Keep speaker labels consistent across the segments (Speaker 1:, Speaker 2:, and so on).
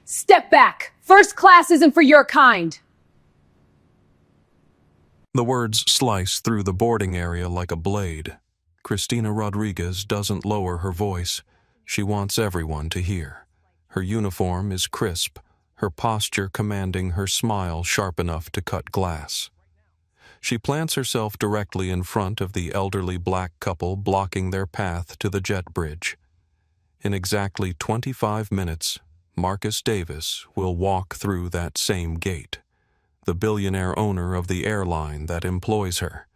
Speaker 1: Step back! First class isn't for your kind!
Speaker 2: The words slice through the boarding area like a blade. Cristina Rodriguez doesn't lower her voice. She wants everyone to hear. Her uniform is crisp, her posture commanding, her smile sharp enough to cut glass. She plants herself directly in front of the elderly black couple blocking their path to the jet bridge. In exactly 25 minutes, Marcus Davis will walk through that same gate, the billionaire owner of the airline that employs her.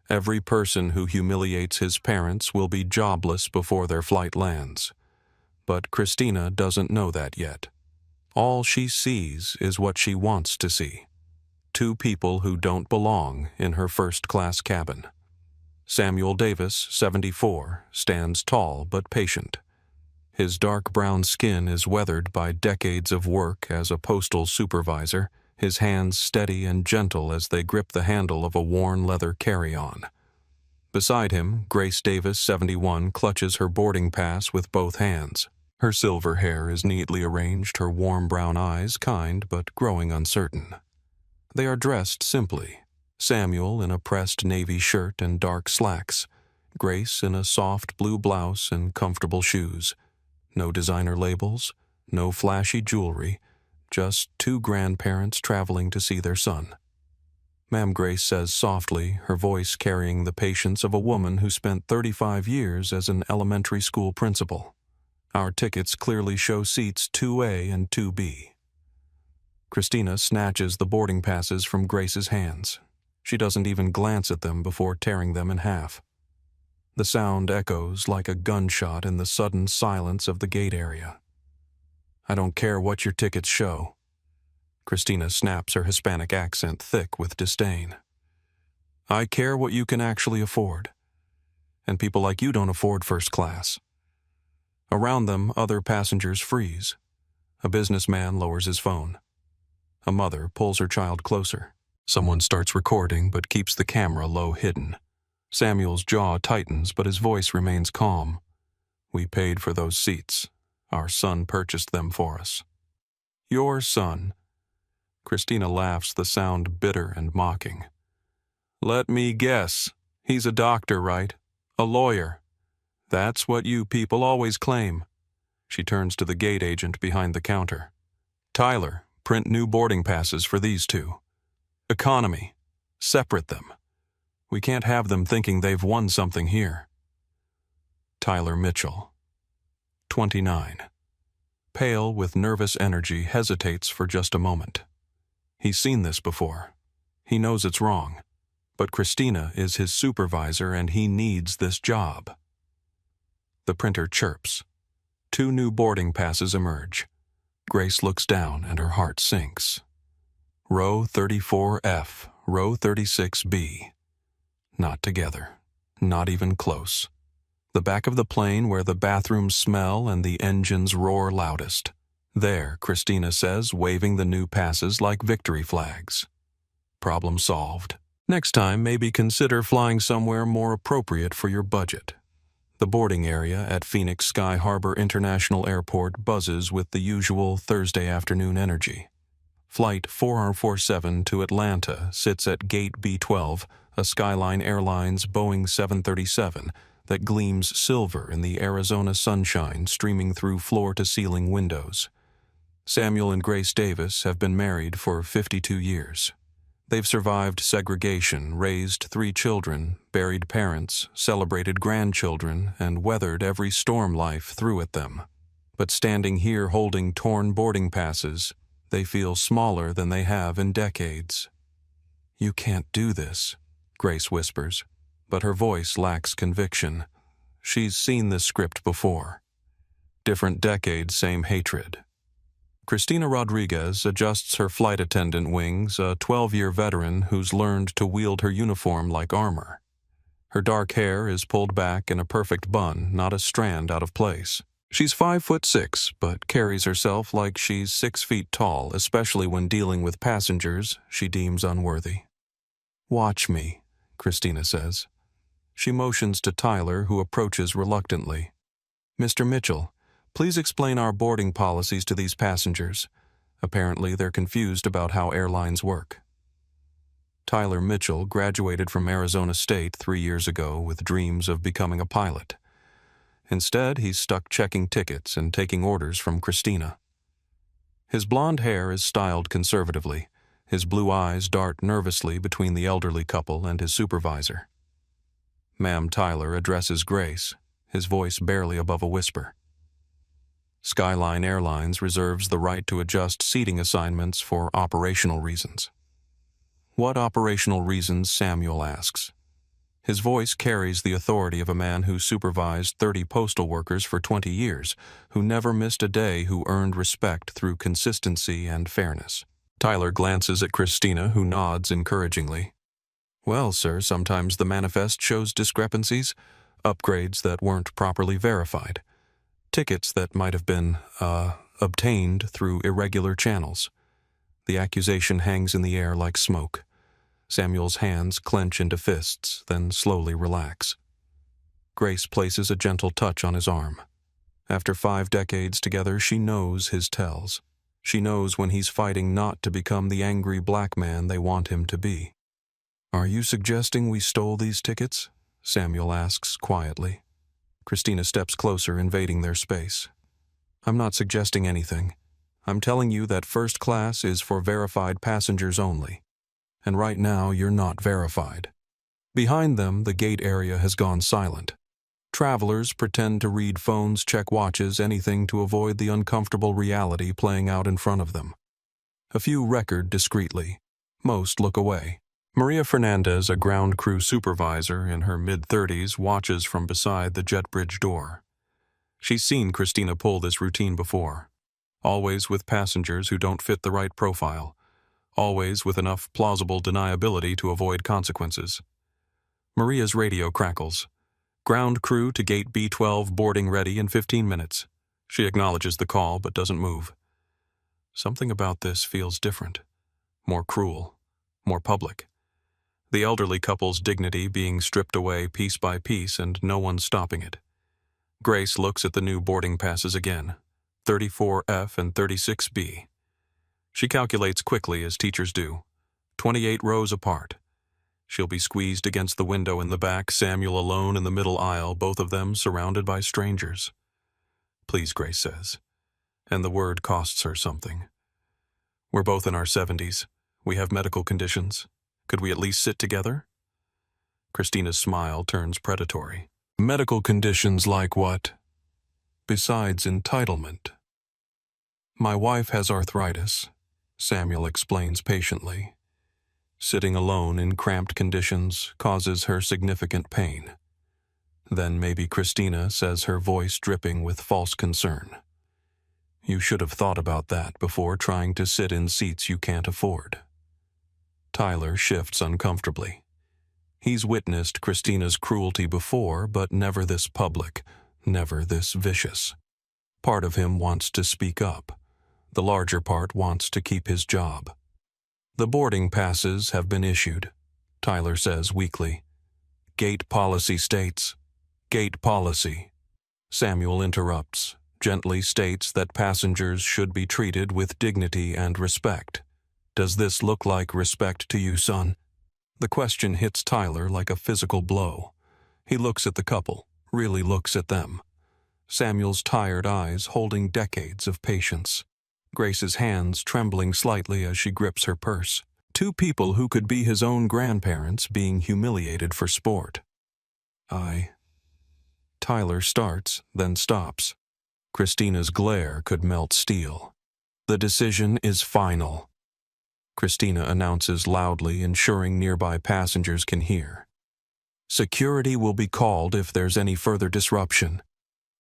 Speaker 2: Every person who humiliates his parents will be jobless before their flight lands. But Cristina doesn't know that yet. All she sees is what she wants to see. Two people who don't belong in her first-class cabin. Samuel Davis, 74, stands tall but patient. His dark brown skin is weathered by decades of work as a postal supervisor, his hands steady and gentle as they grip the handle of a worn leather carry-on. Beside him, Grace Davis, 71, clutches her boarding pass with both hands. Her silver hair is neatly arranged, her warm brown eyes kind but growing uncertain. They are dressed simply. Samuel in a pressed navy shirt and dark slacks. Grace in a soft blue blouse and comfortable shoes. No designer labels, no flashy jewelry, just two grandparents traveling to see their son. Ma'am Grace says softly, her voice carrying the patience of a woman who spent 35 years as an elementary school principal. Our tickets clearly show seats 2A and 2B. Cristina snatches the boarding passes from Grace's hands. She doesn't even glance at them before tearing them in half. The sound echoes like a gunshot in the sudden silence of the gate area. I don't care what your tickets show. Cristina snaps her Hispanic accent thick with disdain. I care what you can actually afford. And people like you don't afford first class. Around them, other passengers freeze. A businessman lowers his phone. A mother pulls her child closer. Someone starts recording but keeps the camera low hidden. Samuel's jaw tightens, but his voice remains calm. We paid for those seats. Our son purchased them for us. Your son. Cristina laughs, the sound bitter and mocking. Let me guess. He's a doctor, right? A lawyer. That's what you people always claim. She turns to the gate agent behind the counter. Tyler, print new boarding passes for these two. Economy. Separate them. We can't have them thinking they've won something here. Tyler Mitchell, 29. Pale with nervous energy, hesitates for just a moment. He's seen this before. He knows it's wrong. But Cristina is his supervisor and he needs this job. The printer chirps. Two new boarding passes emerge. Grace looks down and her heart sinks. Row 34F, row 36B. Not together. Not even close. The back of the plane where the bathrooms smell and the engines roar loudest. There, Cristina says, waving the new passes like victory flags. Problem solved. Next time, maybe consider flying somewhere more appropriate for your budget. The boarding area at Phoenix Sky Harbor International Airport buzzes with the usual Thursday afternoon energy. Flight 447 to Atlanta sits at Gate B12, a Skyline Airlines Boeing 737 that gleams silver in the Arizona sunshine streaming through floor-to-ceiling windows. Samuel and Grace Davis have been married for 52 years. They've survived segregation, raised 3 children, buried parents, celebrated grandchildren, and weathered every storm life threw at them. But standing here holding torn boarding passes, they feel smaller than they have in decades. You can't do this, Grace whispers, but her voice lacks conviction. She's seen this script before. Different decade, same hatred. Cristina Rodriguez adjusts her flight attendant wings, a 12-year veteran who's learned to wield her uniform like armor. Her dark hair is pulled back in a perfect bun, not a strand out of place. She's 5'6", but carries herself like she's 6 feet tall, especially when dealing with passengers she deems unworthy. Watch me, Cristina says. She motions to Tyler, who approaches reluctantly. Mr. Mitchell, Please explain our boarding policies to these passengers. Apparently, they're confused about how airlines work. Tyler Mitchell graduated from Arizona State 3 years ago with dreams of becoming a pilot. Instead, he's stuck checking tickets and taking orders from Christina. His blonde hair is styled conservatively. His blue eyes dart nervously between the elderly couple and his supervisor. Ma'am Tyler addresses Grace, his voice barely above a whisper. Skyline Airlines reserves the right to adjust seating assignments for operational reasons. What operational reasons? Samuel asks. His voice carries the authority of a man who supervised 30 postal workers for 20 years, who never missed a day, who earned respect through consistency and fairness. Tyler glances at Christina, who nods encouragingly. Well, sir, sometimes the manifest shows discrepancies, upgrades that weren't properly verified, tickets that might have been, obtained through irregular channels. The accusation hangs in the air like smoke. Samuel's hands clench into fists, then slowly relax. Grace places a gentle touch on his arm. After 5 decades together, she knows his tells. She knows when he's fighting not to become the angry black man they want him to be. Are you suggesting we stole these tickets? Samuel asks quietly. Christina steps closer, invading their space. I'm not suggesting anything. I'm telling you that first class is for verified passengers only. And right now, you're not verified. Behind them, the gate area has gone silent. Travelers pretend to read phones, check watches, anything to avoid the uncomfortable reality playing out in front of them. A few record discreetly. Most look away. Maria Fernandez, a ground crew supervisor in her mid-30s, watches from beside the jet bridge door. She's seen Christina pull this routine before. Always with passengers who don't fit the right profile. Always with enough plausible deniability to avoid consequences. Maria's radio crackles. Ground crew to gate B12 boarding ready in 15 minutes. She acknowledges the call but doesn't move. Something about this feels different. More cruel. More public. The elderly couple's dignity being stripped away piece by piece and no one stopping it. Grace looks at the new boarding passes again. 34F and 36B. She calculates quickly, as teachers do. 28 rows apart. She'll be squeezed against the window in the back, Samuel alone in the middle aisle, both of them surrounded by strangers. Please, Grace says. And the word costs her something. We're both in our 70s. We have medical conditions. Could we at least sit together? Christina's smile turns predatory. Medical conditions like what? Besides entitlement. My wife has arthritis, Samuel explains patiently. Sitting alone in cramped conditions causes her significant pain. Then maybe Christina says, her voice dripping with false concern. You should have thought about that before trying to sit in seats you can't afford. Tyler shifts uncomfortably. He's witnessed Christina's cruelty before, but never this public, never this vicious. Part of him wants to speak up. The larger part wants to keep his job. The boarding passes have been issued, Tyler says weakly. Gate policy states. Gate policy. Samuel interrupts, gently states that passengers should be treated with dignity and respect. Does this look like respect to you, son? The question hits Tyler like a physical blow. He looks at the couple, really looks at them. Samuel's tired eyes holding decades of patience. Grace's hands trembling slightly as she grips her purse. 2 people who could be his own grandparents being humiliated for sport. Tyler starts, then stops. Christina's glare could melt steel. The decision is final. Christina announces loudly, ensuring nearby passengers can hear. Security will be called if there's any further disruption.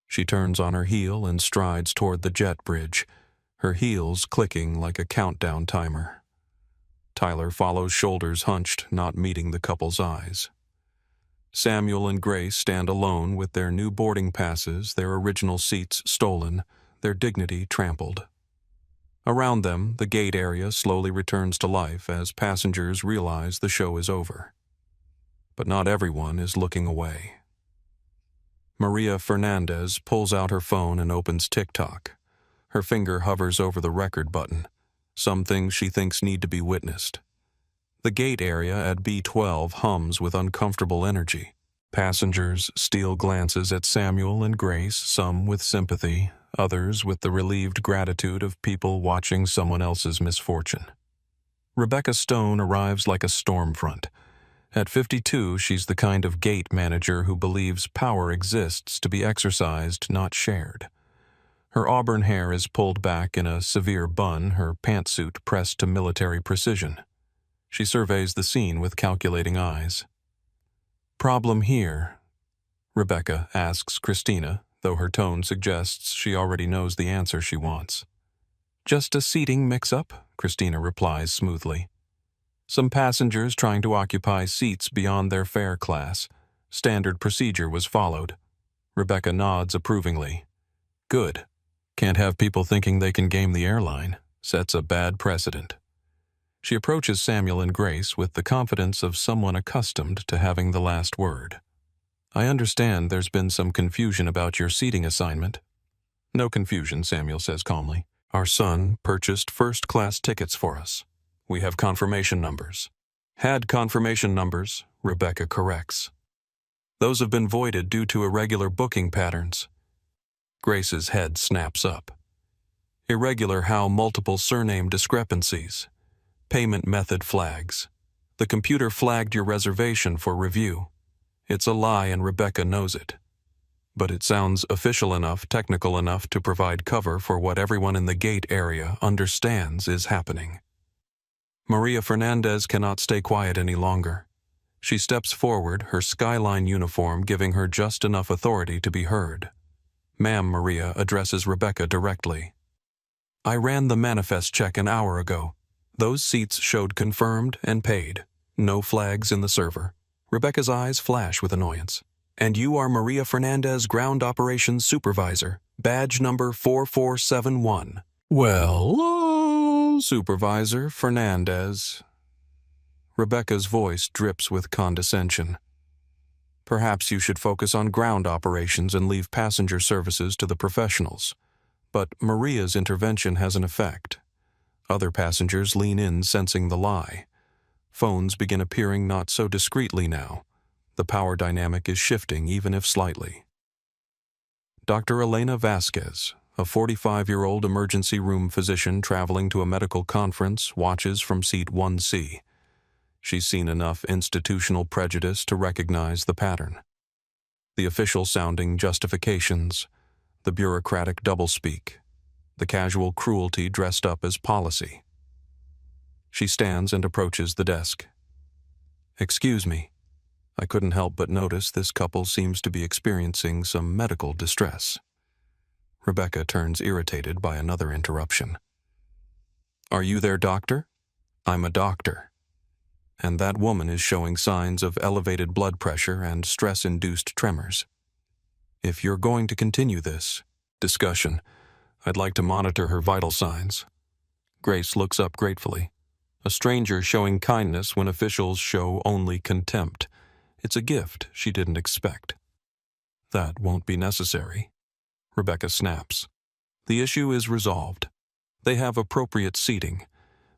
Speaker 2: She turns on her heel and strides toward the jet bridge, her heels clicking like a countdown timer. Tyler follows, shoulders hunched, not meeting the couple's eyes. Samuel and Grace stand alone with their new boarding passes, their original seats stolen, their dignity trampled. Around them, the gate area slowly returns to life as passengers realize the show is over. But not everyone is looking away. Maria Fernandez pulls out her phone and opens TikTok. Her finger hovers over the record button. Some things she thinks need to be witnessed. The gate area at B12 hums with uncomfortable energy. Passengers steal glances at Samuel and Grace, some with sympathy, others with the relieved gratitude of people watching someone else's misfortune. Rebecca Stone arrives like a storm front. At 52, she's the kind of gate manager who believes power exists to be exercised, not shared. Her auburn hair is pulled back in a severe bun, her pantsuit pressed to military precision. She surveys the scene with calculating eyes. "Problem here?" Rebecca asks Christina, though her tone suggests she already knows the answer she wants. "Just a seating mix-up," Christina replies smoothly. "Some passengers trying to occupy seats beyond their fare class. Standard procedure was followed." Rebecca nods approvingly. "Good. Can't have people thinking they can game the airline. Sets a bad precedent." She approaches Samuel and Grace with the confidence of someone accustomed to having the last word. "I understand there's been some confusion about your seating assignment." "No confusion," Samuel says calmly. "Our son purchased first-class tickets for us. We have confirmation numbers." "Had confirmation numbers," Rebecca corrects. "Those have been voided due to irregular booking patterns." Grace's head snaps up. "Irregular how? Multiple surname discrepancies. Payment method flags. The computer flagged your reservation for review. It's a lie and Rebecca knows it. But it sounds official enough, technical enough to provide cover for what everyone in the gate area understands is happening." Maria Fernandez cannot stay quiet any longer. She steps forward, her skyline uniform giving her just enough authority to be heard. "Ma'am," Maria addresses Rebecca directly. "I ran the manifest check an hour ago. Those seats showed confirmed and paid. No flags in the server." Rebecca's eyes flash with annoyance. "And you are Maria Fernandez, Ground Operations Supervisor, badge number 4471. "Well, Supervisor Fernandez." Rebecca's voice drips with condescension. "Perhaps you should focus on ground operations and leave passenger services to the professionals." But Maria's intervention has an effect. Other passengers lean in, sensing the lie. Phones begin appearing not so discreetly now. The power dynamic is shifting, even if slightly. Dr. Elena Vasquez, a 45-year-old emergency room physician traveling to a medical conference, watches from seat 1C. She's seen enough institutional prejudice to recognize the pattern. The official-sounding justifications, the bureaucratic doublespeak, the casual cruelty dressed up as policy. She stands and approaches the desk. "Excuse me. I couldn't help but notice this couple seems to be experiencing some medical distress." Rebecca turns irritated by another interruption. "Are you their doctor?" "I'm a doctor. And that woman is showing signs of elevated blood pressure and stress-induced tremors. If you're going to continue this discussion, I'd like to monitor her vital signs." Grace looks up gratefully. A stranger showing kindness when officials show only contempt. It's a gift she didn't expect. "That won't be necessary," Rebecca snaps. "The issue is resolved. They have appropriate seating.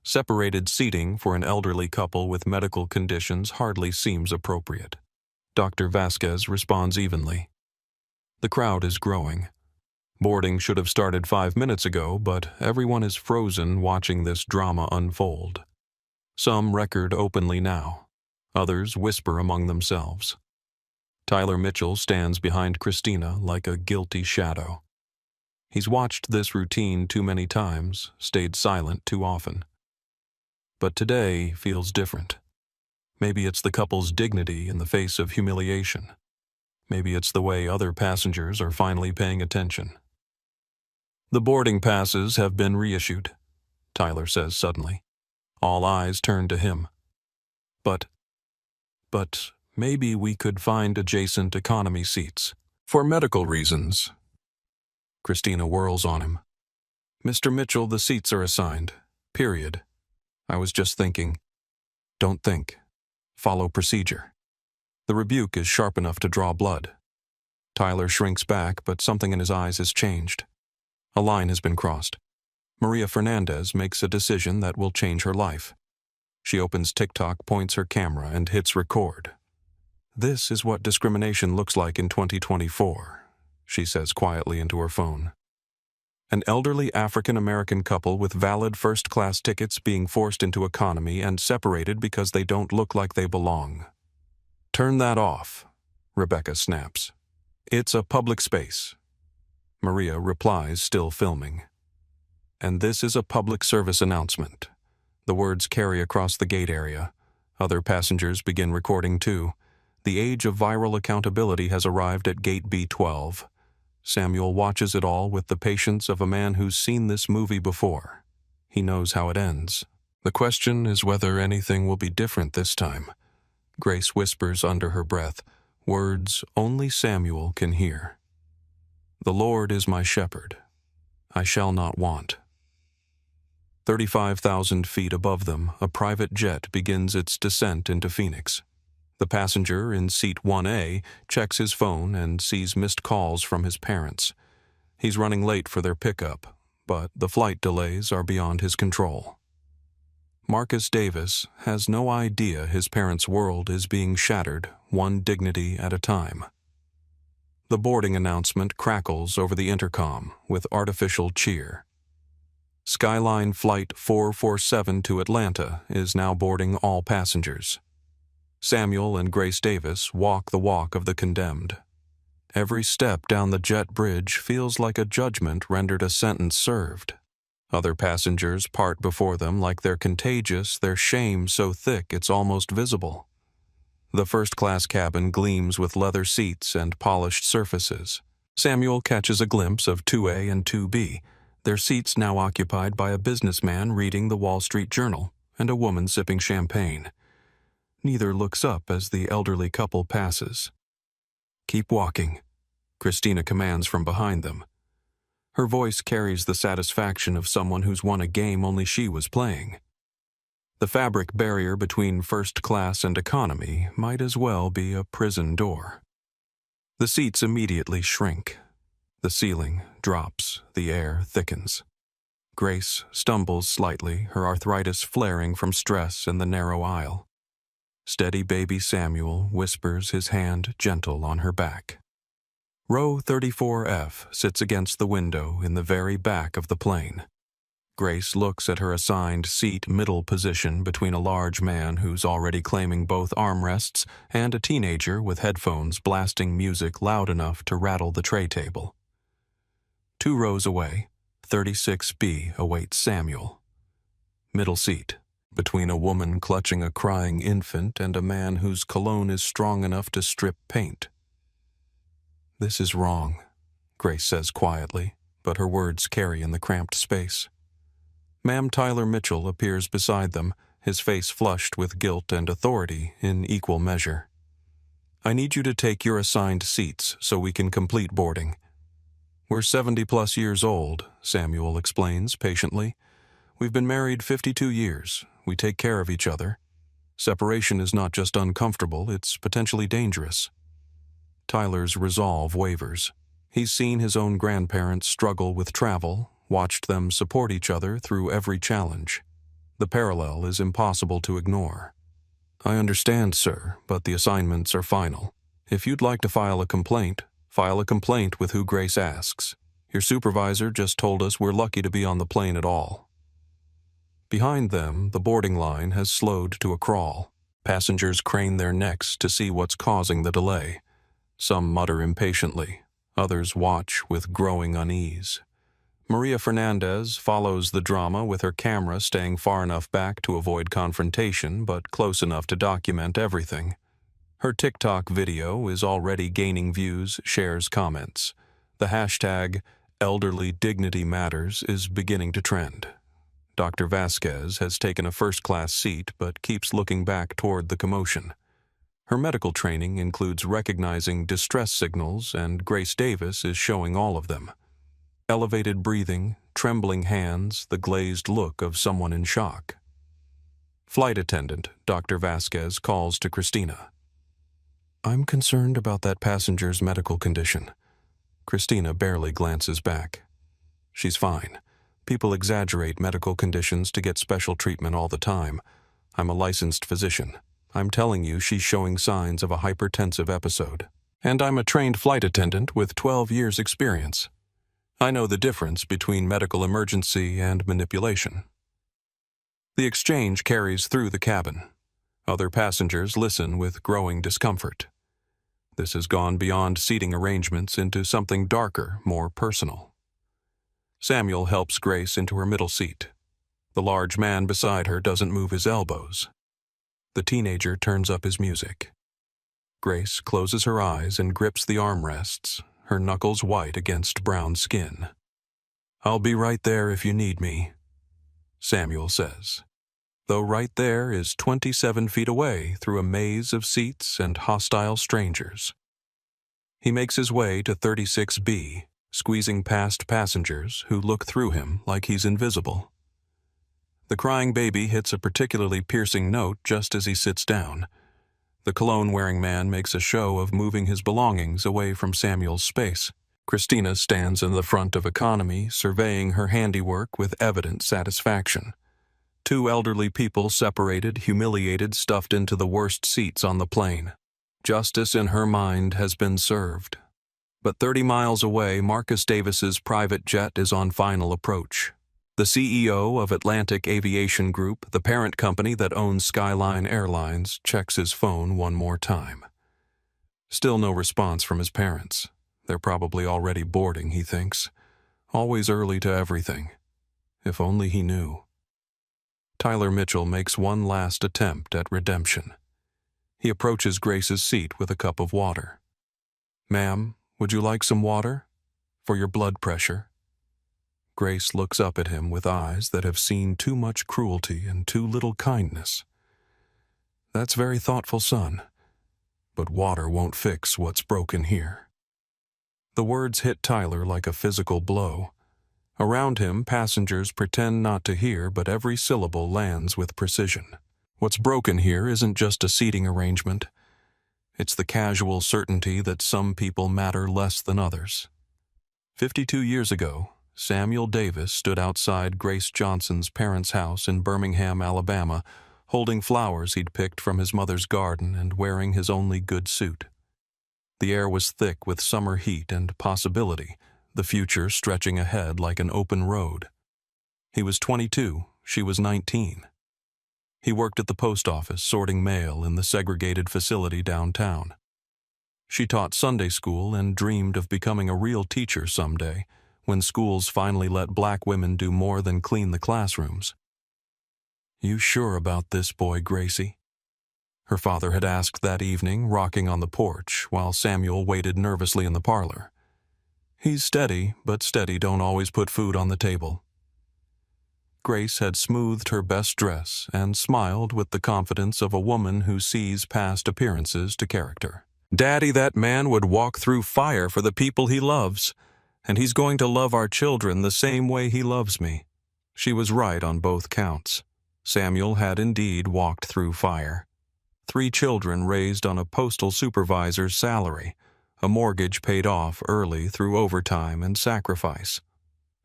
Speaker 2: Separated seating for an elderly couple with medical conditions hardly seems appropriate." Dr. Vasquez responds evenly. The crowd is growing. Boarding should have started 5 minutes ago, but everyone is frozen watching this drama unfold. Some record openly now. Others whisper among themselves. Tyler Mitchell stands behind Christina like a guilty shadow. He's watched this routine too many times, stayed silent too often. But today feels different. Maybe it's the couple's dignity in the face of humiliation. Maybe it's the way other passengers are finally paying attention. "The boarding passes have been reissued," Tyler says suddenly. All eyes turn to him. But maybe we could find adjacent economy seats. For medical reasons." Christina whirls on him. "Mr. Mitchell, the seats are assigned. Period. I was just thinking. Don't think. Follow procedure." The rebuke is sharp enough to draw blood. Tyler shrinks back, but something in his eyes has changed. A line has been crossed. Maria Fernandez makes a decision that will change her life. She opens TikTok, points her camera, and hits record. "This is what discrimination looks like in 2024, she says quietly into her phone. An elderly African-American couple with valid first-class tickets being forced into economy and separated because they don't look like they belong. Turn that off," Rebecca snaps. "It's a public space." Maria replies, still filming. "And this is a public service announcement." The words carry across the gate area. Other passengers begin recording too. The age of viral accountability has arrived at gate B12. Samuel watches it all with the patience of a man who's seen this movie before. He knows how it ends. The question is whether anything will be different this time. Grace whispers under her breath, words only Samuel can hear. "The Lord is my shepherd. I shall not want." 35,000 feet above them, a private jet begins its descent into Phoenix. The passenger in seat 1A checks his phone and sees missed calls from his parents. He's running late for their pickup, but the flight delays are beyond his control. Marcus Davis has no idea his parents' world is being shattered, one dignity at a time. The boarding announcement crackles over the intercom with artificial cheer. Skyline Flight 447 to Atlanta is now boarding all passengers. Samuel and Grace Davis walk the walk of the condemned. Every step down the jet bridge feels like a judgment rendered, a sentence served. Other passengers part before them like they're contagious, their shame so thick it's almost visible. The first-class cabin gleams with leather seats and polished surfaces. Samuel catches a glimpse of 2A and 2B, their seats now occupied by a businessman reading the Wall Street Journal and a woman sipping champagne. Neither looks up as the elderly couple passes. "Keep walking," Christina commands from behind them. Her voice carries the satisfaction of someone who's won a game only she was playing. The fabric barrier between first class and economy might as well be a prison door. The seats immediately shrink. The ceiling drops, the air thickens. Grace stumbles slightly, her arthritis flaring from stress in the narrow aisle. Steady baby Samuel whispers, his hand gentle on her back. Row 34F sits against the window in the very back of the plane. Grace looks at her assigned seat middle position between a large man who's already claiming both armrests and a teenager with headphones blasting music loud enough to rattle the tray table. 2 rows away, 36B awaits Samuel. Middle seat, between a woman clutching a crying infant and a man whose cologne is strong enough to strip paint. "This is wrong," Grace says quietly, but her words carry in the cramped space. Ma'am Tyler Mitchell appears beside them, his face flushed with guilt and authority in equal measure. "I need you to take your assigned seats so we can complete boarding." "We're 70-plus years old," Samuel explains patiently. "We've been married 52 years. We take care of each other. Separation is not just uncomfortable, it's potentially dangerous." Tyler's resolve wavers. He's seen his own grandparents struggle with travel, watched them support each other through every challenge. The parallel is impossible to ignore. "I understand, sir, but the assignments are final. If you'd like to file a complaint with who Grace asks. Your supervisor just told us we're lucky to be on the plane at all." Behind them, the boarding line has slowed to a crawl. Passengers crane their necks to see what's causing the delay. Some mutter impatiently. Others watch with growing unease. Maria Fernandez follows the drama with her camera staying far enough back to avoid confrontation, but close enough to document everything. Her TikTok video is already gaining views, shares, comments. The hashtag Elderly Dignity Matters is beginning to trend. Dr. Vasquez has taken a first-class seat but keeps looking back toward the commotion. Her medical training includes recognizing distress signals, and Grace Davis is showing all of them. Elevated breathing, trembling hands, the glazed look of someone in shock. Flight attendant Dr. Vasquez calls to Christina. I'm concerned about that passenger's medical condition. Christina barely glances back. She's fine. People exaggerate medical conditions to get special treatment all the time. I'm a licensed physician. I'm telling you she's showing signs of a hypertensive episode. And I'm a trained flight attendant with 12 years' experience. I know the difference between medical emergency and manipulation. The exchange carries through the cabin. Other passengers listen with growing discomfort. This has gone beyond seating arrangements into something darker, more personal. Samuel helps Grace into her middle seat. The large man beside her doesn't move his elbows. The teenager turns up his music. Grace closes her eyes and grips the armrests, her knuckles white against brown skin. "I'll be right there if you need me," Samuel says, though right there is 27 feet away through a maze of seats and hostile strangers. He makes his way to 36B, squeezing past passengers who look through him like he's invisible. The crying baby hits a particularly piercing note just as he sits down. The cologne-wearing man makes a show of moving his belongings away from Samuel's space. Christina stands in the front of economy, surveying her handiwork with evident satisfaction. Two elderly people separated, humiliated, stuffed into the worst seats on the plane. Justice in her mind has been served. But 30 miles away, Marcus Davis's private jet is on final approach. The CEO of Atlantic Aviation Group, the parent company that owns Skyline Airlines, checks his phone one more time. Still no response from his parents. They're probably already boarding, he thinks. Always early to everything. If only he knew. Tyler Mitchell makes one last attempt at redemption. He approaches Grace's seat with a cup of water. "Ma'am, would you like some water? For your blood pressure?" Grace looks up at him with eyes that have seen too much cruelty and too little kindness. "That's very thoughtful, son. But water won't fix what's broken here." The words hit Tyler like a physical blow. Around him, passengers pretend not to hear, but every syllable lands with precision. What's broken here isn't just a seating arrangement. It's the casual certainty that some people matter less than others. 52 years ago, Samuel Davis stood outside Grace Johnson's parents' house in Birmingham, Alabama, holding flowers he'd picked from his mother's garden and wearing his only good suit. The air was thick with summer heat and possibility, the future stretching ahead like an open road. He was 22, she was 19. He worked at the post office sorting mail in the segregated facility downtown. She taught Sunday school and dreamed of becoming a real teacher someday, when schools finally let black women do more than clean the classrooms. "You sure about this boy, Gracie?" her father had asked that evening, rocking on the porch, while Samuel waited nervously in the parlor. "He's steady, but steady don't always put food on the table." Grace had smoothed her best dress and smiled with the confidence of a woman who sees past appearances to character. "Daddy, that man would walk through fire for the people he loves. And he's going to love our children the same way he loves me." She was right on both counts. Samuel had indeed walked through fire. 3 children raised on a postal supervisor's salary, a mortgage paid off early through overtime and sacrifice.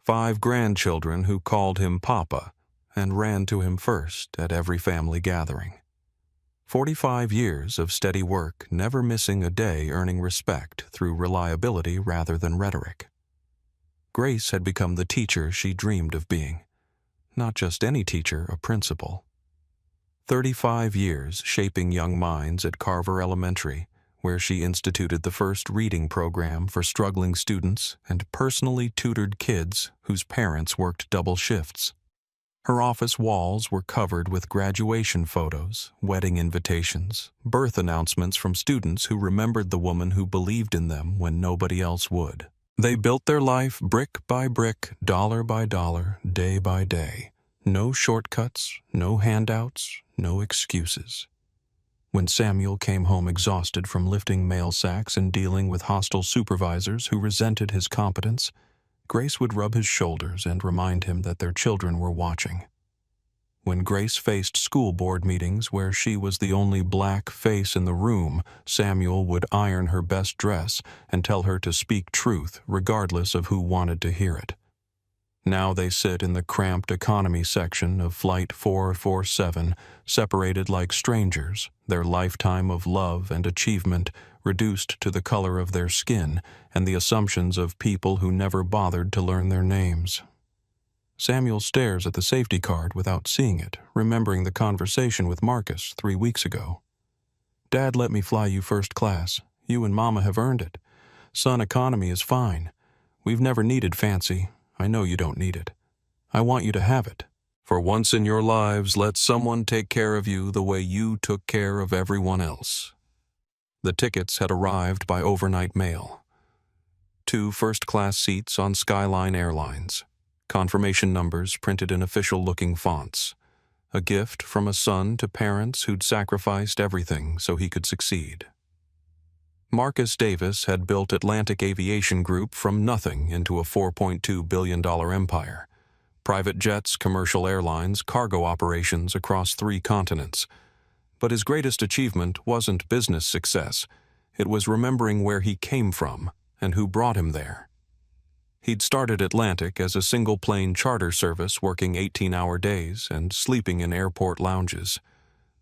Speaker 2: 5 grandchildren who called him Papa and ran to him first at every family gathering. 45 years of steady work, never missing a day, earning respect through reliability rather than rhetoric. Grace had become the teacher she dreamed of being. Not just any teacher, a principal. 35 years shaping young minds at Carver Elementary, where she instituted the first reading program for struggling students and personally tutored kids whose parents worked double shifts. Her office walls were covered with graduation photos, wedding invitations, birth announcements from students who remembered the woman who believed in them when nobody else would. They built their life brick by brick, dollar by dollar, day by day. No shortcuts, no handouts, no excuses. When Samuel came home exhausted from lifting mail sacks and dealing with hostile supervisors who resented his competence, Grace would rub his shoulders and remind him that their children were watching. When Grace faced school board meetings where she was the only black face in the room, Samuel would iron her best dress and tell her to speak truth regardless of who wanted to hear it. Now they sit in the cramped economy section of Flight 447, separated like strangers, their lifetime of love and achievement reduced to the color of their skin and the assumptions of people who never bothered to learn their names. Samuel stares at the safety card without seeing it, remembering the conversation with Marcus 3 weeks ago. "Dad let me fly you first class. You and Mama have earned it. Son, economy is fine. We've never needed fancy. I know you don't need it. I want you to have it. For once in your lives, let someone take care of you the way you took care of everyone else." The tickets had arrived by overnight mail. 2 first-class seats on Skyline Airlines. Confirmation numbers printed in official-looking fonts. A gift from a son to parents who'd sacrificed everything so he could succeed. Marcus Davis had built Atlantic Aviation Group from nothing into a $4.2 billion empire. Private jets, commercial airlines, cargo operations across 3 continents. But his greatest achievement wasn't business success. It was remembering where he came from and who brought him there. He'd started Atlantic as a single-plane charter service working 18-hour days and sleeping in airport lounges.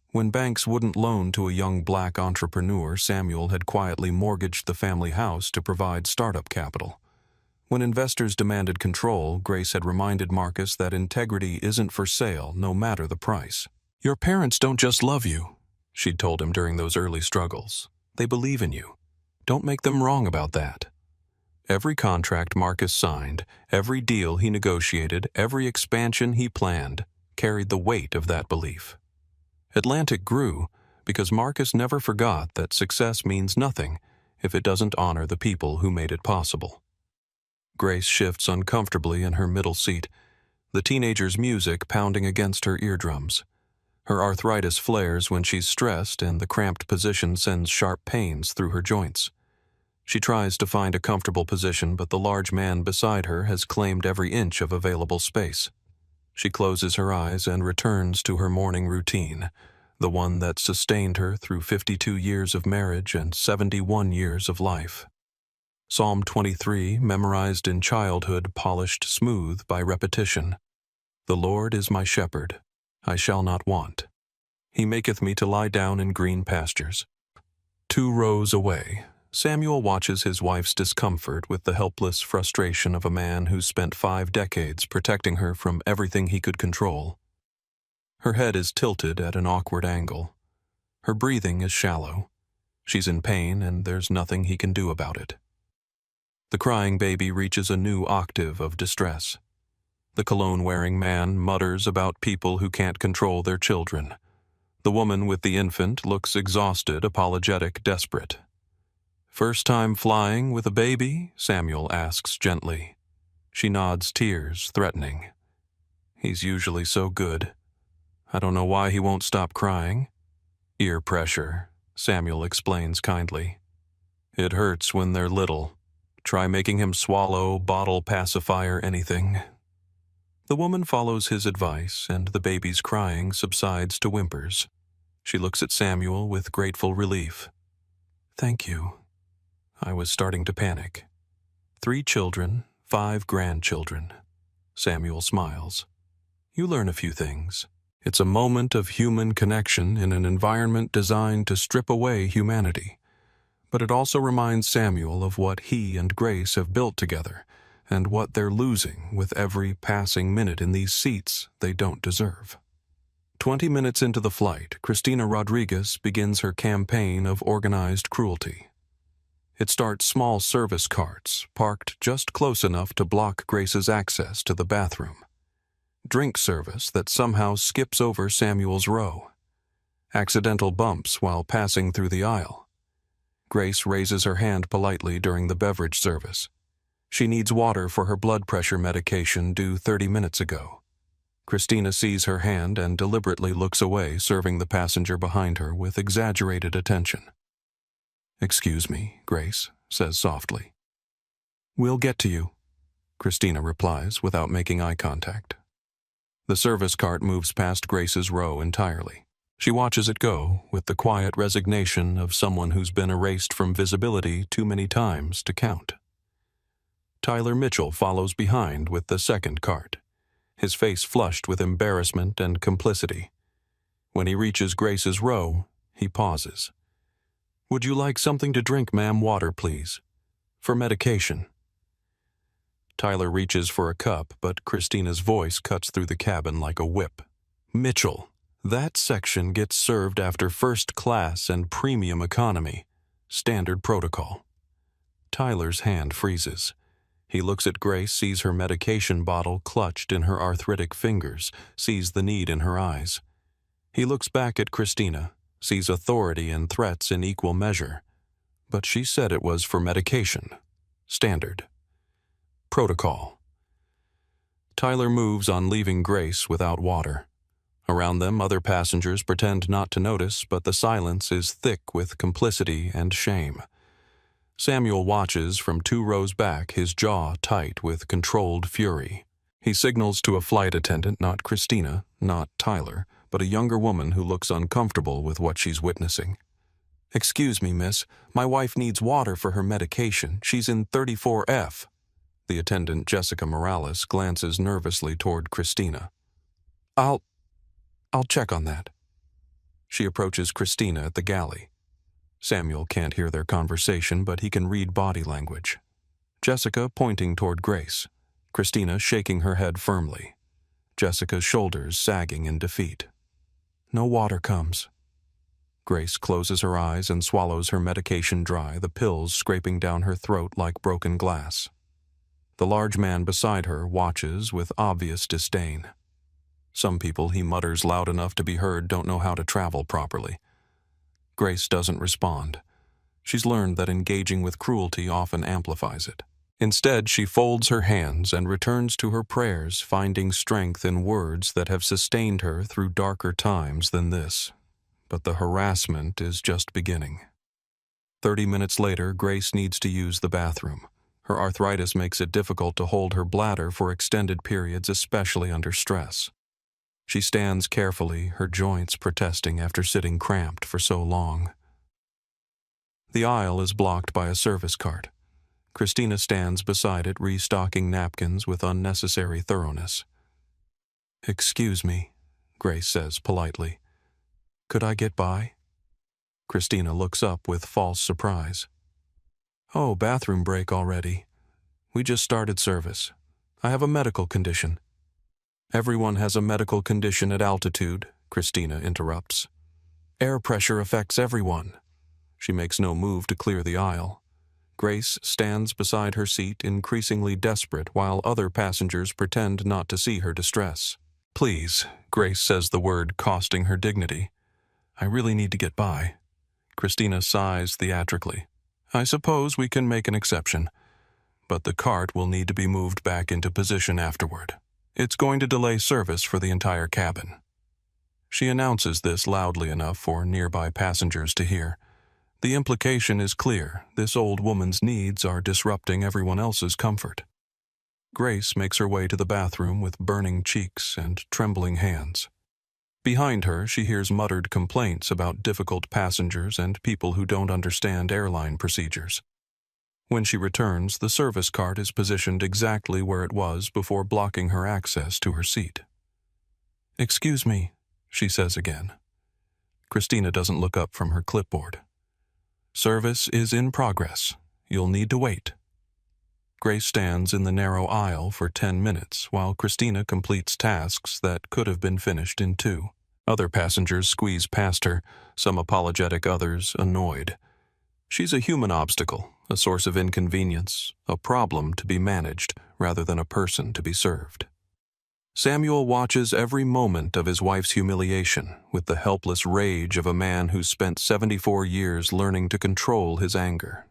Speaker 2: When banks wouldn't loan to a young black entrepreneur, Samuel had quietly mortgaged the family house to provide startup capital. When investors demanded control, Grace had reminded Marcus that integrity isn't for sale, no matter the price. "Your parents don't just love you," she'd told him during those early struggles. "They believe in you. Don't make them wrong about that." Every contract Marcus signed, every deal he negotiated, every expansion he planned, carried the weight of that belief. Atlantic grew because Marcus never forgot that success means nothing if it doesn't honor the people who made it possible. Grace shifts uncomfortably in her middle seat, the teenager's music pounding against her eardrums. Her arthritis flares when she's stressed and the cramped position sends sharp pains through her joints. She tries to find a comfortable position, but the large man beside her has claimed every inch of available space. She closes her eyes and returns to her morning routine, the one that sustained her through 52 years of marriage and 71 years of life. Psalm 23, memorized in childhood, polished smooth by repetition. "The Lord is my shepherd, I shall not want. He maketh me to lie down in green pastures." 2 rows away, Samuel watches his wife's discomfort with the helpless frustration of a man who spent 5 decades protecting her from everything he could control. Her head is tilted at an awkward angle. Her breathing is shallow. She's in pain, and there's nothing he can do about it. The crying baby reaches a new octave of distress. The cologne-wearing man mutters about people who can't control their children. The woman with the infant looks exhausted, apologetic, desperate. "First time flying with a baby?" Samuel asks gently. She nods, tears threatening. "He's usually so good. I don't know why he won't stop crying." "Ear pressure," Samuel explains kindly. "It hurts when they're little. Try making him swallow, bottle pacifier, anything." The woman follows his advice, and the baby's crying subsides to whimpers. She looks at Samuel with grateful relief. "Thank you." I was starting to panic. 3 children, 5 grandchildren. Samuel smiles. You learn a few things. It's a moment of human connection in an environment designed to strip away humanity. But it also reminds Samuel of what he and Grace have built together, and what they're losing with every passing minute in these seats they don't deserve. 20 minutes into the flight, Cristina Rodriguez begins her campaign of organized cruelty. It starts small service carts, parked just close enough to block Grace's access to the bathroom. Drink service that somehow skips over Samuel's row. Accidental bumps while passing through the aisle. Grace raises her hand politely during the beverage service. She needs water for her blood pressure medication due 30 minutes ago. Cristina sees her hand and deliberately looks away, serving the passenger behind her with exaggerated attention. "Excuse me," Grace says softly. "We'll get to you," Cristina replies without making eye contact. The service cart moves past Grace's row entirely. She watches it go with the quiet resignation of someone who's been erased from visibility too many times to count. Tyler Mitchell follows behind with the second cart, his face flushed with embarrassment and complicity. When he reaches Grace's row, he pauses. "Would you like something to drink, ma'am? Water, please. For medication." Tyler reaches for a cup, but Christina's voice cuts through the cabin like a whip. "Mitchell, that section gets served after first class and premium economy. Standard protocol." Tyler's hand freezes. He looks at Grace, sees her medication bottle clutched in her arthritic fingers, sees the need in her eyes. He looks back at Christina, sees authority and threats in equal measure. But she said it was for medication. Standard. Protocol. Tyler moves on, leaving Grace without water. Around them, other passengers pretend not to notice, but the silence is thick with complicity and shame. Samuel watches from 2 rows back, his jaw tight with controlled fury. He signals to a flight attendant, not Christina, not Tyler, but a younger woman who looks uncomfortable with what she's witnessing. "Excuse me, miss. My wife needs water for her medication. She's in 34F. The attendant, Jessica Morales, glances nervously toward Christina. I'll check on that." She approaches Christina at the galley. Samuel can't hear their conversation, but he can read body language. Jessica pointing toward Grace. Christina shaking her head firmly. Jessica's shoulders sagging in defeat. No water comes. Grace closes her eyes and swallows her medication dry, the pills scraping down her throat like broken glass. The large man beside her watches with obvious disdain. Some people, he mutters loud enough to be heard, don't know how to travel properly. Grace doesn't respond. She's learned that engaging with cruelty often amplifies it. Instead, she folds her hands and returns to her prayers, finding strength in words that have sustained her through darker times than this. But the harassment is just beginning. 30 minutes later, Grace needs to use the bathroom. Her arthritis makes it difficult to hold her bladder for extended periods, especially under stress. She stands carefully, her joints protesting after sitting cramped for so long. The aisle is blocked by a service cart. Christina stands beside it, restocking napkins with unnecessary thoroughness. "Excuse me," Grace says politely. "Could I get by?" Christina looks up with false surprise. "Oh, bathroom break already. We just started service. I have a medical condition." "Everyone has a medical condition at altitude," Christina interrupts. "Air pressure affects everyone." She makes no move to clear the aisle. Grace stands beside her seat, increasingly desperate, while other passengers pretend not to see her distress. "Please," Grace says, the word costing her dignity. "I really need to get by." Christina sighs theatrically. "I suppose we can make an exception, but the cart will need to be moved back into position afterward. It's going to delay service for the entire cabin." She announces this loudly enough for nearby passengers to hear. The implication is clear. This old woman's needs are disrupting everyone else's comfort. Grace makes her way to the bathroom with burning cheeks and trembling hands. Behind her, she hears muttered complaints about difficult passengers and people who don't understand airline procedures. When she returns, the service cart is positioned exactly where it was before blocking her access to her seat. "Excuse me," she says again. Christina doesn't look up from her clipboard. "Service is in progress. You'll need to wait." Grace stands in the narrow aisle for 10 minutes while Christina completes tasks that could have been finished in 2. Other passengers squeeze past her, some apologetic, others annoyed. She's a human obstacle, a source of inconvenience, a problem to be managed rather than a person to be served. Samuel watches every moment of his wife's humiliation with the helpless rage of a man who's spent 74 years learning to control his anger.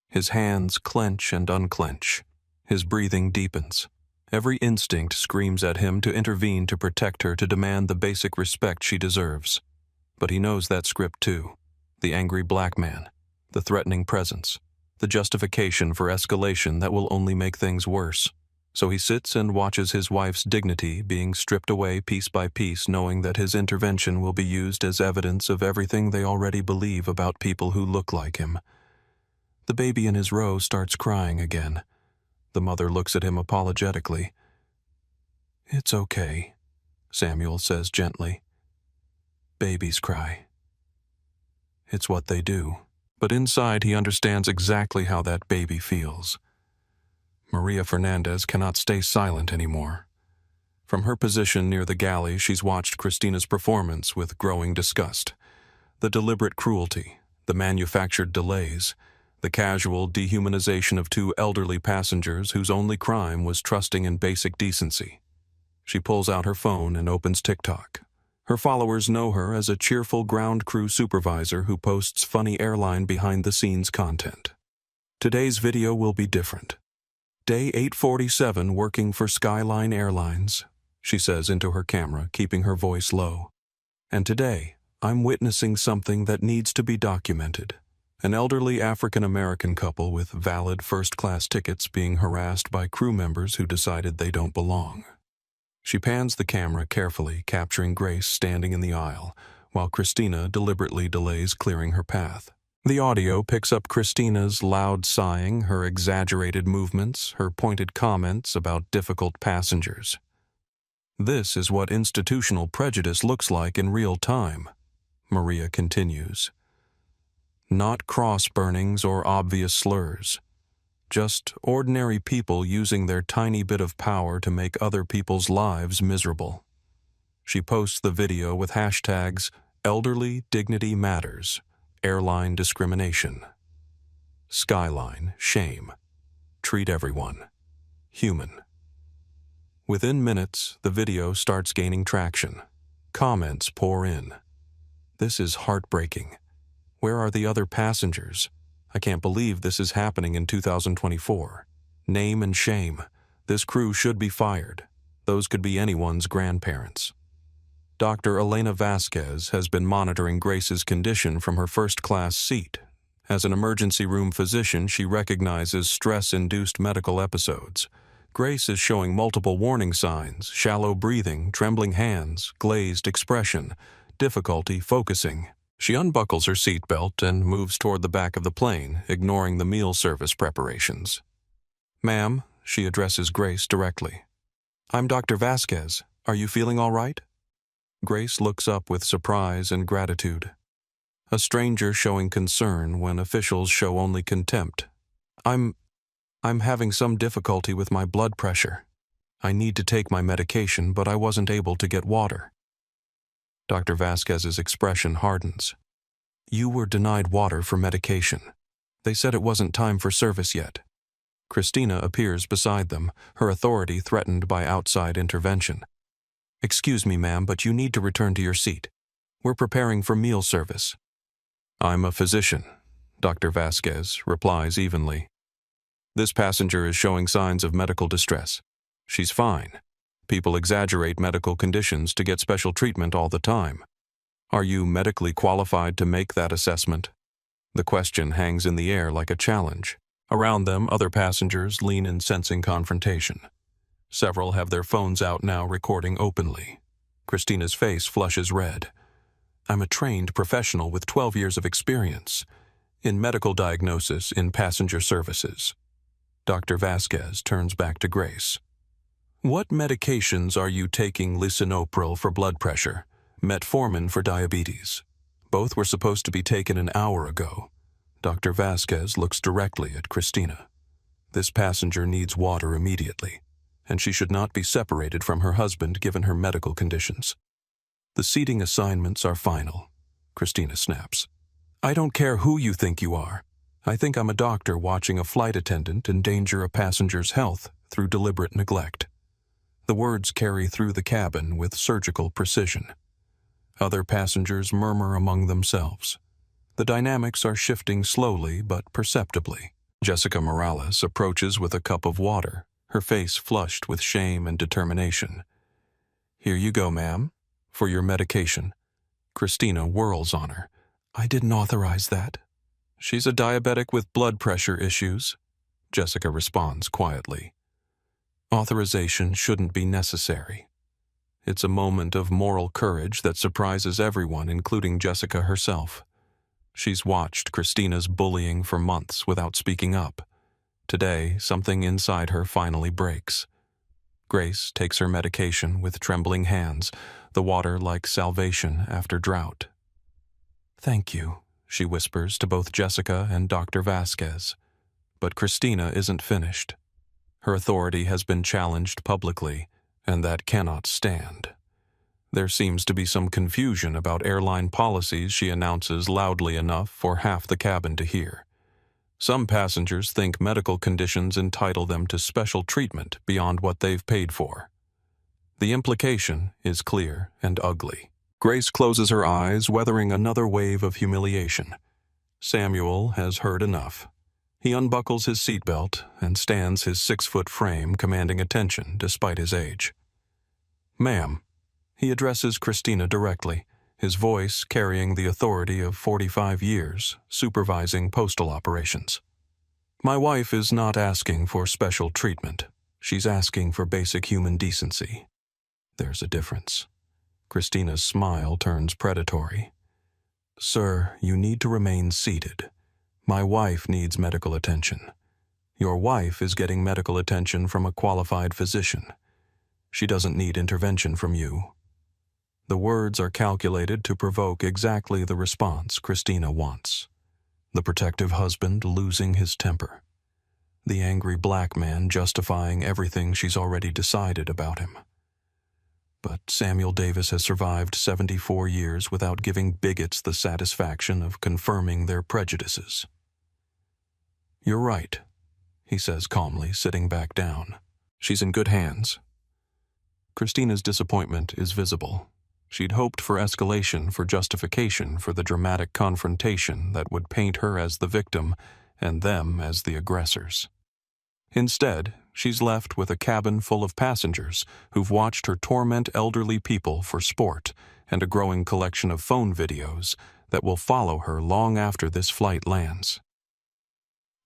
Speaker 2: His hands clench and unclench. His breathing deepens. Every instinct screams at him to intervene, to protect her, to demand the basic respect she deserves. But he knows that script too. The angry black man, the threatening presence, the justification for escalation that will only make things worse. So he sits and watches his wife's dignity being stripped away piece by piece, knowing that his intervention will be used as evidence of everything they already believe about people who look like him. The baby in his row starts crying again. The mother looks at him apologetically. "It's okay," Samuel says gently. "Babies cry. It's what they do." But inside he understands exactly how that baby feels. Maria Fernandez cannot stay silent anymore. From her position near the galley, she's watched Christina's performance with growing disgust. The deliberate cruelty, the manufactured delays, the casual dehumanization of two elderly passengers whose only crime was trusting in basic decency. She pulls out her phone and opens TikTok. Her followers know her as a cheerful ground crew supervisor who posts funny airline behind-the-scenes content. Today's video will be different. Day 847 working for Skyline Airlines, she says into her camera, keeping her voice low. And today, I'm witnessing something that needs to be documented. An elderly African-American couple with valid first-class tickets being harassed by crew members who decided they don't belong. She pans the camera carefully, capturing Grace standing in the aisle, while Christina deliberately delays clearing her path. The audio picks up Christina's loud sighing, her exaggerated movements, her pointed comments about difficult passengers. This is what institutional prejudice looks like in real time, Maria continues. Not cross-burnings or obvious slurs. Just ordinary people using their tiny bit of power to make other people's lives miserable. She posts the video with hashtags Elderly Dignity Matters, Airline Discrimination, Skyline Shame, Treat Everyone Human. Within minutes, the video starts gaining traction. Comments pour in. "This is heartbreaking. Where are the other passengers? I can't believe this is happening in 2024. Name and shame. This crew should be fired. Those could be anyone's grandparents." Dr. Elena Vasquez has been monitoring Grace's condition from her first-class seat. As an emergency room physician, she recognizes stress-induced medical episodes. Grace is showing multiple warning signs: shallow breathing, trembling hands, glazed expression, difficulty focusing. She unbuckles her seatbelt and moves toward the back of the plane, ignoring the meal service preparations. "Ma'am," she addresses Grace directly. "I'm Dr. Vasquez. Are you feeling all right?" Grace looks up with surprise and gratitude. A stranger showing concern when officials show only contempt. I'm having some difficulty with my blood pressure. I need to take my medication, but I wasn't able to get water." Dr. Vasquez's expression hardens. "You were denied water for medication. They said it wasn't time for service yet." Christina appears beside them, her authority threatened by outside intervention. "Excuse me, ma'am, but you need to return to your seat. We're preparing for meal service." "I'm a physician," Dr. Vasquez replies evenly. "This passenger is showing signs of medical distress. She's fine. People exaggerate medical conditions to get special treatment all the time. Are you medically qualified to make that assessment?" The question hangs in the air like a challenge. Around them, other passengers lean in sensing confrontation. Several have their phones out now, recording openly. Christina's face flushes red. "I'm a trained professional with 12 years of experience in medical diagnosis in passenger services." Dr. Vasquez turns back to Grace. "What medications are you taking? Lisinopril for blood pressure, metformin for diabetes. Both were supposed to be taken an hour ago." Dr. Vasquez looks directly at Christina. "This passenger needs water immediately, and she should not be separated from her husband given her medical conditions." "The seating assignments are final," Christina snaps. "I don't care who you think you are. I think I'm a doctor watching a flight attendant endanger a passenger's health through deliberate neglect." The words carry through the cabin with surgical precision. Other passengers murmur among themselves. The dynamics are shifting slowly but perceptibly. Jessica Morales approaches with a cup of water, her face flushed with shame and determination. "Here you go, ma'am, for your medication." Christina whirls on her. "I didn't authorize that." "She's a diabetic with blood pressure issues," Jessica responds quietly. Authorization shouldn't be necessary. It's a moment of moral courage that surprises everyone, including Jessica herself. She's watched Christina's bullying for months without speaking up. Today, something inside her finally breaks. Grace takes her medication with trembling hands, the water like salvation after drought. "Thank you," she whispers to both Jessica and Dr. Vasquez. But Christina isn't finished. Her authority has been challenged publicly, and that cannot stand. There seems to be some confusion about airline policies she announces loudly enough for half the cabin to hear. Some passengers think medical conditions entitle them to special treatment beyond what they've paid for. The implication is clear and ugly. Grace closes her eyes, weathering another wave of humiliation. Samuel has heard enough. He unbuckles his seatbelt and stands his 6-foot frame, commanding attention despite his age. "Ma'am," he addresses Christina directly, his voice carrying the authority of 45 years, supervising postal operations. "My wife is not asking for special treatment. She's asking for basic human decency." There's a difference. Christina's smile turns predatory. "Sir, you need to remain seated. My wife needs medical attention. Your wife is getting medical attention from a qualified physician. She doesn't need intervention from you." The words are calculated to provoke exactly the response Christina wants. The protective husband losing his temper. The angry black man justifying everything she's already decided about him. But Samuel Davis has survived 74 years without giving bigots the satisfaction of confirming their prejudices. "You're right," he says calmly, sitting back down. "She's in good hands." Christina's disappointment is visible. She'd hoped for escalation, for justification, for the dramatic confrontation that would paint her as the victim and them as the aggressors. Instead, she's left with a cabin full of passengers who've watched her torment elderly people for sport and a growing collection of phone videos that will follow her long after this flight lands.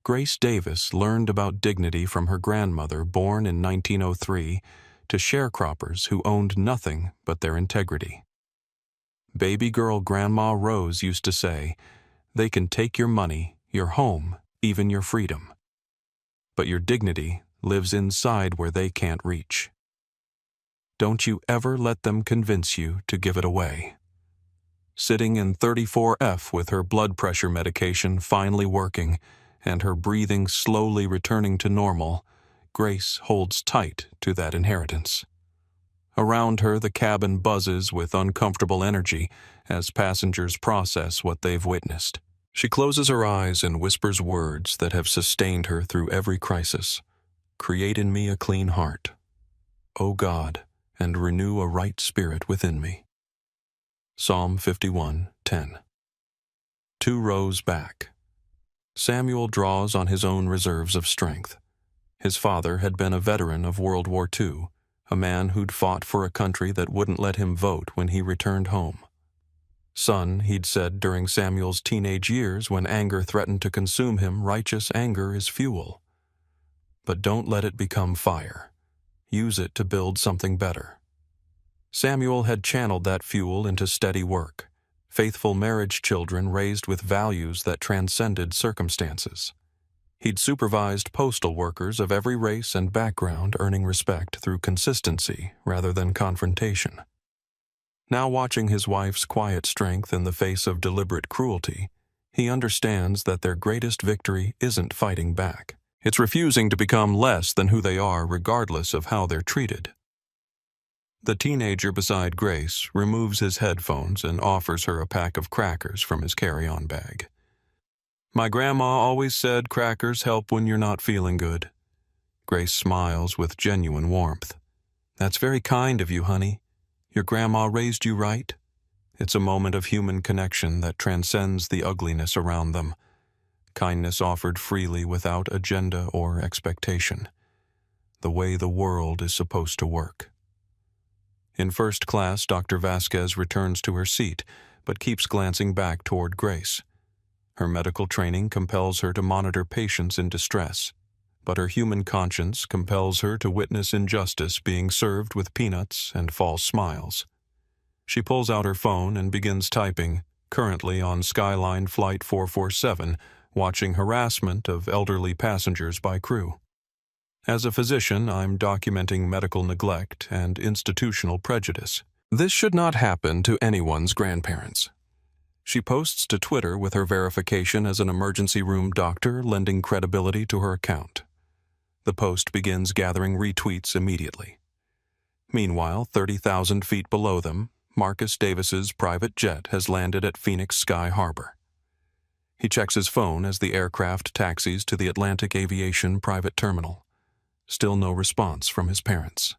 Speaker 2: Grace Davis learned about dignity from her grandmother, born in 1903, to sharecroppers who owned nothing but their integrity. Baby girl Grandma Rose used to say, "They can take your money, your home, even your freedom. But your dignity lives inside where they can't reach. Don't you ever let them convince you to give it away." Sitting in 34F with her blood pressure medication finally working and her breathing slowly returning to normal, Grace holds tight to that inheritance. Around her, the cabin buzzes with uncomfortable energy as passengers process what they've witnessed. She closes her eyes and whispers words that have sustained her through every crisis. "Create in me a clean heart, O God, and renew a right spirit within me." Psalm 51:10. 2 rows back. Samuel draws on his own reserves of strength. His father had been a veteran of World War II, a man who'd fought for a country that wouldn't let him vote when he returned home. "Son," he'd said during Samuel's teenage years when anger threatened to consume him, "righteous anger is fuel. But don't let it become fire. Use it to build something better." Samuel had channeled that fuel into steady work, faithful marriage children raised with values that transcended circumstances. He'd supervised postal workers of every race and background, earning respect through consistency rather than confrontation. Now watching his wife's quiet strength in the face of deliberate cruelty, he understands that their greatest victory isn't fighting back. It's refusing to become less than who they are regardless of how they're treated. The teenager beside Grace removes his headphones and offers her a pack of crackers from his carry-on bag. "My grandma always said crackers help when you're not feeling good." Grace smiles with genuine warmth. "That's very kind of you, honey. Your grandma raised you right?" It's a moment of human connection that transcends the ugliness around them. Kindness offered freely without agenda or expectation. The way the world is supposed to work. In first class, Dr. Vasquez returns to her seat, but keeps glancing back toward Grace. Her medical training compels her to monitor patients in distress. but her human conscience compels her to witness injustice being served with peanuts and false smiles. She pulls out her phone and begins typing, currently on Skyline Flight 447, watching harassment of elderly passengers by crew. As a physician, I'm documenting medical neglect and institutional prejudice. This should not happen to anyone's grandparents. She posts to Twitter with her verification as an emergency room doctor, lending credibility to her account. The post begins gathering retweets immediately. Meanwhile, 30,000 feet below them, Marcus Davis's private jet has landed at Phoenix Sky Harbor. He checks his phone as the aircraft taxis to the Atlantic Aviation private terminal. Still no response from his parents.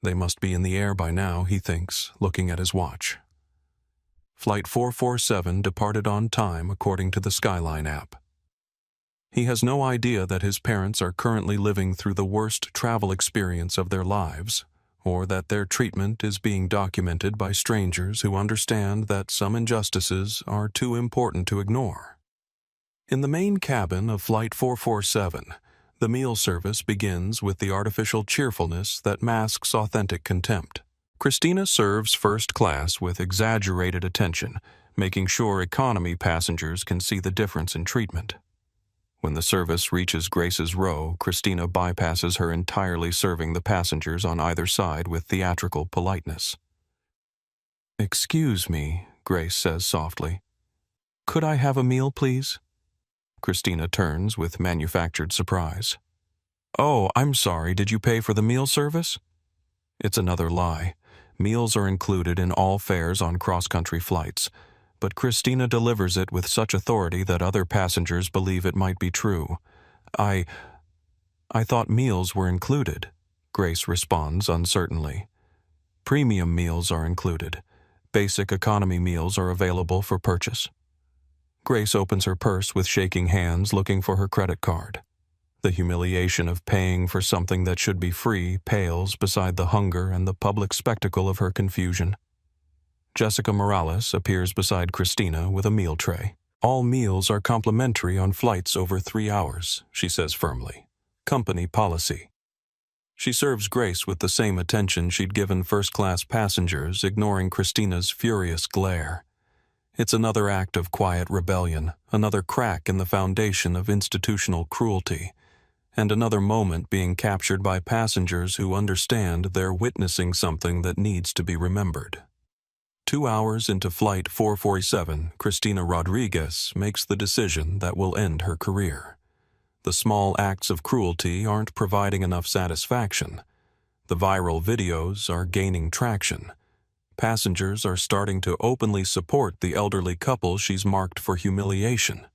Speaker 2: They must be in the air by now, he thinks, looking at his watch. Flight 447 departed on time according to the Skyline app. He has no idea that his parents are currently living through the worst travel experience of their lives, or that their treatment is being documented by strangers who understand that some injustices are too important to ignore. In the main cabin of Flight 447, the meal service begins with the artificial cheerfulness that masks authentic contempt. Christina serves first class with exaggerated attention, making sure economy passengers can see the difference in treatment. When the service reaches Grace's row, Christina bypasses her entirely, serving the passengers on either side with theatrical politeness. "Excuse me," Grace says softly. "Could I have a meal, please?" Christina turns with manufactured surprise. "Oh, I'm sorry, did you pay for the meal service?" It's another lie. Meals are included in all fares on cross-country flights, but Christina delivers it with such authority that other passengers believe it might be true. I thought meals were included," Grace responds uncertainly. "Premium meals are included. Basic economy meals are available for purchase." Grace opens her purse with shaking hands, looking for her credit card. The humiliation of paying for something that should be free pales beside the hunger and the public spectacle of her confusion. Jessica Morales appears beside Christina with a meal tray. "All meals are complimentary on flights over 3 hours," she says firmly. "Company policy." She serves Grace with the same attention she'd given first-class passengers, ignoring Christina's furious glare. It's another act of quiet rebellion, another crack in the foundation of institutional cruelty, and another moment being captured by passengers who understand they're witnessing something that needs to be remembered. 2 hours into Flight 447, Christina Rodriguez makes the decision that will end her career. The small acts of cruelty aren't providing enough satisfaction. The viral videos are gaining traction. Passengers are starting to openly support the elderly couple she's marked for humiliation.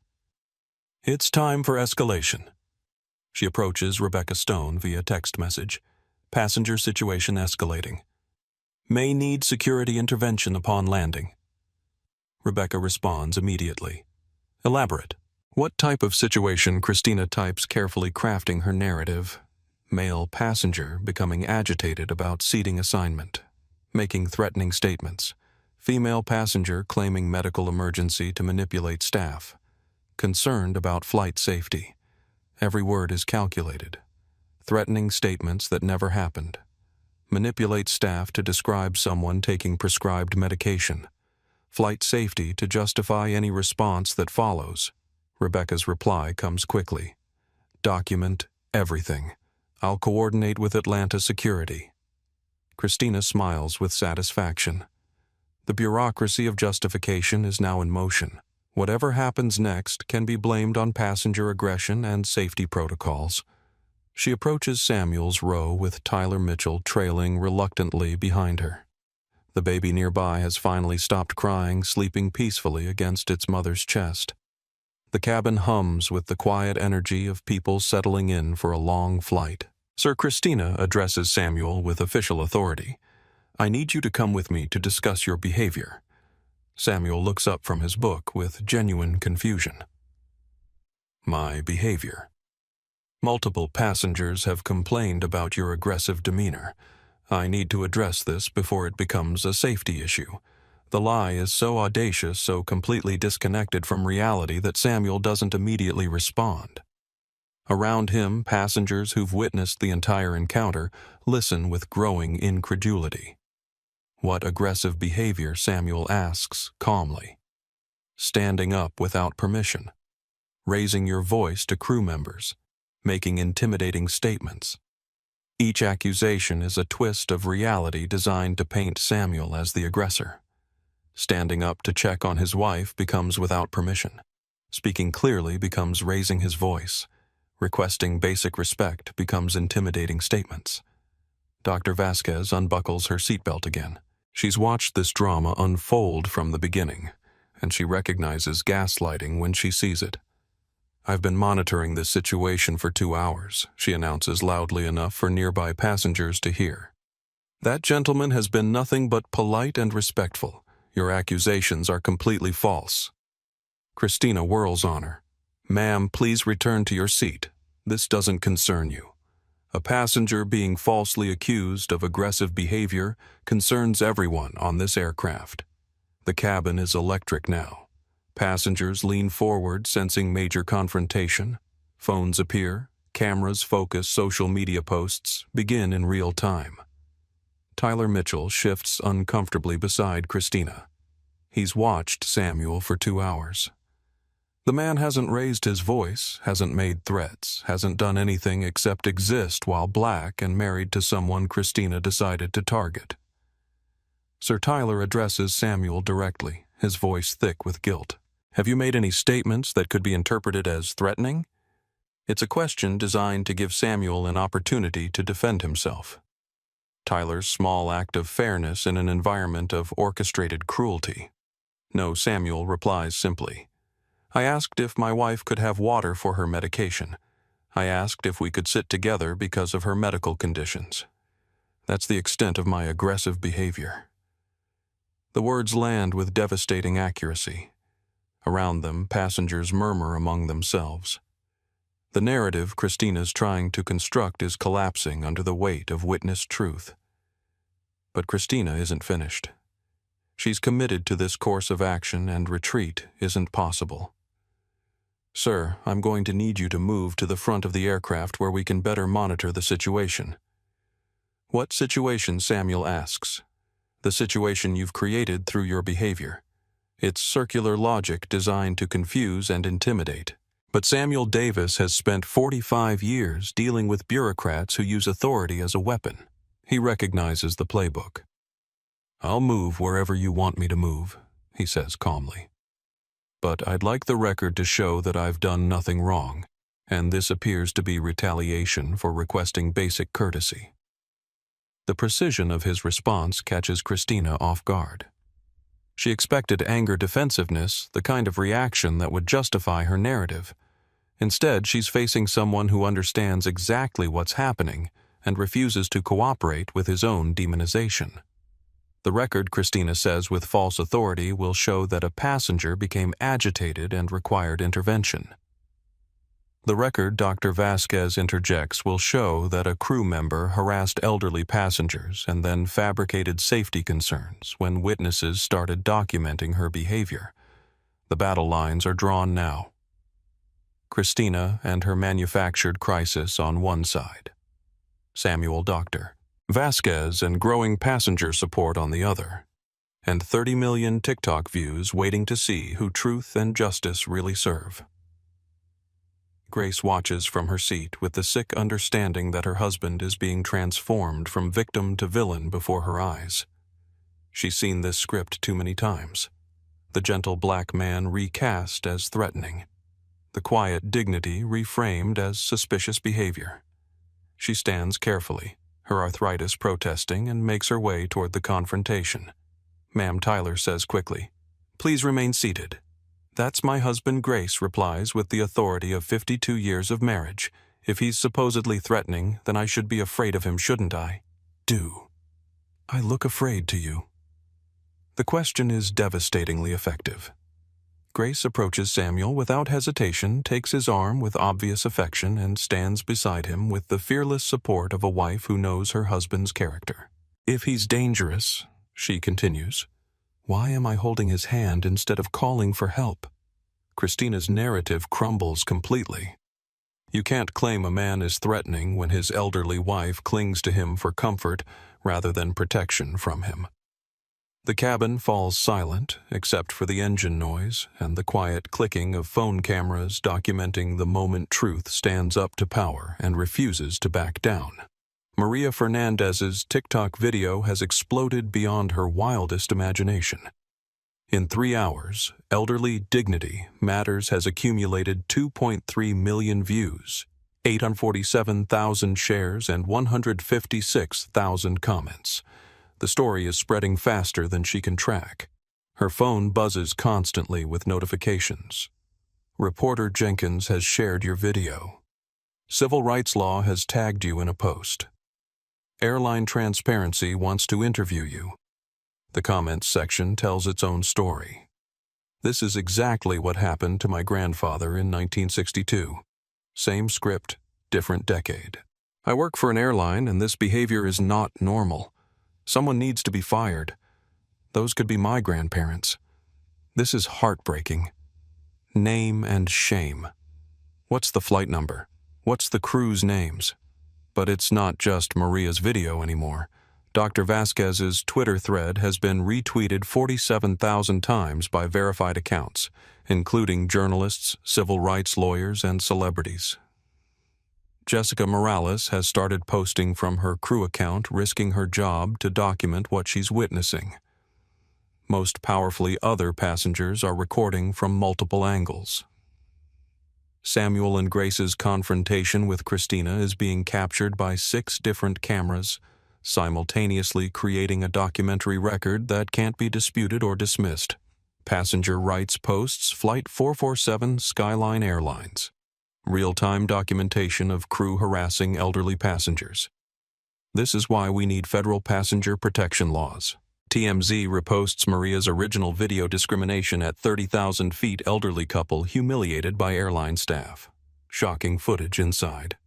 Speaker 2: It's time for escalation. She approaches Rebecca Stone via text message. Passenger situation escalating. May need security intervention upon landing. Rebecca responds immediately. Elaborate. What type of situation? Christina types, carefully crafting her narrative. Male passenger becoming agitated about seating assignment. Making threatening statements. Female passenger claiming medical emergency to manipulate staff. Concerned about flight safety. Every word is calculated. Threatening statements that never happened. Manipulate staff to describe someone taking prescribed medication. Flight safety to justify any response that follows. Rebecca's reply comes quickly. Document everything. I'll coordinate with Atlanta security. Christina smiles with satisfaction. The bureaucracy of justification is now in motion. Whatever happens next can be blamed on passenger aggression and safety protocols. She approaches Samuel's row with Tyler Mitchell trailing reluctantly behind her. The baby nearby has finally stopped crying, sleeping peacefully against its mother's chest. The cabin hums with the quiet energy of people settling in for a long flight. Sir Christina addresses Samuel with official authority. I need you to come with me to discuss your behavior. Samuel looks up from his book with genuine confusion. My behavior. Multiple passengers have complained about your aggressive demeanor. I need to address this before it becomes a safety issue. The lie is so audacious, so completely disconnected from reality that Samuel doesn't immediately respond. Around him, passengers who've witnessed the entire encounter listen with growing incredulity. What aggressive behavior, Samuel asks calmly. Standing up without permission. Raising your voice to crew members. Making intimidating statements. Each accusation is a twist of reality designed to paint Samuel as the aggressor. Standing up to check on his wife becomes without permission. Speaking clearly becomes raising his voice. Requesting basic respect becomes intimidating statements. Dr. Vasquez unbuckles her seatbelt again. She's watched this drama unfold from the beginning, and she recognizes gaslighting when she sees it. "I've been monitoring this situation for 2 hours," she announces loudly enough for nearby passengers to hear. "That gentleman has been nothing but polite and respectful. Your accusations are completely false." Christina whirls on her. "Ma'am, please return to your seat. This doesn't concern you. A passenger being falsely accused of aggressive behavior concerns everyone on this aircraft. The cabin is electric now. Passengers lean forward, sensing major confrontation. Phones appear, cameras focus, social media posts begin in real time. Tyler Mitchell shifts uncomfortably beside Christina. He's watched Samuel for 2 hours. The man hasn't raised his voice, hasn't made threats, hasn't done anything except exist while black and married to someone Christina decided to target. Sir Tyler addresses Samuel directly, his voice thick with guilt. "Have you made any statements that could be interpreted as threatening?" It's a question designed to give Samuel an opportunity to defend himself. Tyler's small act of fairness in an environment of orchestrated cruelty. No, Samuel replies simply. "I asked if my wife could have water for her medication. I asked if we could sit together because of her medical conditions. That's the extent of my aggressive behavior." The words land with devastating accuracy. Around them, passengers murmur among themselves. The narrative Christina's trying to construct is collapsing under the weight of witnessed truth. But Christina isn't finished. She's committed to this course of action, and retreat isn't possible. "Sir, I'm going to need you to move to the front of the aircraft where we can better monitor the situation." "What situation?" Samuel asks. "The situation you've created through your behavior. It's circular logic designed to confuse and intimidate. But Samuel Davis has spent 45 years dealing with bureaucrats who use authority as a weapon. He recognizes the playbook. "I'll move wherever you want me to move," he says calmly. "But I'd like the record to show that I've done nothing wrong, and this appears to be retaliation for requesting basic courtesy." The precision of his response catches Christina off guard. She expected anger defensiveness, the kind of reaction that would justify her narrative. Instead, she's facing someone who understands exactly what's happening and refuses to cooperate with his own demonization. The record, Christina says with false authority, will show that a passenger became agitated and required intervention. The record, Dr. Vasquez interjects, will show that a crew member harassed elderly passengers and then fabricated safety concerns when witnesses started documenting her behavior. The battle lines are drawn now. Christina and her manufactured crisis on one side. Samuel Dr. Vasquez and growing passenger support on the other. And 30 million TikTok views waiting to see who truth and justice really serve. Grace watches from her seat with the sick understanding that her husband is being transformed from victim to villain before her eyes. She's seen this script too many times. The gentle black man recast as threatening. The quiet dignity reframed as suspicious behavior. She stands carefully, her arthritis protesting, and makes her way toward the confrontation. "Ma'am," Tyler says quickly. "Please remain seated." "That's my husband," Grace replies with the authority of 52 years of marriage. "If he's supposedly threatening, then I should be afraid of him, shouldn't I?" "Do I look afraid to you?" The question is devastatingly effective. Grace approaches Samuel without hesitation, takes his arm with obvious affection, and stands beside him with the fearless support of a wife who knows her husband's character. "If he's dangerous," she continues, "why am I holding his hand instead of calling for help?" Christina's narrative crumbles completely. You can't claim a man is threatening when his elderly wife clings to him for comfort rather than protection from him. The cabin falls silent except for the engine noise and the quiet clicking of phone cameras documenting the moment truth stands up to power and refuses to back down. Maria Fernandez's TikTok video has exploded beyond her wildest imagination. In 3 hours, Elderly Dignity Matters has accumulated 2.3 million views, 847,000 shares, and 156,000 comments. The story is spreading faster than she can track. Her phone buzzes constantly with notifications. Reporter Jenkins has shared your video. Civil Rights Law has tagged you in a post. Airline Transparency wants to interview you. The comments section tells its own story. This is exactly what happened to my grandfather in 1962. Same script, different decade. I work for an airline and this behavior is not normal. Someone needs to be fired. Those could be my grandparents. This is heartbreaking. Name and shame. What's the flight number? What's the crew's names? But it's not just Maria's video anymore. Dr. Vasquez's Twitter thread has been retweeted 47,000 times by verified accounts, including journalists, civil rights lawyers, and celebrities. Jessica Morales has started posting from her crew account, risking her job to document what she's witnessing. Most powerfully, other passengers are recording from multiple angles. Samuel and Grace's confrontation with Christina is being captured by 6 different cameras, simultaneously creating a documentary record that can't be disputed or dismissed. Passenger rights posts Flight 447 Skyline Airlines. Real-time documentation of crew harassing elderly passengers. This is why we need federal passenger protection laws. TMZ reposts Maria's original video discrimination at 30,000 feet elderly couple humiliated by airline staff. Shocking footage inside.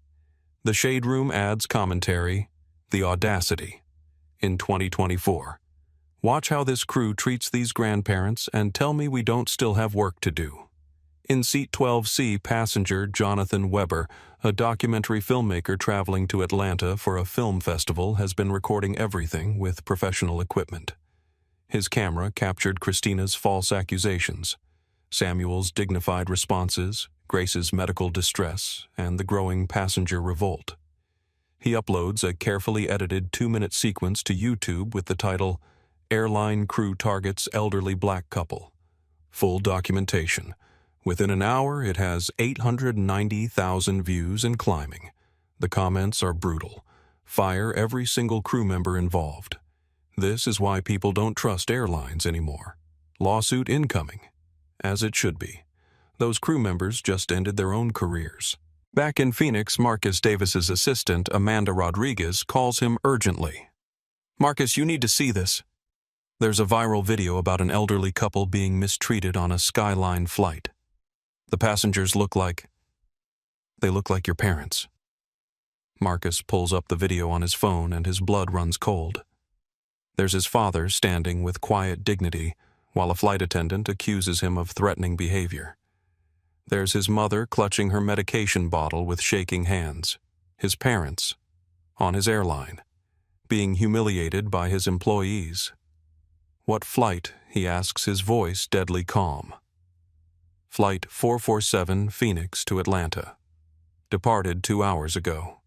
Speaker 2: The Shade Room adds commentary, the audacity. In 2024. Watch how this crew treats these grandparents and tell me we don't still have work to do. In Seat 12C, passenger Jonathan Weber, a documentary filmmaker traveling to Atlanta for a film festival, has been recording everything with professional equipment. His camera captured Christina's false accusations, Samuel's dignified responses, Grace's medical distress, and the growing passenger revolt. He uploads a carefully edited 2-minute sequence to YouTube with the title, Airline Crew Targets Elderly Black Couple. Full documentation. Within an hour, it has 890,000 views and climbing. The comments are brutal. Fire every single crew member involved. This is why people don't trust airlines anymore. Lawsuit incoming. As it should be. Those crew members just ended their own careers. Back in Phoenix, Marcus Davis's assistant, Amanda Rodriguez, calls him urgently. Marcus, you need to see this. There's a viral video about an elderly couple being mistreated on a Skyline flight. The passengers look like your parents. Marcus pulls up the video on his phone and his blood runs cold. There's his father standing with quiet dignity while a flight attendant accuses him of threatening behavior. There's his mother clutching her medication bottle with shaking hands. His parents, on his airline, being humiliated by his employees. What flight, he asks, his voice deadly calm. Flight 447 Phoenix to Atlanta. Departed 2 hours ago.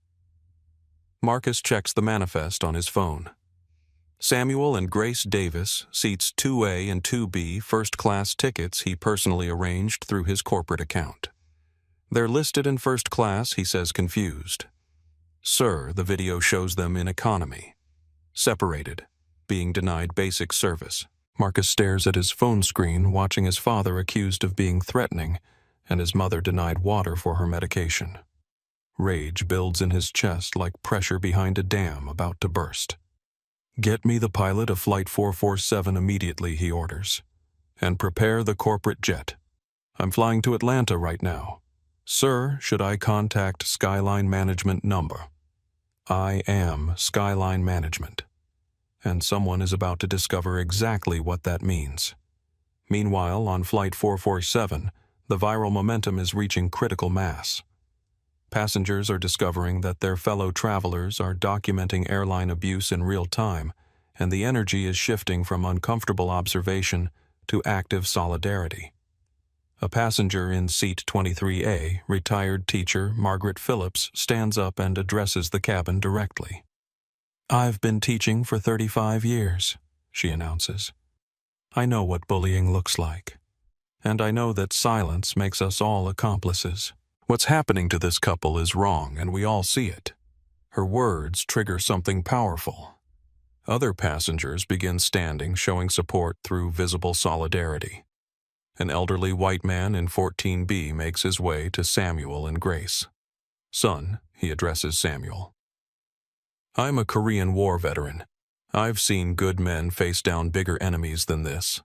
Speaker 2: Marcus checks the manifest on his phone. Samuel and Grace Davis, seats 2A and 2B, first-class tickets he personally arranged through his corporate account. They're listed in first class, he says, confused. Sir, the video shows them in economy. Separated, being denied basic service. Marcus stares at his phone screen, watching his father accused of being threatening and his mother denied water for her medication. Rage builds in his chest like pressure behind a dam about to burst. Get me the pilot of Flight 447 immediately, he orders, and prepare the corporate jet. I'm flying to Atlanta right now. Sir, should I contact Skyline Management number? I am Skyline Management. And someone is about to discover exactly what that means. Meanwhile, on Flight 447, the viral momentum is reaching critical mass. Passengers are discovering that their fellow travelers are documenting airline abuse in real time, and the energy is shifting from uncomfortable observation to active solidarity. A passenger in seat 23A, retired teacher Margaret Phillips, stands up and addresses the cabin directly. "I've been teaching for 35 years, she announces. "I know what bullying looks like. And I know that silence makes us all accomplices. What's happening to this couple is wrong, and we all see it." Her words trigger something powerful. Other passengers begin standing, showing support through visible solidarity. An elderly white man in 14B makes his way to Samuel and Grace. "Son," he addresses Samuel. "I'm a Korean War veteran. I've seen good men face down bigger enemies than this.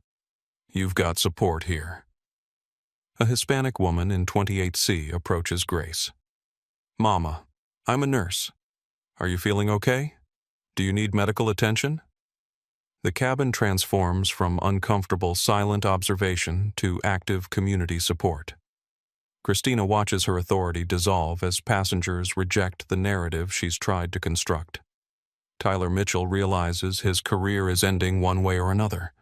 Speaker 2: You've got support here." A Hispanic woman in 28C approaches Grace. "Mama, I'm a nurse. Are you feeling okay? Do you need medical attention?" The cabin transforms from uncomfortable silent observation to active community support. Christina watches her authority dissolve as passengers reject the narrative she's tried to construct. Tyler Mitchell realizes his career is ending one way or another.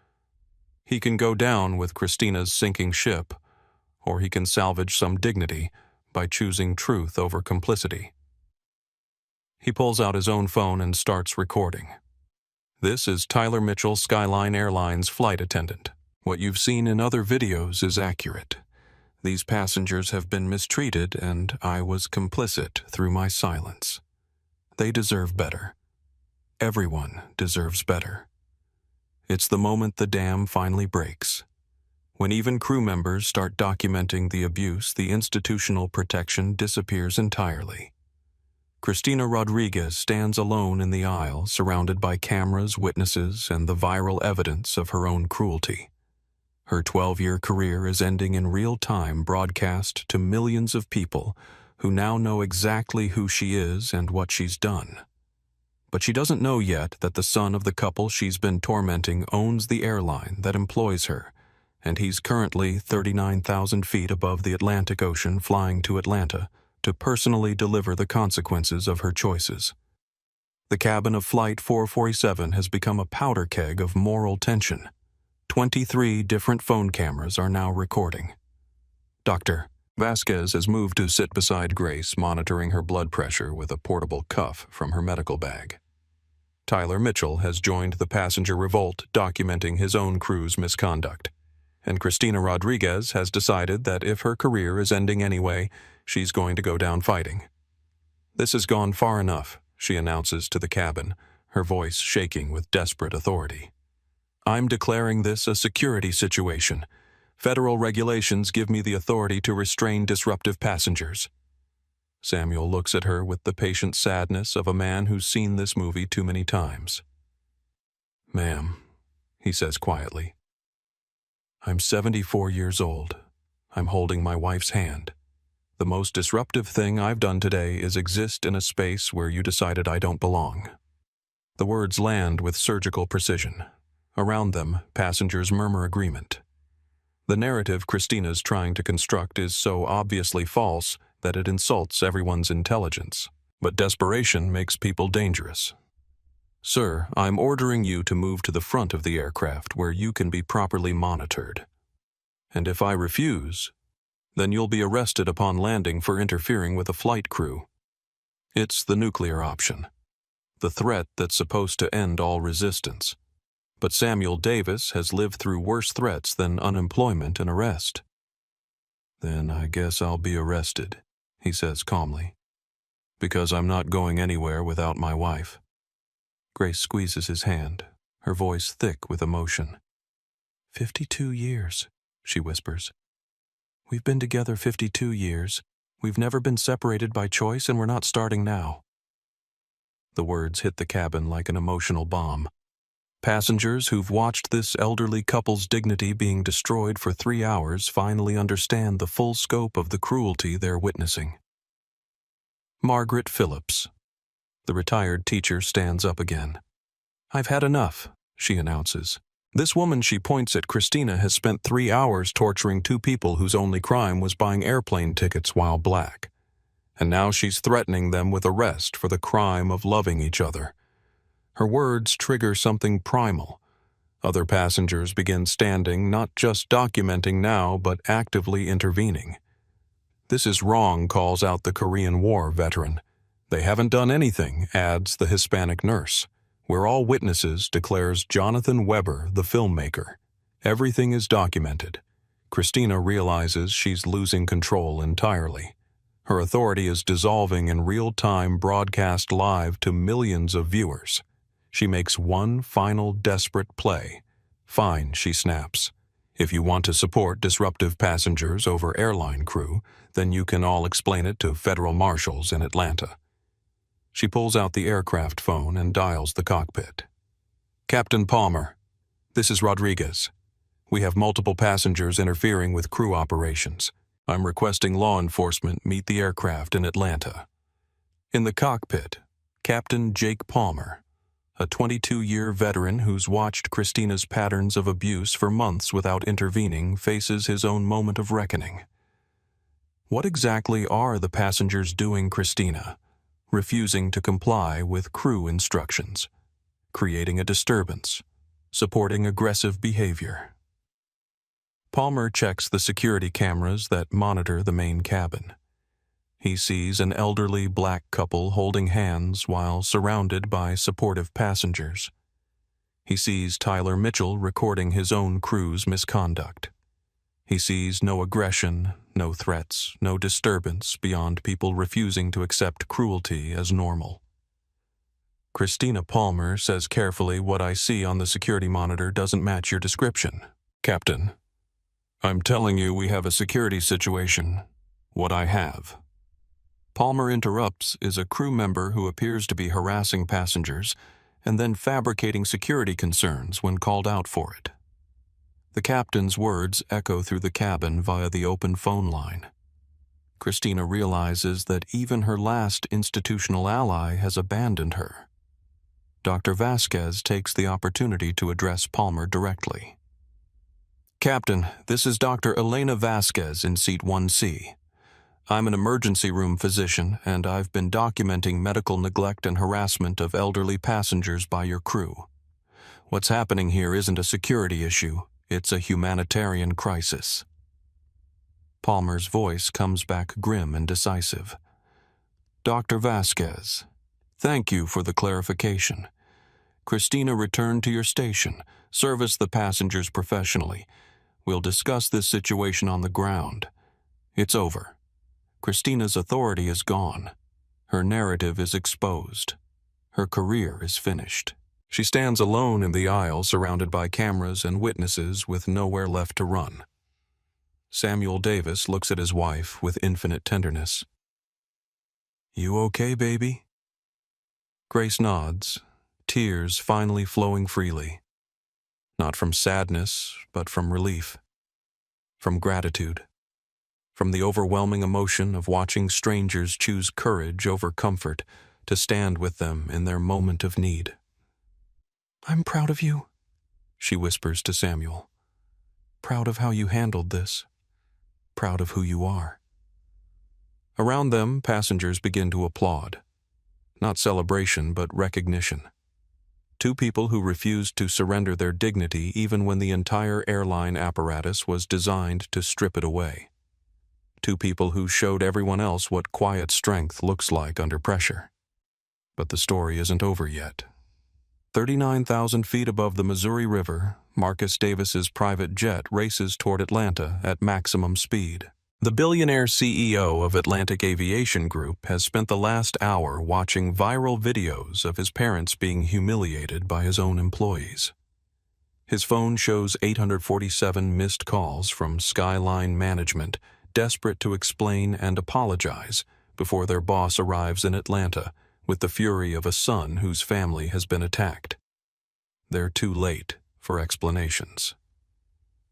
Speaker 2: He can go down with Christina's sinking ship, or he can salvage some dignity by choosing truth over complicity. He pulls out his own phone and starts recording. "This is Tyler Mitchell, Skyline Airlines flight attendant. What you've seen in other videos is accurate. These passengers have been mistreated, and I was complicit through my silence. They deserve better. Everyone deserves better. It's the moment the dam finally breaks. When even crew members start documenting the abuse, the institutional protection disappears entirely." Christina Rodriguez stands alone in the aisle, surrounded by cameras, witnesses, and the viral evidence of her own cruelty. Her 12-year career is ending in real time, broadcast to millions of people who now know exactly who she is and what she's done. But she doesn't know yet that the son of the couple she's been tormenting owns the airline that employs her, and he's currently 39,000 feet above the Atlantic Ocean, flying to Atlanta to personally deliver the consequences of her choices. The cabin of Flight 447 has become a powder keg of moral tension. 23 different phone cameras are now recording. Dr. Vasquez has moved to sit beside Grace, monitoring her blood pressure with a portable cuff from her medical bag. Tyler Mitchell has joined the passenger revolt, documenting his own crew's misconduct. And Christina Rodriguez has decided that if her career is ending anyway, she's going to go down fighting. "This has gone far enough," she announces to the cabin, her voice shaking with desperate authority. "I'm declaring this a security situation. Federal regulations give me the authority to restrain disruptive passengers." Samuel looks at her with the patient sadness of a man who's seen this movie too many times. "Ma'am," he says quietly, "I'm 74 years old. I'm holding my wife's hand. The most disruptive thing I've done today is exist in a space where you decided I don't belong." The words land with surgical precision. Around them, passengers murmur agreement. The narrative Christina's trying to construct is so obviously false that it insults everyone's intelligence. But desperation makes people dangerous. "Sir, I'm ordering you to move to the front of the aircraft where you can be properly monitored. And if I refuse, then you'll be arrested upon landing for interfering with a flight crew. It's the nuclear option, the threat that's supposed to end all resistance. But Samuel Davis has lived through worse threats than unemployment and arrest." "Then I guess I'll be arrested," he says calmly, "because I'm not going anywhere without my wife." Grace squeezes his hand, her voice thick with emotion. 52 years, she whispers. "We've been together 52 years. We've never been separated by choice, and we're not starting now." The words hit the cabin like an emotional bomb. Passengers who've watched this elderly couple's dignity being destroyed for 3 hours finally understand the full scope of the cruelty they're witnessing. Margaret Phillips. The retired teacher stands up again. "I've had enough," she announces. "This woman," she points at Christina, "has spent 3 hours torturing 2 people whose only crime was buying airplane tickets while black. and now she's threatening them with arrest for the crime of loving each other. Her words trigger something primal. Other passengers begin standing, not just documenting now, but actively intervening. "This is wrong," calls out the Korean War veteran. "They haven't done anything," adds the Hispanic nurse. "We're all witnesses," declares Jonathan Weber, the filmmaker. Everything is documented. Christina realizes she's losing control entirely. Her authority is dissolving in real-time, broadcast live to millions of viewers. She makes one final desperate play. "Fine," she snaps. "If you want to support disruptive passengers over airline crew, then you can all explain it to federal marshals in Atlanta." She pulls out the aircraft phone and dials the cockpit. "Captain Palmer, this is Rodriguez. We have multiple passengers interfering with crew operations. I'm requesting law enforcement meet the aircraft in Atlanta." In the cockpit, Captain Jake Palmer, a 22-year veteran who's watched Christina's patterns of abuse for months without intervening, faces his own moment of reckoning. What exactly are the passengers doing, Christina? Refusing to comply with crew instructions, creating a disturbance, supporting aggressive behavior. Palmer checks the security cameras that monitor the main cabin. He sees an elderly black couple holding hands while surrounded by supportive passengers. He sees Tyler Mitchell recording his own crew's misconduct. He sees no aggression, no threats, no disturbance beyond people refusing to accept cruelty as normal. Christina Palmer says carefully, "What I see on the security monitor doesn't match your description, Captain. I'm telling you we have a security situation. What I have." Palmer interrupts is a crew member who appears to be harassing passengers and then fabricating security concerns when called out for it. The captain's words echo through the cabin via the open phone line. Christina realizes that even her last institutional ally has abandoned her. Dr. Vasquez takes the opportunity to address Palmer directly. "Captain, this is Dr. Elena Vasquez in seat 1C. I'm an emergency room physician, and I've been documenting medical neglect and harassment of elderly passengers by your crew. What's happening here isn't a security issue, it's a humanitarian crisis." Palmer's voice comes back grim and decisive. "Dr. Vasquez, thank you for the clarification. Christina, return to your station. Service the passengers professionally. We'll discuss this situation on the ground. It's over. Christina's authority is gone. Her narrative is exposed. Her career is finished." She stands alone in the aisle, surrounded by cameras and witnesses with nowhere left to run. Samuel Davis looks at his wife with infinite tenderness. "You okay, baby?" Grace nods, tears finally flowing freely. Not from sadness, but from relief. From gratitude. From the overwhelming emotion of watching strangers choose courage over comfort to stand with them in their moment of need. "I'm proud of you," she whispers to Samuel. "Proud of how you handled this. Proud of who you are." Around them, passengers begin to applaud. Not celebration, but recognition. Two people who refused to surrender their dignity even when the entire airline apparatus was designed to strip it away. Two people who showed everyone else what quiet strength looks like under pressure. But the story isn't over yet. 39,000 feet above the Missouri River, Marcus Davis's private jet races toward Atlanta at maximum speed. The billionaire CEO of Atlantic Aviation Group has spent the last hour watching viral videos of his parents being humiliated by his own employees. His phone shows 847 missed calls from Skyline management, desperate to explain and apologize before their boss arrives in Atlanta with the fury of a son whose family has been attacked. They're too late for explanations.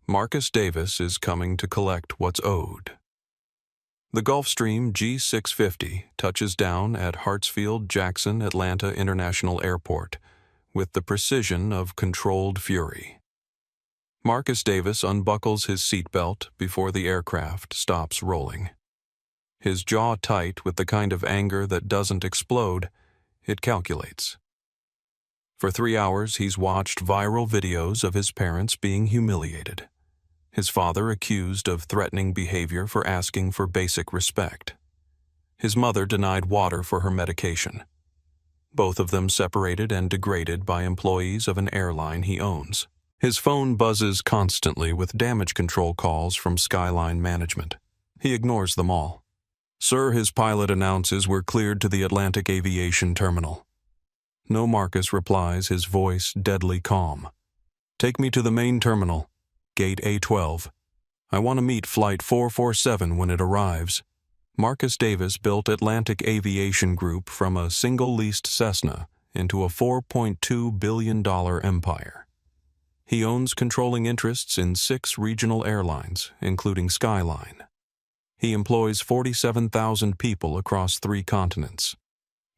Speaker 2: Marcus Davis is coming to collect what's owed. The Gulfstream G650 touches down at Hartsfield-Jackson Atlanta International Airport with the precision of controlled fury. Marcus Davis unbuckles his seatbelt before the aircraft stops rolling. His jaw tight with the kind of anger that doesn't explode, it calculates. For 3 hours, he's watched viral videos of his parents being humiliated. His father accused of threatening behavior for asking for basic respect. His mother denied water for her medication. Both of them separated and degraded by employees of an airline he owns. His phone buzzes constantly with damage control calls from Skyline management. He ignores them all. "Sir," his pilot announces, "we're cleared to the Atlantic Aviation Terminal." No Marcus replies, his voice deadly calm. "Take me to the main terminal, gate A12. I want to meet flight 447 when it arrives." Marcus Davis built Atlantic Aviation Group from a single leased Cessna into a $4.2 billion empire. He owns controlling interests in 6 regional airlines, including Skyline. He employs 47,000 people across 3 continents.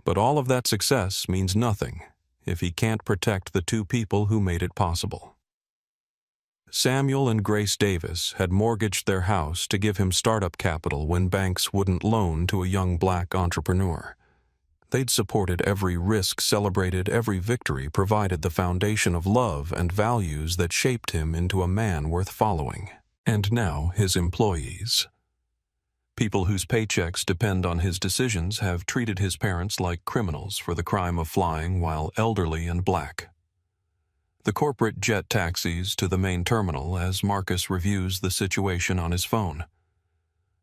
Speaker 2: But all of that success means nothing if he can't protect the 2 people who made it possible. Samuel and Grace Davis had mortgaged their house to give him startup capital when banks wouldn't loan to a young black entrepreneur. They'd supported every risk, celebrated every victory, provided the foundation of love and values that shaped him into a man worth following. And now his employees, people whose paychecks depend on his decisions, have treated his parents like criminals for the crime of flying while elderly and black. The corporate jet taxis to the main terminal as Marcus reviews the situation on his phone.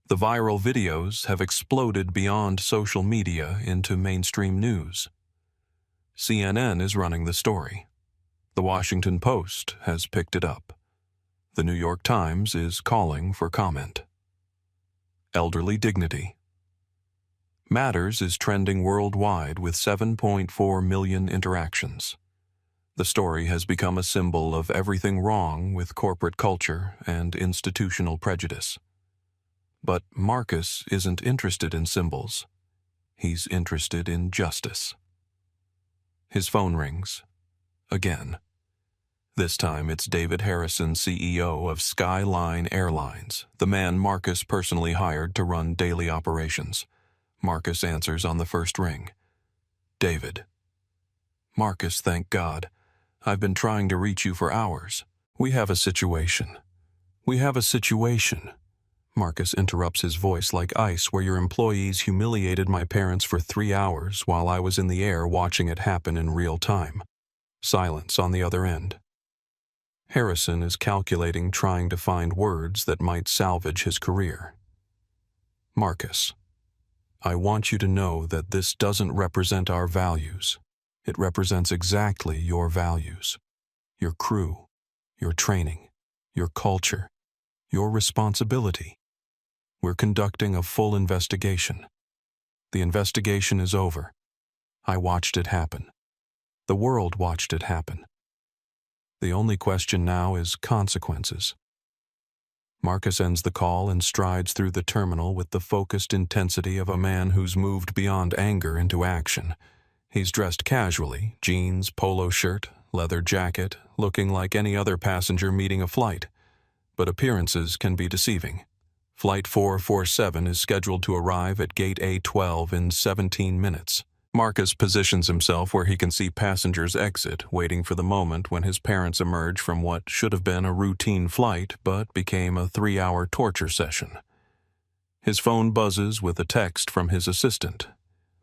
Speaker 2: The viral videos have exploded beyond social media into mainstream news. CNN is running the story. The Washington Post has picked it up. The New York Times is calling for comment. Elderly dignity. Matters is trending worldwide with 7.4 million interactions. The story has become a symbol of everything wrong with corporate culture and institutional prejudice. But Marcus isn't interested in symbols. He's interested in justice. His phone rings. Again. This time it's David Harrison, CEO of Skyline Airlines, the man Marcus personally hired to run daily operations. Marcus answers on the first ring. "David." "Marcus, thank God. I've been trying to reach you for hours. We have a situation." "We have a situation." Marcus interrupts, his voice like ice. "Where your employees humiliated my parents for 3 hours while I was in the air watching it happen in real time." Silence on the other end. Harrison is calculating, trying to find words that might salvage his career. "Marcus, I want you to know that this doesn't represent our values. It represents exactly your values. Your crew, your training, your culture, your responsibility. We're conducting a full investigation. The investigation is over. I watched it happen. The world watched it happen. The only question now is consequences." Marcus ends the call and strides through the terminal with the focused intensity of a man who's moved beyond anger into action. He's dressed casually, jeans, polo shirt, leather jacket, looking like any other passenger meeting a flight. But appearances can be deceiving. Flight 447 is scheduled to arrive at gate A12 in 17 minutes. Marcus positions himself where he can see passengers exit, waiting for the moment when his parents emerge from what should have been a routine flight but became a 3-hour torture session. His phone buzzes with a text from his assistant.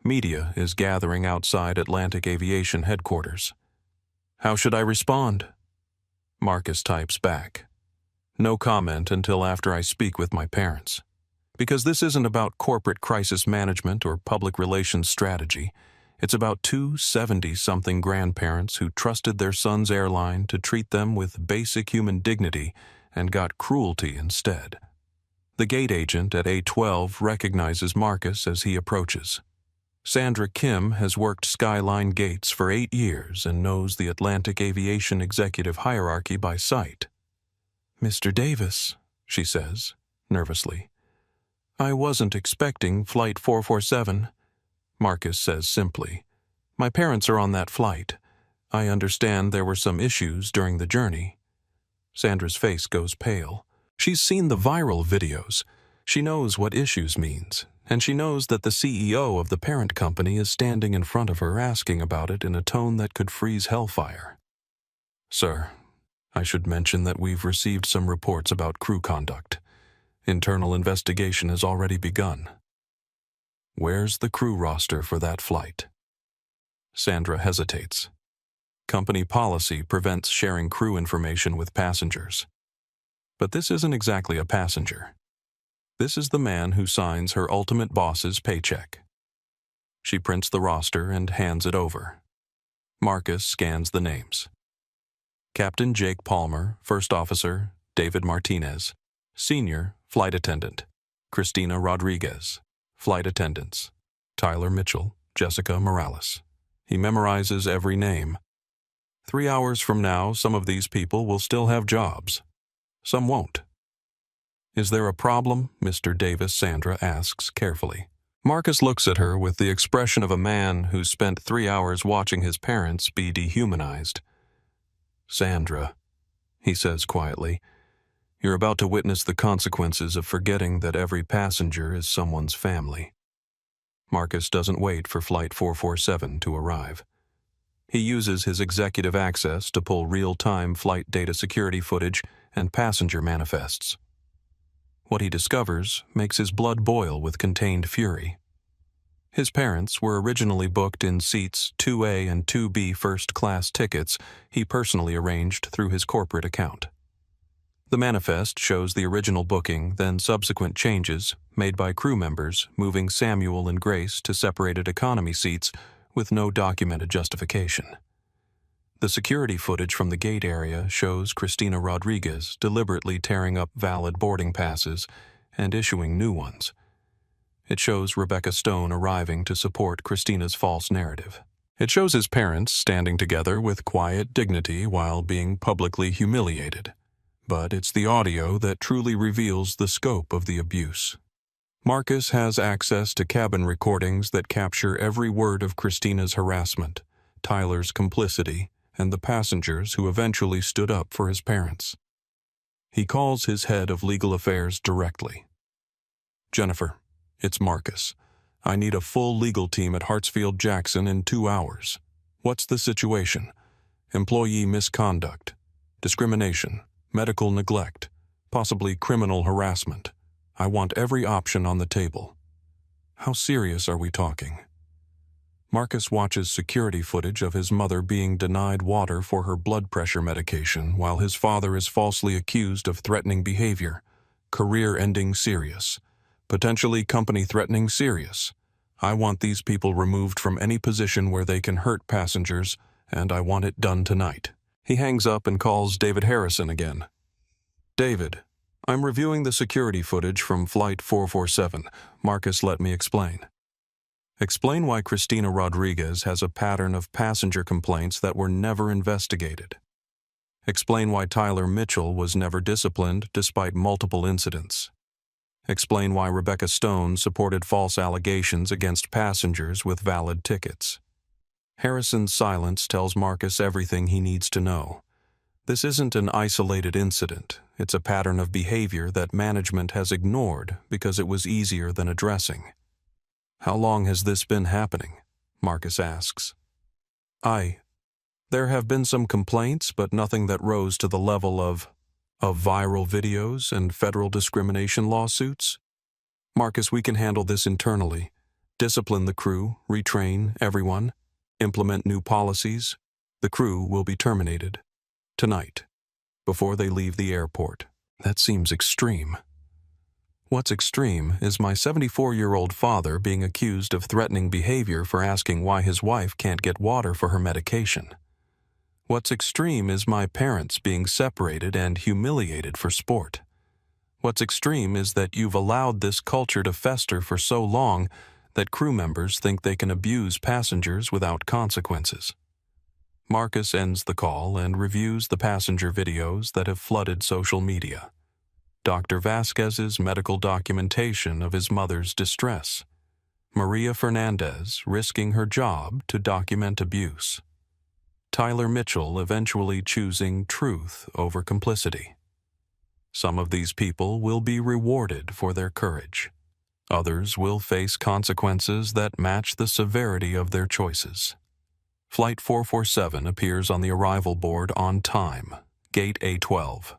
Speaker 2: Media is gathering outside Atlantic Aviation headquarters. "How should I respond?" Marcus types back. "No comment until after I speak with my parents. Because this isn't about corporate crisis management or public relations strategy. It's about 2 70-something grandparents who trusted their son's airline to treat them with basic human dignity and got cruelty instead." The gate agent at A12 recognizes Marcus as he approaches. Sandra Kim has worked Skyline gates for 8 years and knows the Atlantic Aviation executive hierarchy by sight. "Mr. Davis," she says, nervously. "I wasn't expecting Flight 447. Marcus says simply, "My parents are on that flight. I understand there were some issues during the journey." Sandra's face goes pale. She's seen the viral videos. She knows what issues means. and she knows that the CEO of the parent company is standing in front of her asking about it in a tone that could freeze hellfire. "Sir, I should mention that we've received some reports about crew conduct. Internal investigation has already begun." "Where's the crew roster for that flight?" Sandra hesitates. Company policy prevents sharing crew information with passengers. But this isn't exactly a passenger. This is the man who signs her ultimate boss's paycheck. She prints the roster and hands it over. Marcus scans the names. Captain Jake Palmer, First Officer David Martinez, Senior Flight Attendant Christina Rodriguez, Flight Attendants Tyler Mitchell, Jessica Morales. He memorizes every name. 3 hours from now, some of these people will still have jobs. Some won't. "Is there a problem?" Mr. Davis Sandra asks carefully. Marcus looks at her with the expression of a man who spent 3 hours watching his parents be dehumanized. "Sandra," he says quietly, "you're about to witness the consequences of forgetting that every passenger is someone's family." Marcus doesn't wait for Flight 447 to arrive. He uses his executive access to pull real-time flight data security footage and passenger manifests. What he discovers makes his blood boil with contained fury. His parents were originally booked in seats 2A and 2B first-class tickets he personally arranged through his corporate account. The manifest shows the original booking, then subsequent changes made by crew members moving Samuel and Grace to separated economy seats with no documented justification. The security footage from the gate area shows Christina Rodriguez deliberately tearing up valid boarding passes and issuing new ones. It shows Rebecca Stone arriving to support Christina's false narrative. It shows his parents standing together with quiet dignity while being publicly humiliated. But it's the audio that truly reveals the scope of the abuse. Marcus has access to cabin recordings that capture every word of Christina's harassment, Tyler's complicity, and the passengers who eventually stood up for his parents. He calls his head of legal affairs directly. "Jennifer, it's Marcus. I need a full legal team at Hartsfield-Jackson in 2 hours. What's the situation? Employee misconduct, discrimination, medical neglect, possibly criminal harassment. I want every option on the table." How serious are we talking? Marcus watches security footage of his mother being denied water for her blood pressure medication while his father is falsely accused of threatening behavior. Career-ending serious. Potentially company-threatening serious. I want these people removed from any position where they can hurt passengers, and I want it done tonight. He hangs up and calls David Harrison again. "David, I'm reviewing the security footage from Flight 447. Marcus, let me explain." "Explain why Christina Rodriguez has a pattern of passenger complaints that were never investigated. Explain why Tyler Mitchell was never disciplined despite multiple incidents. Explain why Rebecca Stone supported false allegations against passengers with valid tickets." Harrison's silence tells Marcus everything he needs to know. This isn't an isolated incident. It's a pattern of behavior that management has ignored because it was easier than addressing. "How long has this been happening?" Marcus asks. There have been some complaints, but nothing that rose to the level of viral videos and federal discrimination lawsuits. Marcus, we can handle this internally. Discipline the crew, retrain everyone, implement new policies. The crew will be terminated. Tonight, before they leave the airport. That seems extreme. What's extreme is my 74-year-old father being accused of threatening behavior for asking why his wife can't get water for her medication. What's extreme is my parents being separated and humiliated for sport. What's extreme is that you've allowed this culture to fester for so long that crew members think they can abuse passengers without consequences. Marcus ends the call and reviews the passenger videos that have flooded social media. Dr. Vasquez's medical documentation of his mother's distress. Maria Fernandez risking her job to document abuse. Tyler Mitchell eventually choosing truth over complicity. Some of these people will be rewarded for their courage. Others will face consequences that match the severity of their choices. Flight 447 appears on the arrival board on time, Gate A12.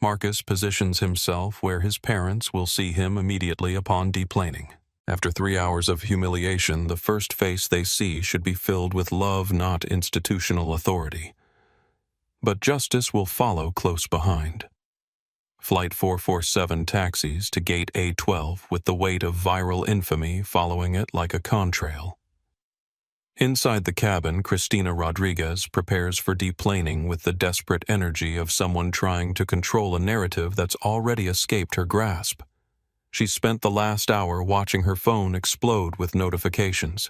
Speaker 2: Marcus positions himself where his parents will see him immediately upon deplaning. After 3 hours of humiliation, the first face they see should be filled with love, not institutional authority. But justice will follow close behind. Flight 447 taxis to Gate A12 with the weight of viral infamy following it like a contrail. Inside the cabin, Cristina Rodriguez prepares for deplaning with the desperate energy of someone trying to control a narrative that's already escaped her grasp. She's spent the last hour watching her phone explode with notifications.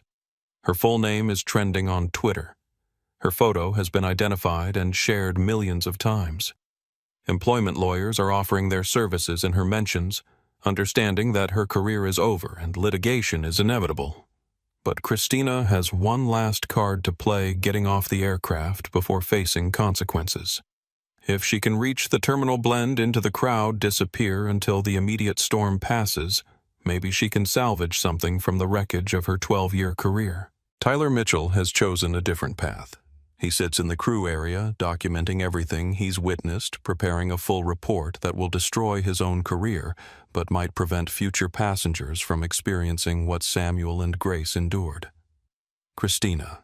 Speaker 2: Her full name is trending on Twitter. Her photo has been identified and shared millions of times. Employment lawyers are offering their services in her mentions, understanding that her career is over and litigation is inevitable. But Cristina has one last card to play getting off the aircraft before facing consequences. If she can reach the terminal blend into the crowd, disappear until the immediate storm passes, maybe she can salvage something from the wreckage of her 12-year career. Tyler Mitchell has chosen a different path. He sits in the crew area, documenting everything he's witnessed, preparing a full report that will destroy his own career, but might prevent future passengers from experiencing what Samuel and Grace endured. "Cristina,"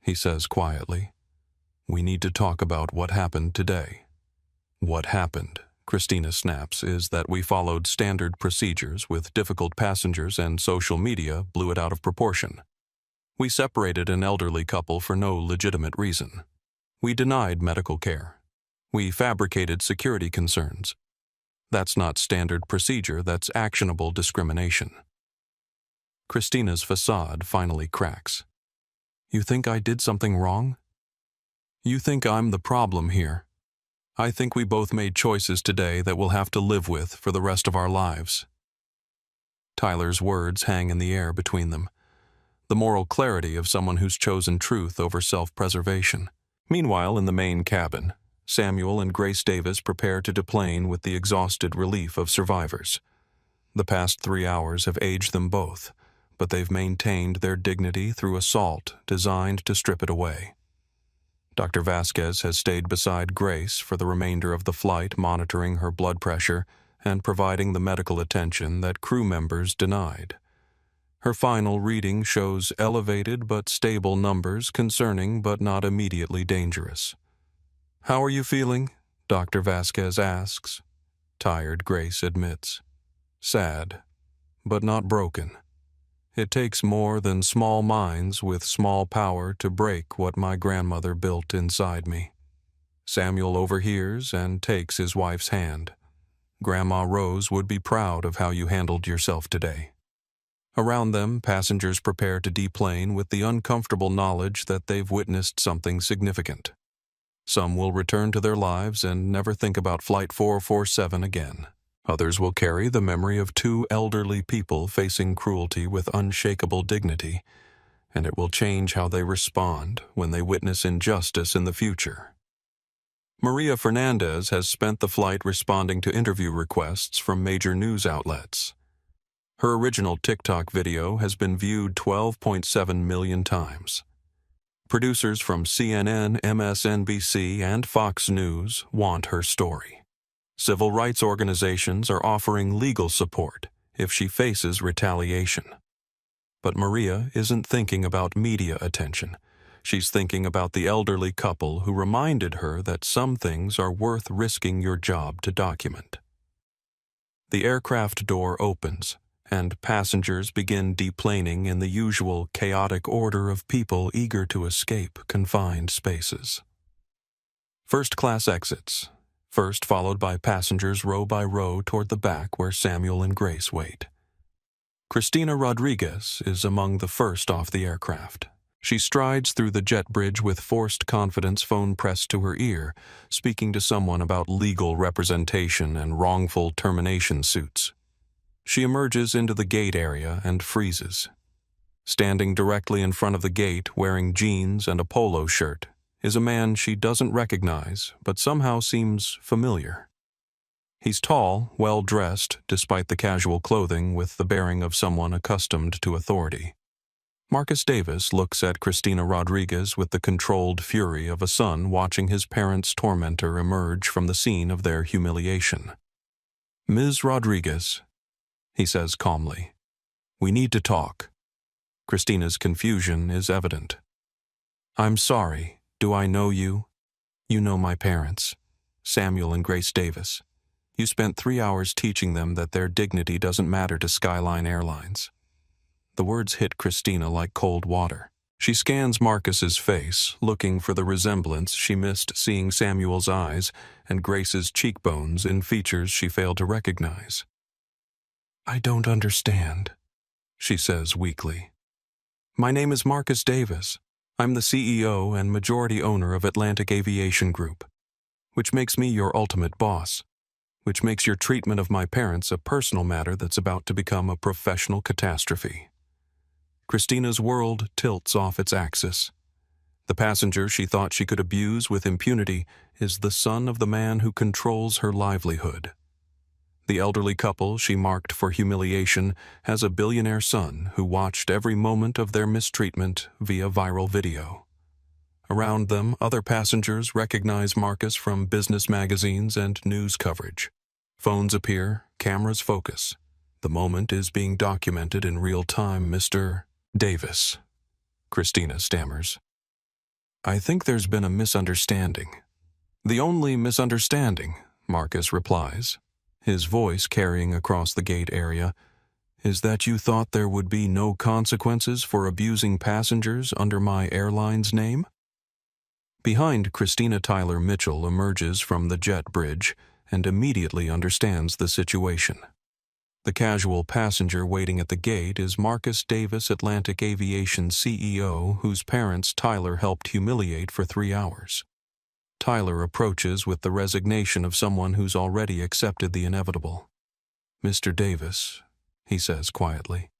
Speaker 2: he says quietly, "we need to talk about what happened today." "What happened," Cristina snaps, "is that we followed standard procedures with difficult passengers and social media blew it out of proportion. We separated an elderly couple for no legitimate reason. We denied medical care. We fabricated security concerns. That's not standard procedure, that's actionable discrimination." Cristina's facade finally cracks. "You think I did something wrong? You think I'm the problem here? I think we both made choices today that we'll have to live with for the rest of our lives." Tyler's words hang in the air between them. The moral clarity of someone who's chosen truth over self-preservation. Meanwhile, in the main cabin, Samuel and Grace Davis prepare to deplane with the exhausted relief of survivors. The past 3 hours have aged them both, but they've maintained their dignity through assault designed to strip it away. Dr. Vasquez has stayed beside Grace for the remainder of the flight, monitoring her blood pressure and providing the medical attention that crew members denied. Her final reading shows elevated but stable numbers, concerning but not immediately dangerous. "How are you feeling?" Dr. Vasquez asks. Tired, Grace admits. "Sad, but not broken. It takes more than small minds with small power to break what my grandmother built inside me." Samuel overhears and takes his wife's hand. "Grandma Rose would be proud of how you handled yourself today." Around them, passengers prepare to deplane with the uncomfortable knowledge that they've witnessed something significant. Some will return to their lives and never think about Flight 447 again. Others will carry the memory of 2 elderly people facing cruelty with unshakable dignity, and it will change how they respond when they witness injustice in the future. Maria Fernandez has spent the flight responding to interview requests from major news outlets. Her original TikTok video has been viewed 12.7 million times. Producers from CNN, MSNBC, and Fox News want her story. Civil rights organizations are offering legal support if she faces retaliation. But Maria isn't thinking about media attention. She's thinking about the elderly couple who reminded her that some things are worth risking your job to document. The aircraft door opens, and passengers begin deplaning in the usual chaotic order of people eager to escape confined spaces. First class exits, first followed by passengers row by row toward the back where Samuel and Grace wait. Cristina Rodriguez is among the first off the aircraft. She strides through the jet bridge with forced confidence, phone pressed to her ear, speaking to someone about legal representation and wrongful termination suits. She emerges into the gate area and freezes. Standing directly in front of the gate, wearing jeans and a polo shirt, is a man she doesn't recognize but somehow seems familiar. He's tall, well-dressed, despite the casual clothing with the bearing of someone accustomed to authority. Marcus Davis looks at Christina Rodriguez with the controlled fury of a son watching his parents' tormentor emerge from the scene of their humiliation. "Ms. Rodriguez," he says calmly, "we need to talk." Christina's confusion is evident. "I'm sorry. Do I know you?" "You know my parents, Samuel and Grace Davis. You spent 3 hours teaching them that their dignity doesn't matter to Skyline Airlines." The words hit Christina like cold water. She scans Marcus's face, looking for the resemblance she missed seeing Samuel's eyes and Grace's cheekbones in features she failed to recognize. "I don't understand," she says weakly. "My name is Marcus Davis. I'm the CEO and majority owner of Atlantic Aviation Group, which makes me your ultimate boss, which makes your treatment of my parents a personal matter that's about to become a professional catastrophe." Christina's world tilts off its axis. The passenger she thought she could abuse with impunity is the son of the man who controls her livelihood. The elderly couple she marked for humiliation has a billionaire son who watched every moment of their mistreatment via viral video. Around them, other passengers recognize Marcus from business magazines and news coverage. Phones appear, cameras focus. The moment is being documented in real time. "Mr. Davis," Christina stammers. "I think there's been a misunderstanding." "The only misunderstanding," Marcus replies, his voice carrying across the gate area, "is that you thought there would be no consequences for abusing passengers under my airline's name?" Behind Christina, Tyler Mitchell emerges from the jet bridge and immediately understands the situation. The casual passenger waiting at the gate is Marcus Davis, Atlantic Aviation CEO, whose parents Tyler helped humiliate for 3 hours. Tyler approaches with the resignation of someone who's already accepted the inevitable. "Mr. Davis," he says quietly,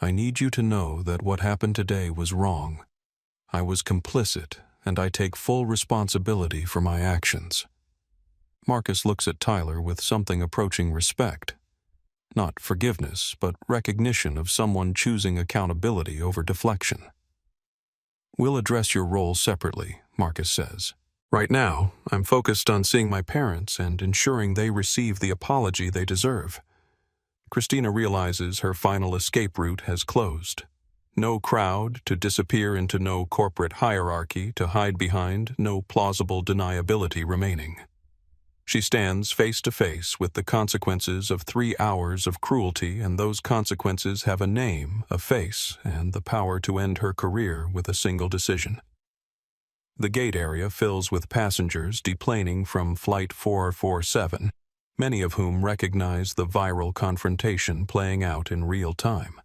Speaker 2: "I need you to know that what happened today was wrong. I was complicit, and I take full responsibility for my actions." Marcus looks at Tyler with something approaching respect. Not forgiveness, but recognition of someone choosing accountability over deflection. "We'll address your role separately," Marcus says. "Right now, I'm focused on seeing my parents and ensuring they receive the apology they deserve." Christina realizes her final escape route has closed. No crowd to disappear into, no corporate hierarchy to hide behind, no plausible deniability remaining. She stands face to face with the consequences of 3 hours of cruelty, and those consequences have a name, a face, and the power to end her career with a single decision. The gate area fills with passengers deplaning from Flight 447, many of whom recognize the viral confrontation playing out in real time.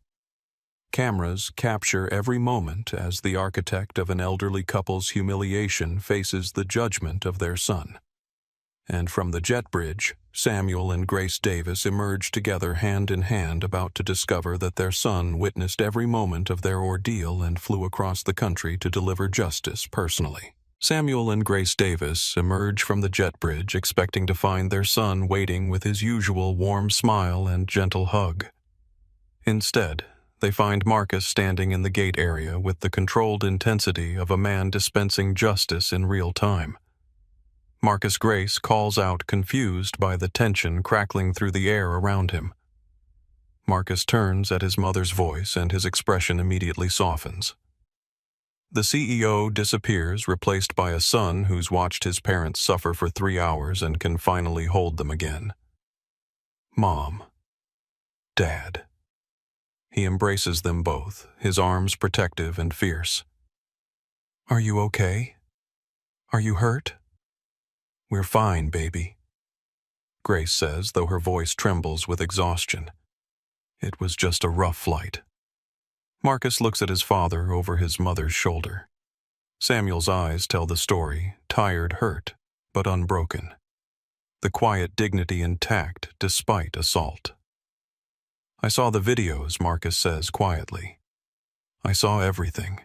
Speaker 2: Cameras capture every moment as the architect of an elderly couple's humiliation faces the judgment of their son. And from the jet bridge, Samuel and Grace Davis emerge together hand in hand, about to discover that their son witnessed every moment of their ordeal and flew across the country to deliver justice personally. Samuel and Grace Davis emerge from the jet bridge expecting to find their son waiting with his usual warm smile and gentle hug. Instead, they find Marcus standing in the gate area with the controlled intensity of a man dispensing justice in real time. Marcus Grace calls out, confused by the tension crackling through the air around him. Marcus turns at his mother's voice and his expression immediately softens. The CEO disappears, replaced by a son who's watched his parents suffer for 3 hours and can finally hold them again. "Mom. Dad." He embraces them both, his arms protective and fierce. "Are you okay? Are you hurt?" "We're fine, baby," Grace says, though her voice trembles with exhaustion. "It was just a rough flight." Marcus looks at his father over his mother's shoulder. Samuel's eyes tell the story, tired, hurt, but unbroken. The quiet dignity intact despite assault. "I saw the videos," Marcus says quietly. "I saw everything."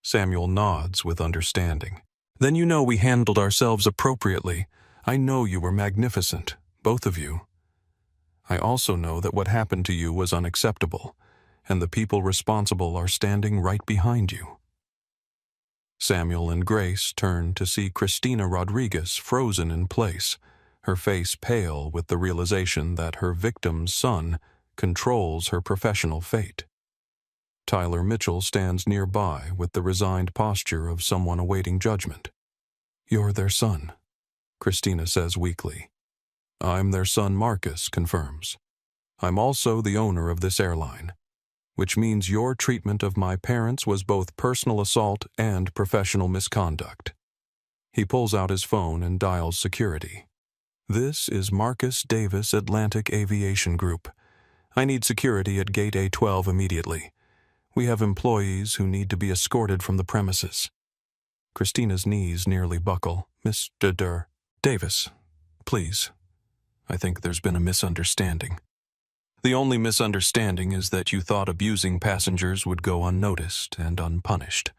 Speaker 2: Samuel nods with understanding. "Then you know we handled ourselves appropriately. I know you were magnificent, both of you. I also know that what happened to you was unacceptable, and the people responsible are standing right behind you. Samuel and Grace turned to see Christina Rodriguez frozen in place, her face pale with the realization that her victim's son controls her professional fate. Tyler Mitchell stands nearby with the resigned posture of someone awaiting judgment. "You're their son," Christina says weakly. "I'm their son," Marcus confirms. "I'm also the owner of this airline, which means your treatment of my parents was both personal assault and professional misconduct." He pulls out his phone and dials security. "This is Marcus Davis, Atlantic Aviation Group. I need security at Gate A12 immediately. We have employees who need to be escorted from the premises." Christina's knees nearly buckle. "Mr. Davis, please. I think there's been a misunderstanding. The only misunderstanding is that you thought abusing passengers would go unnoticed and unpunished."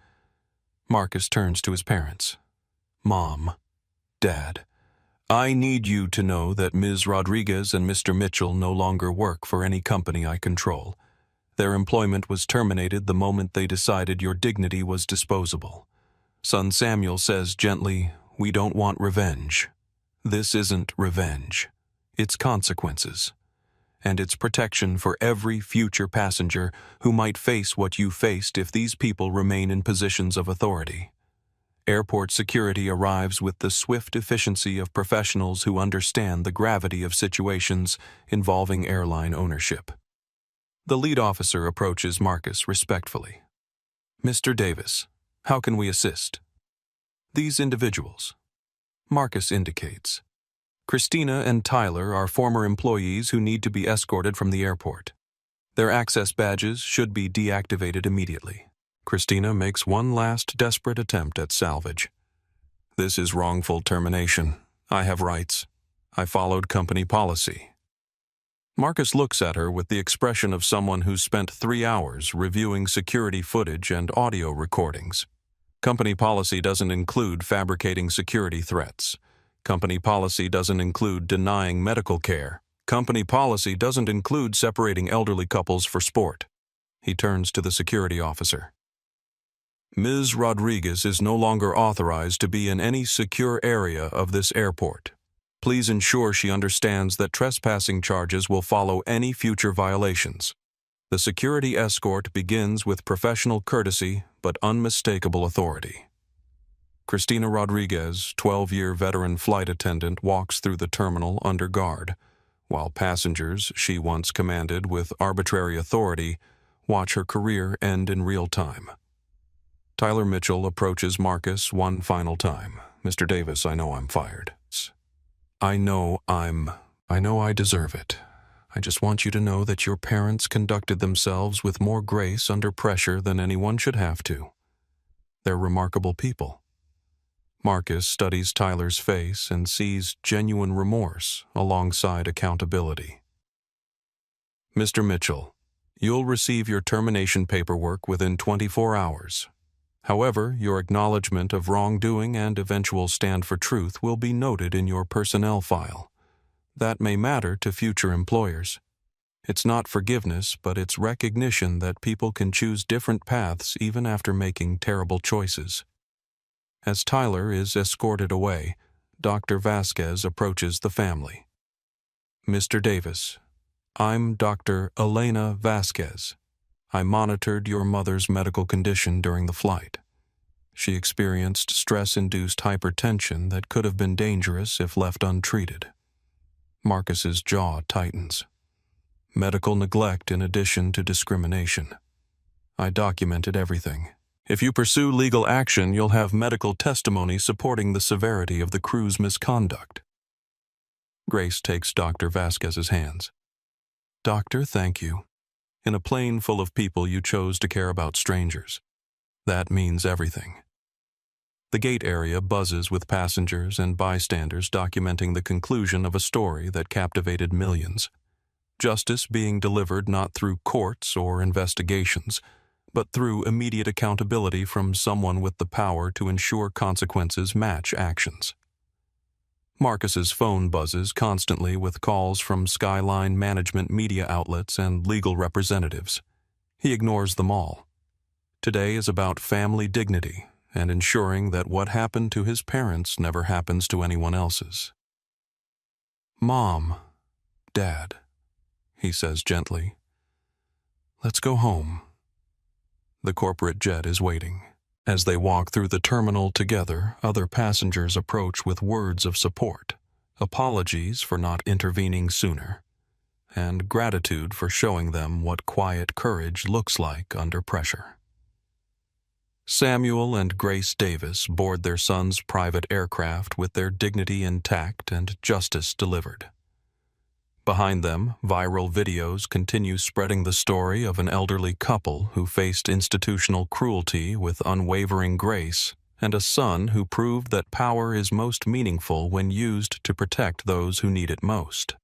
Speaker 2: Marcus turns to his parents. "Mom, Dad, I need you to know that Ms. Rodriguez and Mr. Mitchell no longer work for any company I control. Their employment was terminated the moment they decided your dignity was disposable. Son Samuel says gently, we don't want revenge. This isn't revenge. It's consequences. And it's protection for every future passenger who might face what you faced if these people remain in positions of authority. Airport security arrives with the swift efficiency of professionals who understand the gravity of situations involving airline ownership." The lead officer approaches Marcus respectfully. "Mr. Davis, how can we assist?" "These individuals." Marcus indicates. "Christina and Tyler are former employees who need to be escorted from the airport. Their access badges should be deactivated immediately." Christina makes one last desperate attempt at salvage. "This is wrongful termination. I have rights. I followed company policy." Marcus looks at her with the expression of someone who spent 3 hours reviewing security footage and audio recordings. Company policy doesn't include fabricating security threats. Company policy doesn't include denying medical care. Company policy doesn't include separating elderly couples for sport. He turns to the security officer. "Ms. Rodriguez is no longer authorized to be in any secure area of this airport. Please ensure she understands that trespassing charges will follow any future violations. The security escort begins with professional courtesy but unmistakable authority." Christina Rodriguez, 12-year veteran flight attendant, walks through the terminal under guard, while passengers she once commanded with arbitrary authority watch her career end in real time. Tyler Mitchell approaches Marcus one final time. "Mr. Davis, I know I'm fired. I know I deserve it. I just want you to know that your parents conducted themselves with more grace under pressure than anyone should have to. They're remarkable people." Marcus studies Tyler's face and sees genuine remorse alongside accountability. "Mr. Mitchell, you'll receive your termination paperwork within 24 hours. However, your acknowledgement of wrongdoing and eventual stand for truth will be noted in your personnel file. That may matter to future employers. It's not forgiveness, but it's recognition that people can choose different paths even after making terrible choices." As Tyler is escorted away, Dr. Vasquez approaches the family. "Mr. Davis, I'm Dr. Elena Vasquez. I monitored your mother's medical condition during the flight. She experienced stress-induced hypertension that could have been dangerous if left untreated." Marcus's jaw tightens. "Medical neglect in addition to discrimination. I documented everything. If you pursue legal action, you'll have medical testimony supporting the severity of the crew's misconduct." Grace takes Dr. Vasquez's hands. "Doctor, thank you. In a plane full of people, you chose to care about strangers. That means everything." The gate area buzzes with passengers and bystanders documenting the conclusion of a story that captivated millions. Justice being delivered not through courts or investigations, but through immediate accountability from someone with the power to ensure consequences match actions. Marcus's phone buzzes constantly with calls from Skyline management media outlets and legal representatives. He ignores them all. Today is about family dignity and ensuring that what happened to his parents never happens to anyone else's. "Mom, Dad," he says gently, "let's go home." The corporate jet is waiting. As they walk through the terminal together, other passengers approach with words of support, apologies for not intervening sooner, and gratitude for showing them what quiet courage looks like under pressure. Samuel and Grace Davis board their son's private aircraft with their dignity intact and justice delivered. Behind them, viral videos continue spreading the story of an elderly couple who faced institutional cruelty with unwavering grace and a son who proved that power is most meaningful when used to protect those who need it most.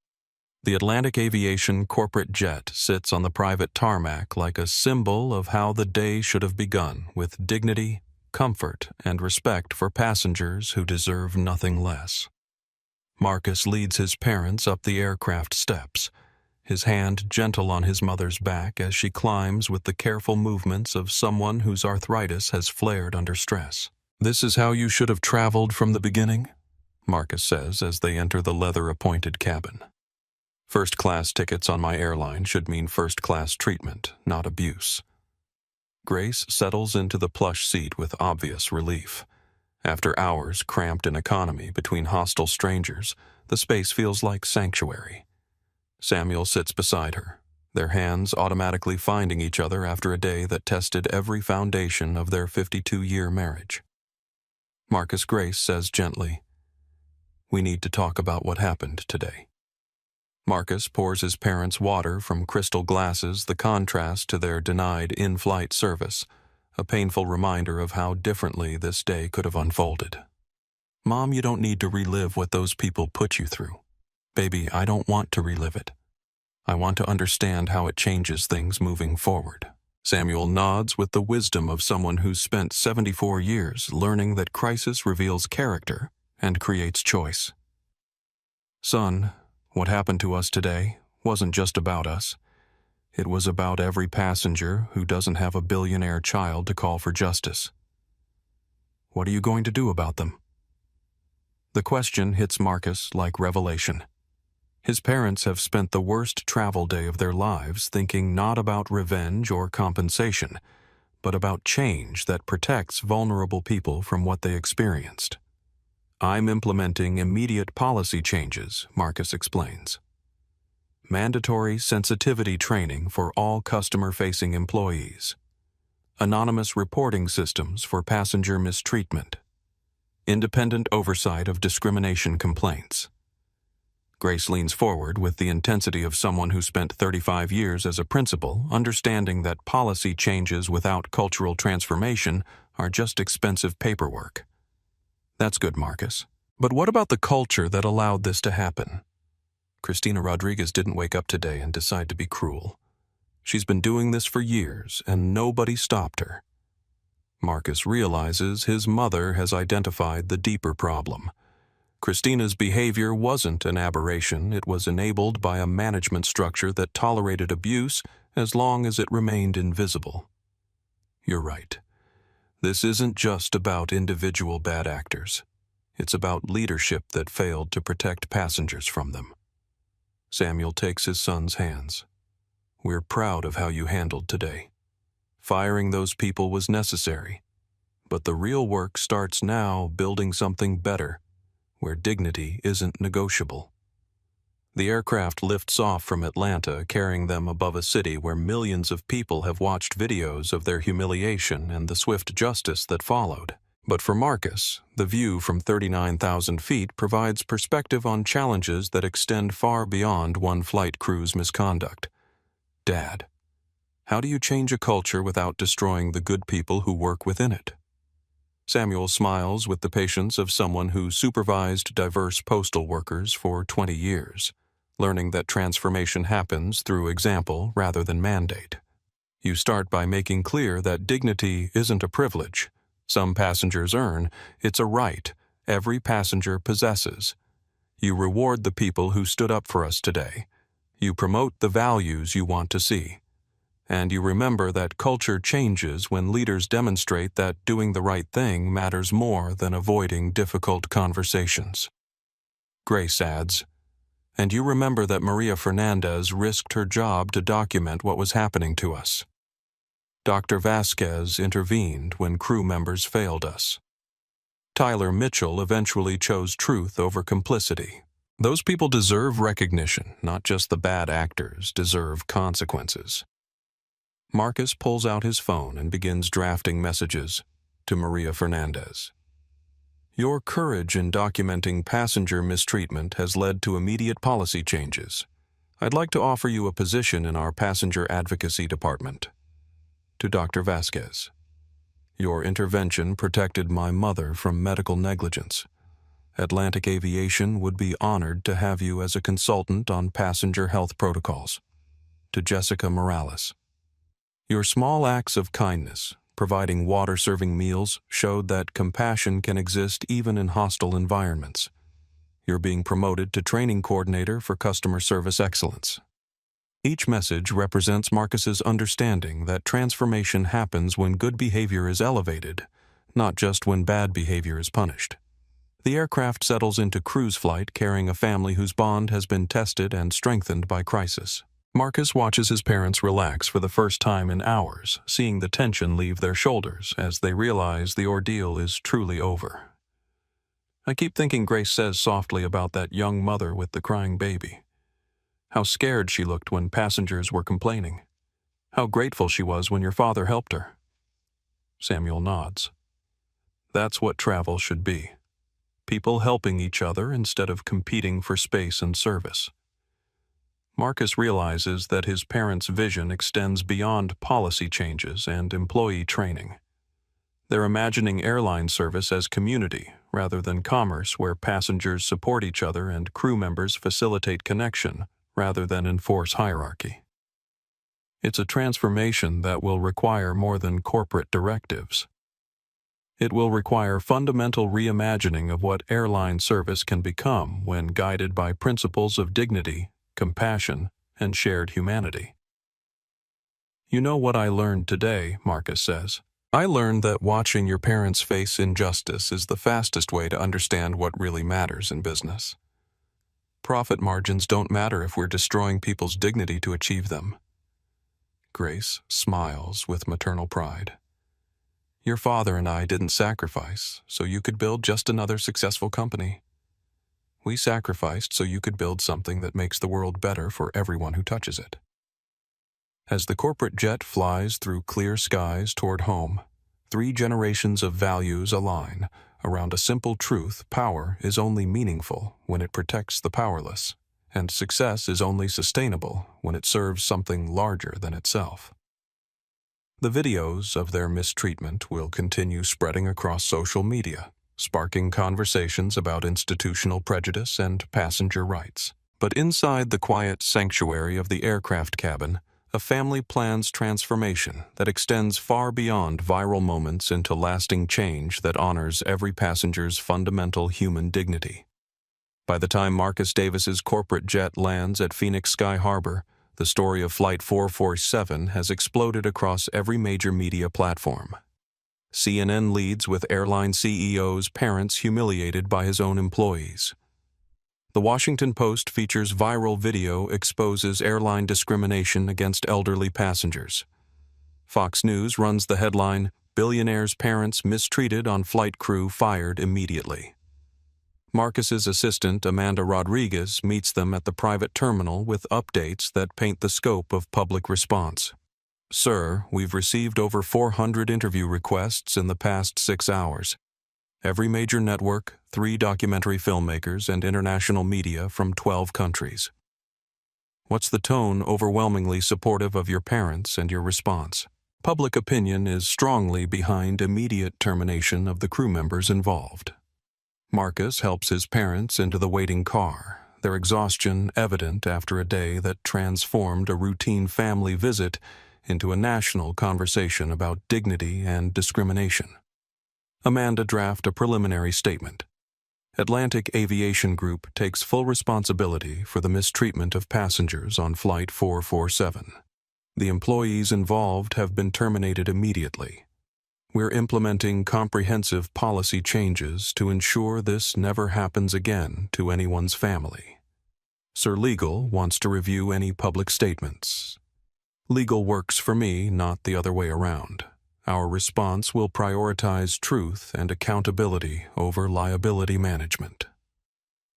Speaker 2: The Atlantic Aviation corporate jet sits on the private tarmac like a symbol of how the day should have begun, with dignity, comfort, and respect for passengers who deserve nothing less. Marcus leads his parents up the aircraft steps, his hand gentle on his mother's back as she climbs with the careful movements of someone whose arthritis has flared under stress. "This is how you should have traveled from the beginning," Marcus says as they enter the leather-appointed cabin. "First-class tickets on my airline should mean first-class treatment, not abuse." Grace settles into the plush seat with obvious relief. After hours cramped in economy between hostile strangers, the space feels like sanctuary. Samuel sits beside her, their hands automatically finding each other after a day that tested every foundation of their 52-year marriage. Marcus Grace says gently, "We need to talk about what happened today." Marcus pours his parents water from crystal glasses, the contrast to their denied in-flight service, a painful reminder of how differently this day could have unfolded. "Mom, you don't need to relive what those people put you through. Baby, I don't want to relive it. I want to understand how it changes things moving forward." Samuel nods with the wisdom of someone who's spent 74 years learning that crisis reveals character and creates choice. "Son, what happened to us today wasn't just about us. It was about every passenger who doesn't have a billionaire child to call for justice. What are you going to do about them?" The question hits Marcus like revelation. His parents have spent the worst travel day of their lives thinking not about revenge or compensation, but about change that protects vulnerable people from what they experienced. "I'm implementing immediate policy changes," Marcus explains. Mandatory sensitivity training for all customer-facing employees. Anonymous reporting systems for passenger mistreatment. Independent oversight of discrimination complaints. Grace leans forward with the intensity of someone who spent 35 years as a principal, understanding that policy changes without cultural transformation are just expensive paperwork. "That's good, Marcus. But what about the culture that allowed this to happen? Christina Rodriguez didn't wake up today and decide to be cruel. She's been doing this for years, and nobody stopped her." Marcus realizes his mother has identified the deeper problem. Christina's behavior wasn't an aberration, it was enabled by a management structure that tolerated abuse as long as it remained invisible. "You're right. This isn't just about individual bad actors. It's about leadership that failed to protect passengers from them." Samuel takes his son's hands. "We're proud of how you handled today. Firing those people was necessary, but the real work starts now building something better, where dignity isn't negotiable." The aircraft lifts off from Atlanta, carrying them above a city where millions of people have watched videos of their humiliation and the swift justice that followed. But for Marcus, the view from 39,000 feet provides perspective on challenges that extend far beyond one flight crew's misconduct. "Dad, how do you change a culture without destroying the good people who work within it?" Samuel smiles with the patience of someone who supervised diverse postal workers for 20 years, learning that transformation happens through example rather than mandate. "You start by making clear that dignity isn't a privilege some passengers earn, it's a right every passenger possesses. You reward the people who stood up for us today. You promote the values you want to see. And you remember that culture changes when leaders demonstrate that doing the right thing matters more than avoiding difficult conversations. Grace adds, and you remember that Maria Fernandez risked her job to document what was happening to us. Dr. Vasquez intervened when crew members failed us. Tyler Mitchell eventually chose truth over complicity. Those people deserve recognition, not just the bad actors deserve consequences. Marcus pulls out his phone and begins drafting messages to Maria Fernandez. Your courage in documenting passenger mistreatment has led to immediate policy changes. I'd like to offer you a position in our passenger advocacy department. To Dr. Vasquez. Your intervention protected my mother from medical negligence. Atlantic Aviation would be honored to have you as a consultant on passenger health protocols. To Jessica Morales. Your small acts of kindness, providing water-serving meals, showed that compassion can exist even in hostile environments. You're being promoted to training coordinator for customer service excellence. Each message represents Marcus's understanding that transformation happens when good behavior is elevated, not just when bad behavior is punished. The aircraft settles into cruise flight carrying a family whose bond has been tested and strengthened by crisis. Marcus watches his parents relax for the first time in hours, seeing the tension leave their shoulders as they realize the ordeal is truly over. I keep thinking Grace says softly about that young mother with the crying baby. How scared she looked when passengers were complaining. How grateful she was when your father helped her. Samuel nods. That's what travel should be. People helping each other instead of competing for space and service. Marcus realizes that his parents' vision extends beyond policy changes and employee training. They're imagining airline service as community rather than commerce where passengers support each other and crew members facilitate connection rather than enforce hierarchy. It's a transformation that will require more than corporate directives. It will require fundamental reimagining of what airline service can become when guided by principles of dignity, compassion, and shared humanity. You know what I learned today, Marcus says. I learned that watching your parents face injustice is the fastest way to understand what really matters in business. Profit margins don't matter if we're destroying people's dignity to achieve them. Grace smiles with maternal pride. Your father and I didn't sacrifice so you could build just another successful company. We sacrificed so you could build something that makes the world better for everyone who touches it. As the corporate jet flies through clear skies toward home, 3 generations of values align around a simple truth: power is only meaningful when it protects the powerless, and success is only sustainable when it serves something larger than itself. The videos of their mistreatment will continue spreading across social media, sparking conversations about institutional prejudice and passenger rights. But inside the quiet sanctuary of the aircraft cabin, a family plans transformation that extends far beyond viral moments into lasting change that honors every passenger's fundamental human dignity. By the time Marcus Davis's corporate jet lands at Phoenix Sky Harbor, the story of Flight 447 has exploded across every major media platform. CNN leads with airline CEO's parents humiliated by his own employees. The Washington Post features viral video exposes airline discrimination against elderly passengers. Fox News runs the headline, "Billionaire's Parents Mistreated on Flight Crew Fired Immediately." Marcus's assistant, Amanda Rodriguez, meets them at the private terminal with updates that paint the scope of public response. Sir, we've received over 400 interview requests in the past 6 hours. Every major network, 3 documentary filmmakers, and international media from 12 countries. What's the tone overwhelmingly supportive of your parents and your response? Public opinion is strongly behind immediate termination of the crew members involved. Marcus helps his parents into the waiting car, their exhaustion evident after a day that transformed a routine family visit into a national conversation about dignity and discrimination. Amanda drafts a preliminary statement. Atlantic Aviation Group takes full responsibility for the mistreatment of passengers on Flight 447. The employees involved have been terminated immediately. We're implementing comprehensive policy changes to ensure this never happens again to anyone's family. Sir Legal wants to review any public statements. Legal works for me, not the other way around. Our response will prioritize truth and accountability over liability management.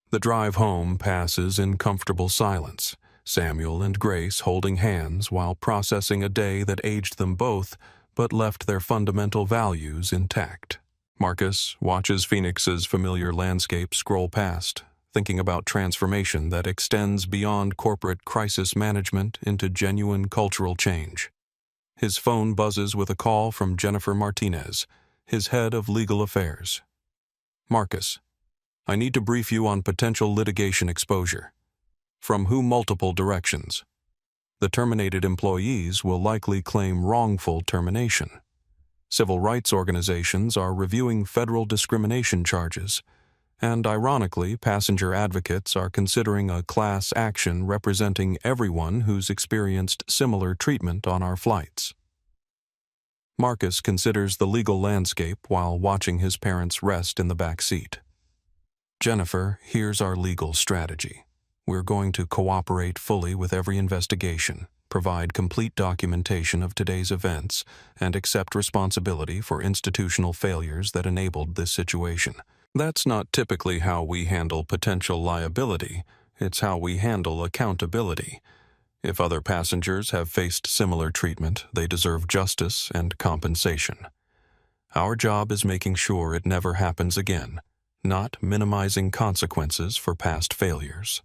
Speaker 2: The drive home passes in comfortable silence, Samuel and Grace holding hands while processing a day that aged them both but left their fundamental values intact. Marcus watches Phoenix's familiar landscape scroll past, thinking about transformation that extends beyond corporate crisis management into genuine cultural change. His phone buzzes with a call from Jennifer Martinez, his head of legal affairs. Marcus, I need to brief you on potential litigation exposure. From multiple directions. The terminated employees will likely claim wrongful termination. Civil rights organizations are reviewing federal discrimination charges, and ironically, passenger advocates are considering a class action representing everyone who's experienced similar treatment on our flights. Marcus considers the legal landscape while watching his parents rest in the back seat. Jennifer, here's our legal strategy. We're going to cooperate fully with every investigation, provide complete documentation of today's events, and accept responsibility for institutional failures that enabled this situation. That's not typically how we handle potential liability. It's how we handle accountability. If other passengers have faced similar treatment, they deserve justice and compensation. Our job is making sure it never happens again, not minimizing consequences for past failures.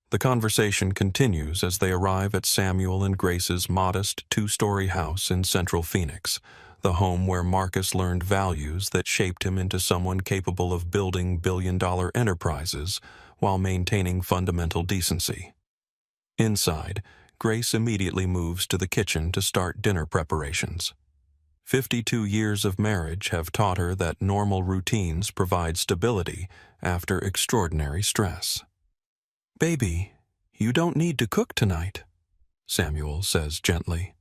Speaker 2: The conversation continues as they arrive at Samuel and Grace's modest two-story house in central Phoenix, the home where Marcus learned values that shaped him into someone capable of building billion-dollar enterprises while maintaining fundamental decency. Inside, Grace immediately moves to the kitchen to start dinner preparations. 52 years of marriage have taught her that normal routines provide stability after extraordinary stress. "Baby, you don't need to cook tonight," Samuel says gently.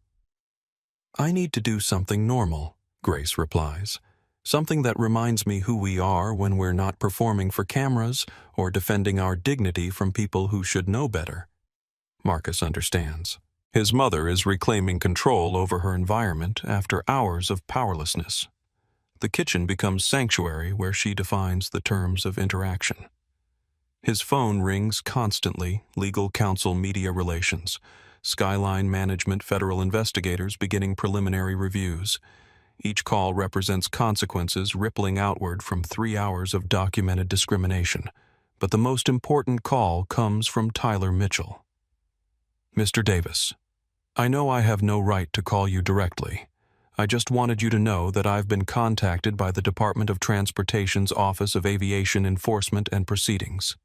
Speaker 2: "I need to do something normal," Grace replies. "Something that reminds me who we are when we're not performing for cameras or defending our dignity from people who should know better." Marcus understands. His mother is reclaiming control over her environment after hours of powerlessness. The kitchen becomes sanctuary where she defines the terms of interaction. His phone rings constantly, legal counsel media relations, Skyline Management federal investigators beginning preliminary reviews. Each call represents consequences rippling outward from 3 hours of documented discrimination. But the most important call comes from Tyler Mitchell. "Mr. Davis, I know I have no right to call you directly. I just wanted you to know that I've been contacted by the Department of Transportation's Office of Aviation Enforcement and Proceedings.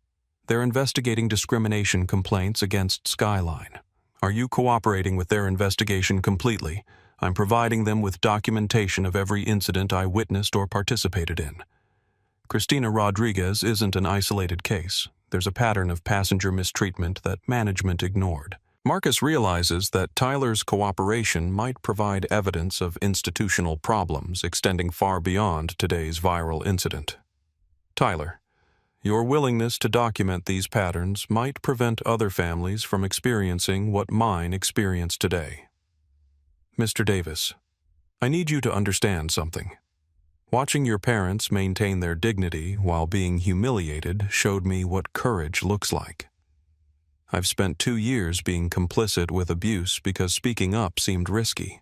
Speaker 2: They're investigating discrimination complaints against Skyline. Are you cooperating with their investigation completely? I'm providing them with documentation of every incident I witnessed or participated in. Christina Rodriguez isn't an isolated case. There's a pattern of passenger mistreatment that management ignored." Marcus realizes that Tyler's cooperation might provide evidence of institutional problems extending far beyond today's viral incident. "Tyler, your willingness to document these patterns might prevent other families from experiencing what mine experienced today. Mr. Davis, I need you to understand something. Watching your parents maintain their dignity while being humiliated showed me what courage looks like. I've spent 2 years being complicit with abuse because speaking up seemed risky.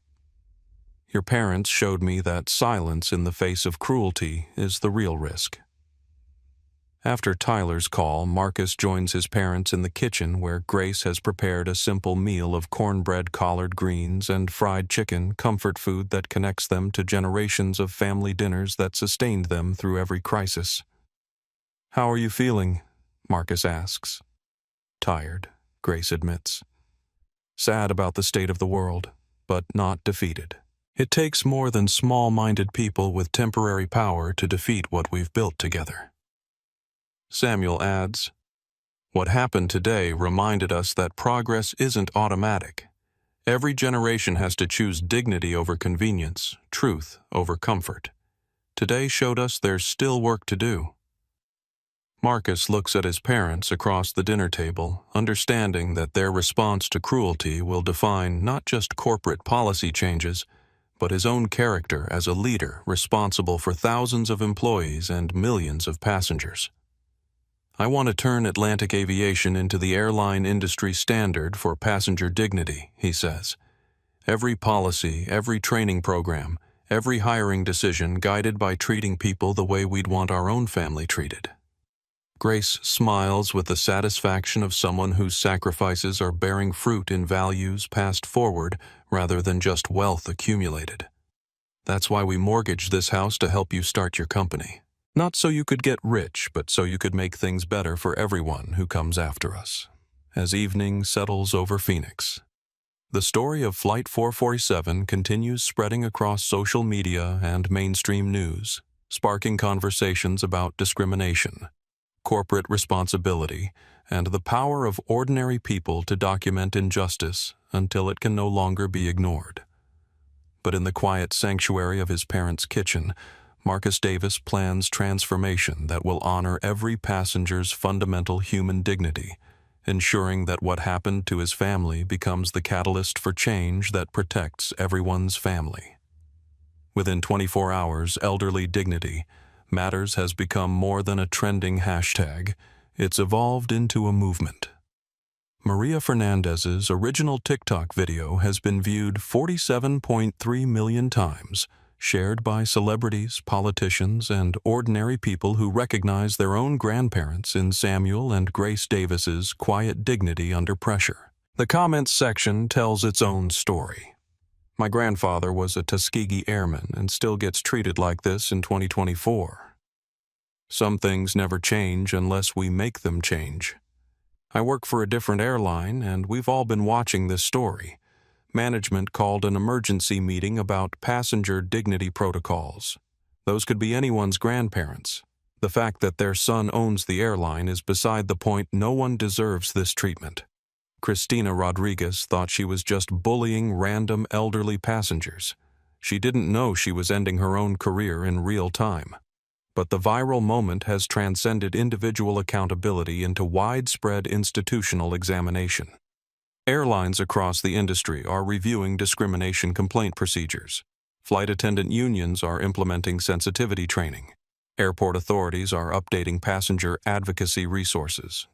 Speaker 2: Your parents showed me that silence in the face of cruelty is the real risk." After Tyler's call, Marcus joins his parents in the kitchen where Grace has prepared a simple meal of cornbread collard greens and fried chicken, comfort food that connects them to generations of family dinners that sustained them through every crisis. "How are you feeling?" Marcus asks. "Tired," Grace admits. "Sad about the state of the world, but not defeated. It takes more than small-minded people with temporary power to defeat what we've built together." Samuel adds, "What happened today reminded us that progress isn't automatic. Every generation has to choose dignity over convenience, truth over comfort. Today showed us there's still work to do." Marcus looks at his parents across the dinner table, understanding that their response to cruelty will define not just corporate policy changes, but his own character as a leader responsible for thousands of employees and millions of passengers. "I want to turn Atlantic Aviation into the airline industry standard for passenger dignity," he says. "Every policy, every training program, every hiring decision guided by treating people the way we'd want our own family treated." Grace smiles with the satisfaction of someone whose sacrifices are bearing fruit in values passed forward rather than just wealth accumulated. "That's why we mortgaged this house to help you start your company. Not so you could get rich, but so you could make things better for everyone who comes after us." As evening settles over Phoenix, the story of Flight 447 continues spreading across social media and mainstream news, sparking conversations about discrimination, corporate responsibility, and the power of ordinary people to document injustice until it can no longer be ignored. But in the quiet sanctuary of his parents' kitchen, Marcus Davis plans transformation that will honor every passenger's fundamental human dignity, ensuring that what happened to his family becomes the catalyst for change that protects everyone's family. Within 24 hours, elderly dignity matters has become more than a trending hashtag. It's evolved into a movement. Maria Fernandez's original TikTok video has been viewed 47.3 million times, shared by celebrities, politicians, and ordinary people who recognize their own grandparents in Samuel and Grace Davis's quiet dignity under pressure. The comments section tells its own story. "My grandfather was a Tuskegee airman and still gets treated like this in 2024. Some things never change unless we make them change. I work for a different airline, and we've all been watching this story. Management called an emergency meeting about passenger dignity protocols. Those could be anyone's grandparents. The fact that their son owns the airline is beside the point. No one deserves this treatment." Christina Rodriguez thought she was just bullying random elderly passengers. She didn't know she was ending her own career in real time. But the viral moment has transcended individual accountability into widespread institutional examination. Airlines across the industry are reviewing discrimination complaint procedures. Flight attendant unions are implementing sensitivity training. Airport authorities are updating passenger advocacy resources.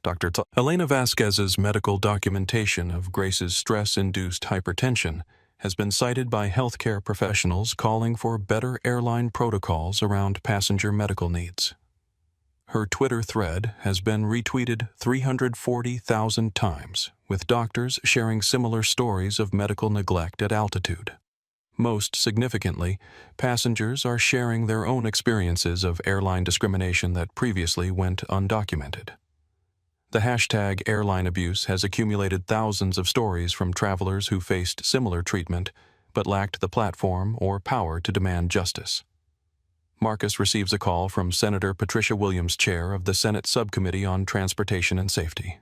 Speaker 2: Elena Vasquez's medical documentation of Grace's stress-induced hypertension has been cited by healthcare professionals calling for better airline protocols around passenger medical needs. Her Twitter thread has been retweeted 340,000 times, with doctors sharing similar stories of medical neglect at altitude. Most significantly, passengers are sharing their own experiences of airline discrimination that previously went undocumented. The hashtag airline abuse has accumulated thousands of stories from travelers who faced similar treatment but lacked the platform or power to demand justice. Marcus receives a call from Senator Patricia Williams, chair of the Senate Subcommittee on Transportation and Safety.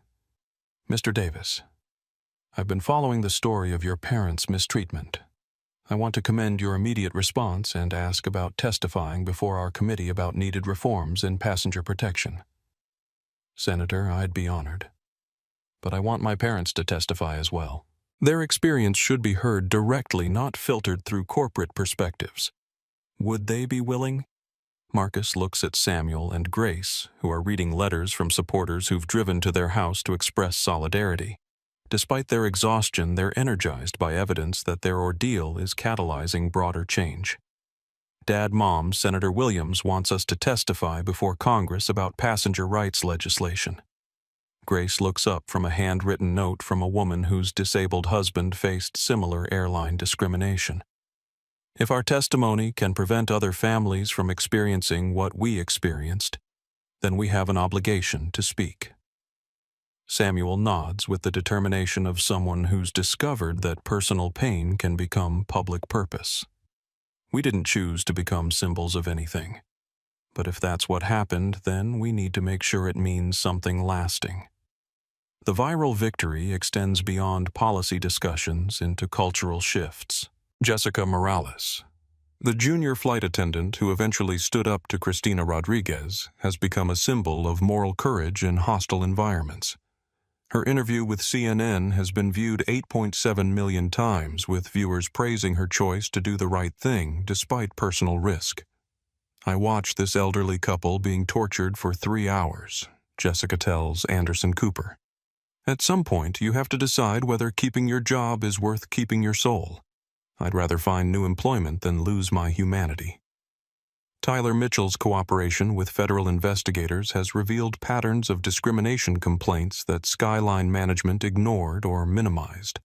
Speaker 2: "Mr. Davis, I've been following the story of your parents' mistreatment. I want to commend your immediate response and ask about testifying before our committee about needed reforms in passenger protection." "Senator, I'd be honored. But I want my parents to testify as well. Their experience should be heard directly, not filtered through corporate perspectives. Would they be willing?" Marcus looks at Samuel and Grace, who are reading letters from supporters who've driven to their house to express solidarity. Despite their exhaustion, they're energized by evidence that their ordeal is catalyzing broader change. Mom, Senator Williams wants us to testify before Congress about passenger rights legislation. Grace looks up from a handwritten note from a woman whose disabled husband faced similar airline discrimination. "If our testimony can prevent other families from experiencing what we experienced, then we have an obligation to speak." Samuel nods with the determination of someone who's discovered that personal pain can become public purpose. "We didn't choose to become symbols of anything, But if that's what happened, then we need to make sure it means something lasting. The viral victory extends beyond policy discussions into cultural shifts. Jessica Morales, the junior flight attendant who eventually stood up to Cristina Rodriguez, has become a symbol of moral courage in hostile environments. Her interview with CNN has been viewed 8.7 million times, with viewers praising her choice to do the right thing despite personal risk. I watched this elderly couple being tortured for 3 hours, Jessica tells Anderson Cooper. At some point, you have to decide whether keeping your job is worth keeping your soul. I'd rather find new employment than lose my humanity. Tyler Mitchell's cooperation with federal investigators has revealed patterns of discrimination complaints that Skyline management ignored or minimized.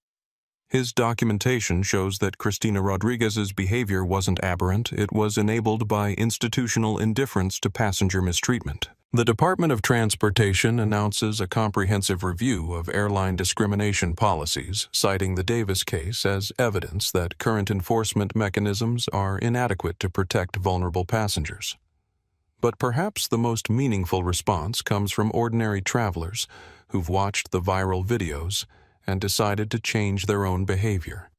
Speaker 2: His documentation shows that Cristina Rodriguez's behavior wasn't aberrant, it was enabled by institutional indifference to passenger mistreatment. The Department of Transportation announces a comprehensive review of airline discrimination policies, citing the Davis case as evidence that current enforcement mechanisms are inadequate to protect vulnerable passengers. But perhaps the most meaningful response comes from ordinary travelers who've watched the viral videos and decided to change their own behavior.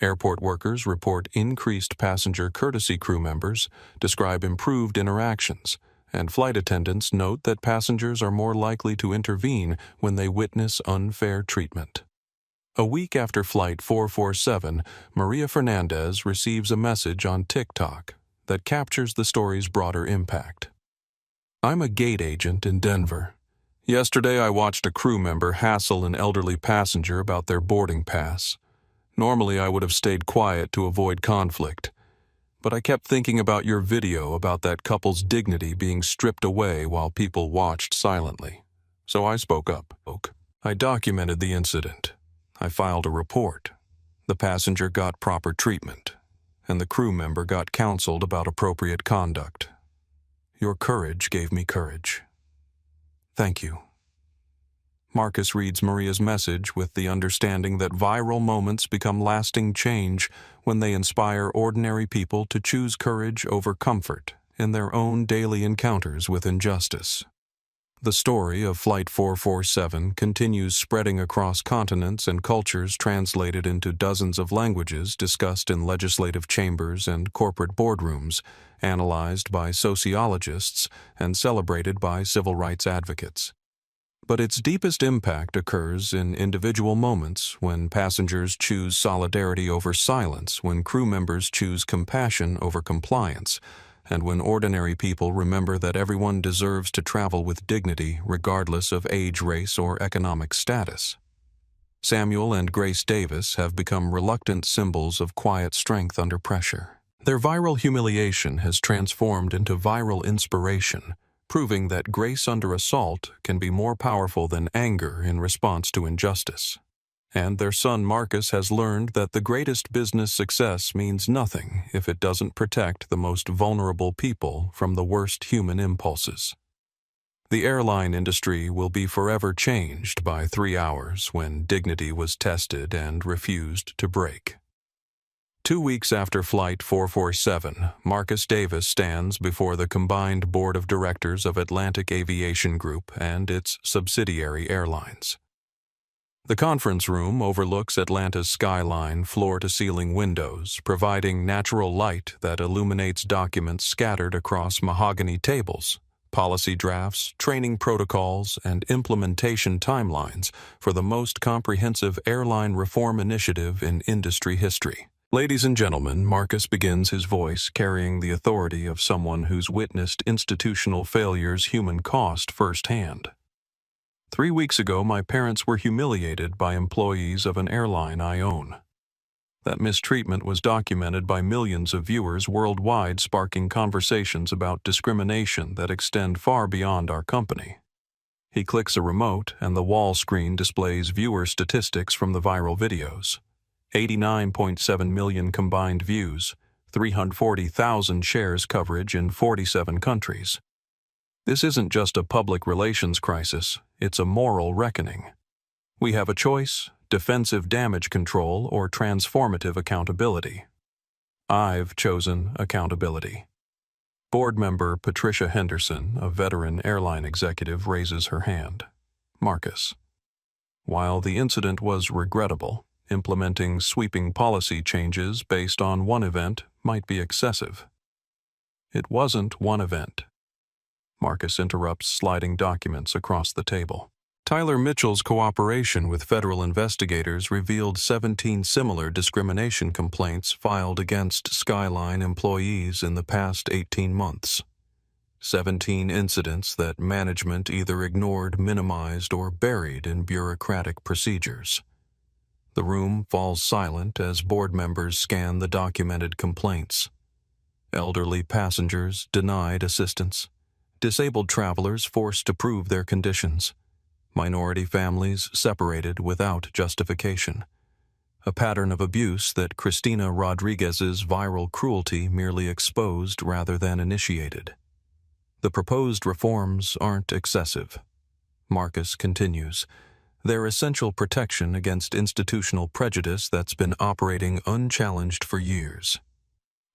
Speaker 2: Airport workers report increased passenger courtesy, crew members describe improved interactions, and flight attendants note that passengers are more likely to intervene when they witness unfair treatment. A week after Flight 447, Maria Fernandez receives a message on TikTok that captures the story's broader impact. I'm a gate agent in Denver. Yesterday I watched a crew member hassle an elderly passenger about their boarding pass. Normally I would have stayed quiet to avoid conflict, but I kept thinking about your video about that couple's dignity being stripped away while people watched silently. So I spoke up. I documented the incident. I filed a report. The passenger got proper treatment, and the crew member got counseled about appropriate conduct. Your courage gave me courage. Thank you. Marcus reads Maria's message with the understanding that viral moments become lasting change when they inspire ordinary people to choose courage over comfort in their own daily encounters with injustice. The story of Flight 447 continues spreading across continents and cultures, translated into dozens of languages, discussed in legislative chambers and corporate boardrooms, analyzed by sociologists, and celebrated by civil rights advocates. But its deepest impact occurs in individual moments, when passengers choose solidarity over silence, when crew members choose compassion over compliance, and when ordinary people remember that everyone deserves to travel with dignity regardless of age, race, or economic status. Samuel and Grace Davis have become reluctant symbols of quiet strength under pressure. Their viral humiliation has transformed into viral inspiration, proving that grace under assault can be more powerful than anger in response to injustice. And their son Marcus has learned that the greatest business success means nothing if it doesn't protect the most vulnerable people from the worst human impulses. The airline industry will be forever changed by 3 hours when dignity was tested and refused to break. 2 weeks after Flight 447, Marcus Davis stands before the combined board of directors of Atlantic Aviation Group and its subsidiary airlines. The conference room overlooks Atlanta's skyline, floor-to-ceiling windows, providing natural light that illuminates documents scattered across mahogany tables, policy drafts, training protocols, and implementation timelines for the most comprehensive airline reform initiative in industry history. Ladies and gentlemen, Marcus begins his voice carrying the authority of someone who's witnessed institutional failure's human cost firsthand. 3 weeks ago, my parents were humiliated by employees of an airline I own. That mistreatment was documented by millions of viewers worldwide, sparking conversations about discrimination that extend far beyond our company. He clicks a remote, and the wall screen displays viewer statistics from the viral videos. 89.7 million combined views, 340,000 shares coverage in 47 countries. This isn't just a public relations crisis, it's a moral reckoning. We have a choice: defensive damage control or transformative accountability. I've chosen accountability. Board member Patricia Henderson, a veteran airline executive, raises her hand. Marcus. While the incident was regrettable, implementing sweeping policy changes based on one event might be excessive. It wasn't one event. Marcus interrupts, sliding documents across the table. Tyler Mitchell's cooperation with federal investigators revealed 17 similar discrimination complaints filed against Skyline employees in the past 18 months. 17 incidents that management either ignored, minimized, or buried in bureaucratic procedures. The room falls silent as board members scan the documented complaints. Elderly passengers denied assistance. Disabled travelers forced to prove their conditions. Minority families separated without justification. A pattern of abuse that Cristina Rodriguez's viral cruelty merely exposed rather than initiated. The proposed reforms aren't excessive. Marcus continues. They're essential protection against institutional prejudice that's been operating unchallenged for years.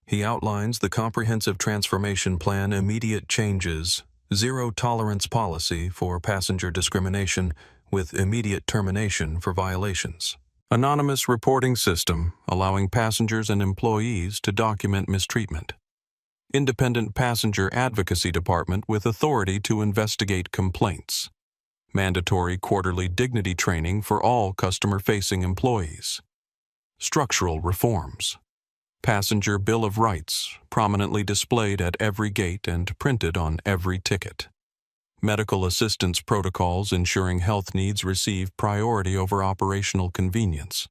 Speaker 2: He outlines the comprehensive transformation plan immediate changes, zero-tolerance policy for passenger discrimination with immediate termination for violations. Anonymous reporting system allowing passengers and employees to document mistreatment. Independent passenger advocacy department with authority to investigate complaints. Mandatory quarterly dignity training for all customer-facing employees. Structural reforms. Passenger Bill of Rights, prominently displayed at every gate and printed on every ticket. Medical assistance protocols ensuring health needs receive priority over operational convenience.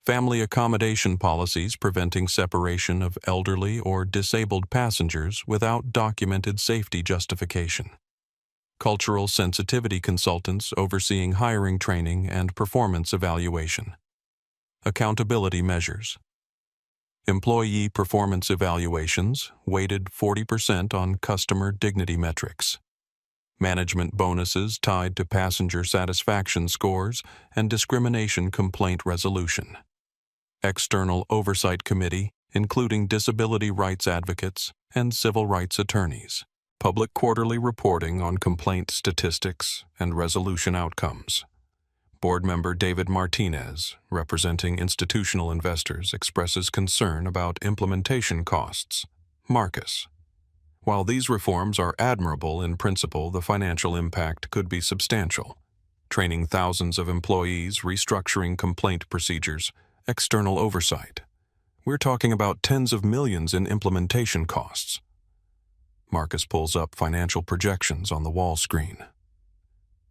Speaker 2: Family accommodation policies preventing separation of elderly or disabled passengers without documented safety justification. Cultural sensitivity consultants overseeing hiring training and performance evaluation. Accountability measures. Employee performance evaluations, weighted 40% on customer dignity metrics. Management bonuses tied to passenger satisfaction scores and discrimination complaint resolution. External Oversight Committee, including disability rights advocates and civil rights attorneys. Public quarterly reporting on complaint statistics and resolution outcomes. Board member David Martinez, representing institutional investors, expresses concern about implementation costs. Marcus. While these reforms are admirable in principle, the financial impact could be substantial. Training thousands of employees, restructuring complaint procedures, external oversight. We're talking about tens of millions in implementation costs. Marcus pulls up financial projections on the wall screen.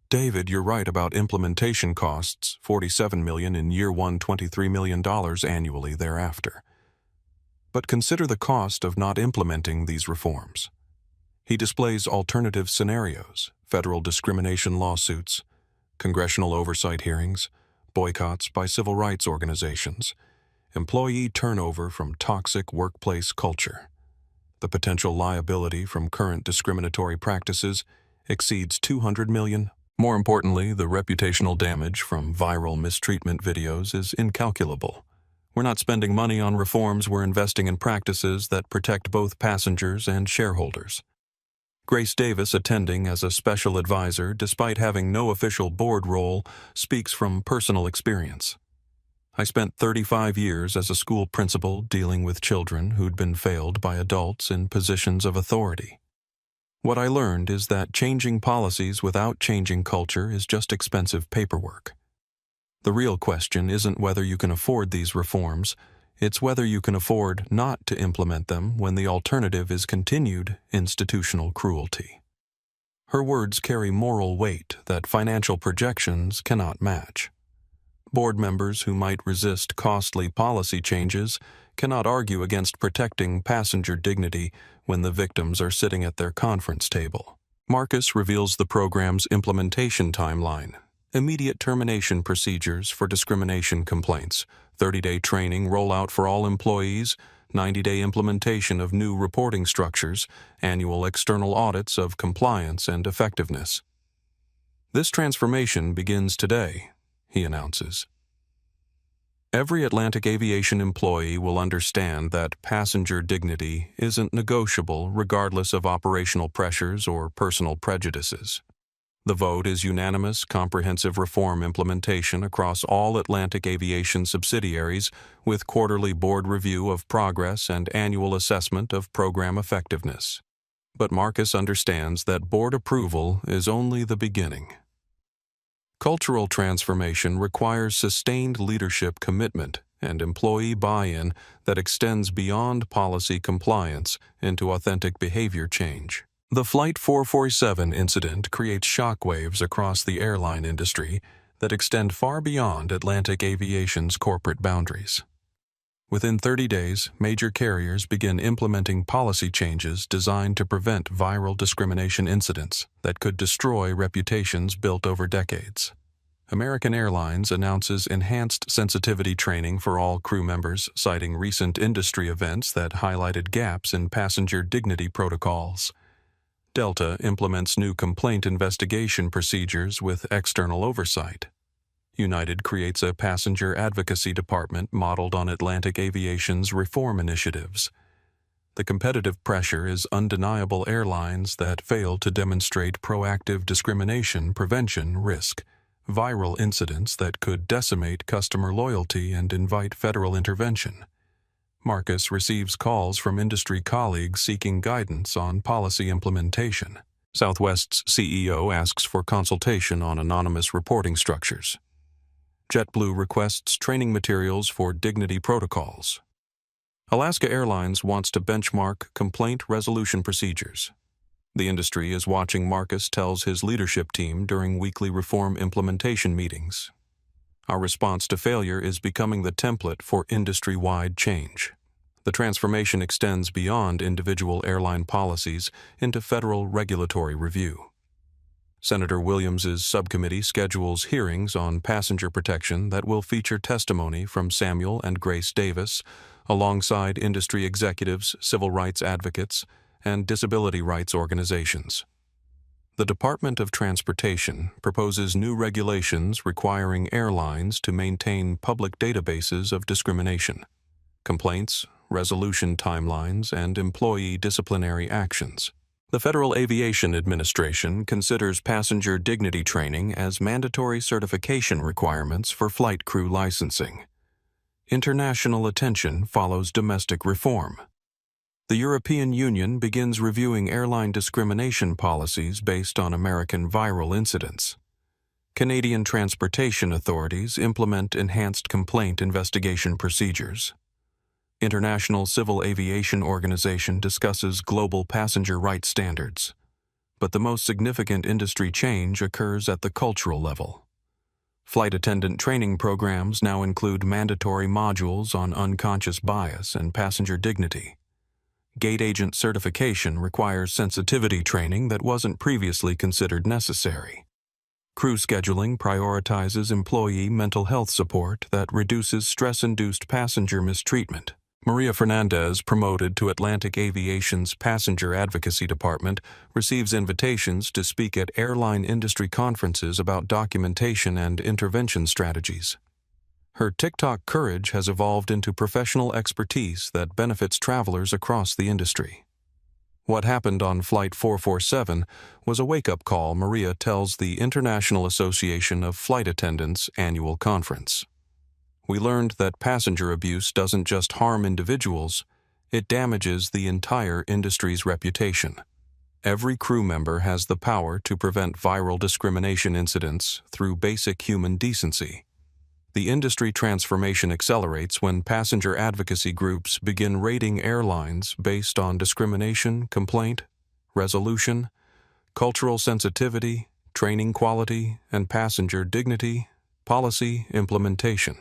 Speaker 2: David, you're right about implementation costs, $47 million in year one, $23 million annually thereafter. But consider the cost of not implementing these reforms. He displays alternative scenarios, federal discrimination lawsuits, congressional oversight hearings, boycotts by civil rights organizations, employee turnover from toxic workplace culture. The potential liability from current discriminatory practices exceeds $200 million. More importantly, the reputational damage from viral mistreatment videos is incalculable. We're not spending money on reforms, we're investing in practices that protect both passengers and shareholders. Grace Davis, attending as a special advisor despite having no official board role, speaks from personal experience. I spent 35 years as a school principal dealing with children who'd been failed by adults in positions of authority. What I learned is that changing policies without changing culture is just expensive paperwork. The real question isn't whether you can afford these reforms, it's whether you can afford not to implement them when the alternative is continued institutional cruelty. Her words carry moral weight that financial projections cannot match. Board members who might resist costly policy changes cannot argue against protecting passenger dignity when the victims are sitting at their conference table. Marcus reveals the program's implementation timeline, immediate termination procedures for discrimination complaints, 30-day training rollout for all employees, 90-day implementation of new reporting structures, annual external audits of compliance and effectiveness. This transformation begins today, he announces. Every Atlantic Aviation employee will understand that passenger dignity isn't negotiable regardless of operational pressures or personal prejudices. The vote is unanimous, comprehensive reform implementation across all Atlantic Aviation subsidiaries with quarterly board review of progress and annual assessment of program effectiveness. But Marcus understands that board approval is only the beginning. Cultural transformation requires sustained leadership commitment and employee buy-in that extends beyond policy compliance into authentic behavior change. The Flight 447 incident creates shockwaves across the airline industry that extend far beyond Atlantic Aviation's corporate boundaries. Within 30 days, major carriers begin implementing policy changes designed to prevent viral discrimination incidents that could destroy reputations built over decades. American Airlines announces enhanced sensitivity training for all crew members, citing recent industry events that highlighted gaps in passenger dignity protocols. Delta implements new complaint investigation procedures with external oversight. United creates a passenger advocacy department modeled on Atlantic Aviation's reform initiatives. The competitive pressure is undeniable. Airlines that fail to demonstrate proactive discrimination prevention risk viral incidents that could decimate customer loyalty and invite federal intervention. Marcus receives calls from industry colleagues seeking guidance on policy implementation. Southwest's CEO asks for consultation on anonymous reporting structures. JetBlue requests training materials for dignity protocols. Alaska Airlines wants to benchmark complaint resolution procedures. The industry is watching, Marcus tells his leadership team during weekly reform implementation meetings. Our response to failure is becoming the template for industry-wide change. The transformation extends beyond individual airline policies into federal regulatory review. Senator Williams's subcommittee schedules hearings on passenger protection that will feature testimony from Samuel and Grace Davis, alongside industry executives, civil rights advocates, and disability rights organizations. The Department of Transportation proposes new regulations requiring airlines to maintain public databases of discrimination, complaints, resolution timelines, and employee disciplinary actions. The Federal Aviation Administration considers passenger dignity training as mandatory certification requirements for flight crew licensing. International attention follows domestic reform. The European Union begins reviewing airline discrimination policies based on American viral incidents. Canadian transportation authorities implement enhanced complaint investigation procedures. International Civil Aviation Organization discusses global passenger rights standards. But the most significant industry change occurs at the cultural level. Flight attendant training programs now include mandatory modules on unconscious bias and passenger dignity. Gate agent certification requires sensitivity training that wasn't previously considered necessary. Crew scheduling prioritizes employee mental health support that reduces stress-induced passenger mistreatment. Maria Fernandez, promoted to Atlantic Aviation's Passenger Advocacy Department, receives invitations to speak at airline industry conferences about documentation and intervention strategies. Her TikTok courage has evolved into professional expertise that benefits travelers across the industry. What happened on Flight 447 was a wake-up call, Maria tells the International Association of Flight Attendants annual conference. We learned that passenger abuse doesn't just harm individuals, it damages the entire industry's reputation. Every crew member has the power to prevent viral discrimination incidents through basic human decency. The industry transformation accelerates when passenger advocacy groups begin rating airlines based on discrimination, complaint, resolution, cultural sensitivity, training quality, and passenger dignity, policy implementation.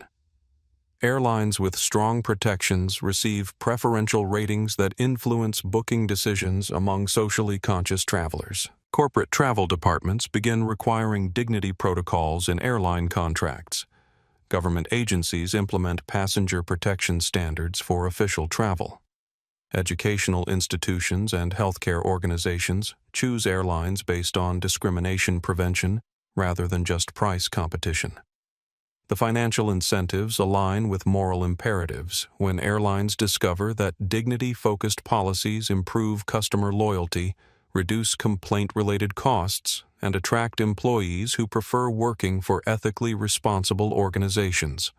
Speaker 2: Airlines with strong protections receive preferential ratings that influence booking decisions among socially conscious travelers. Corporate travel departments begin requiring dignity protocols in airline contracts. Government agencies implement passenger protection standards for official travel. Educational institutions and healthcare organizations choose airlines based on discrimination prevention rather than just price competition. The financial incentives align with moral imperatives when airlines discover that dignity-focused policies improve customer loyalty, reduce complaint-related costs, and attract employees who prefer working for ethically responsible organizations.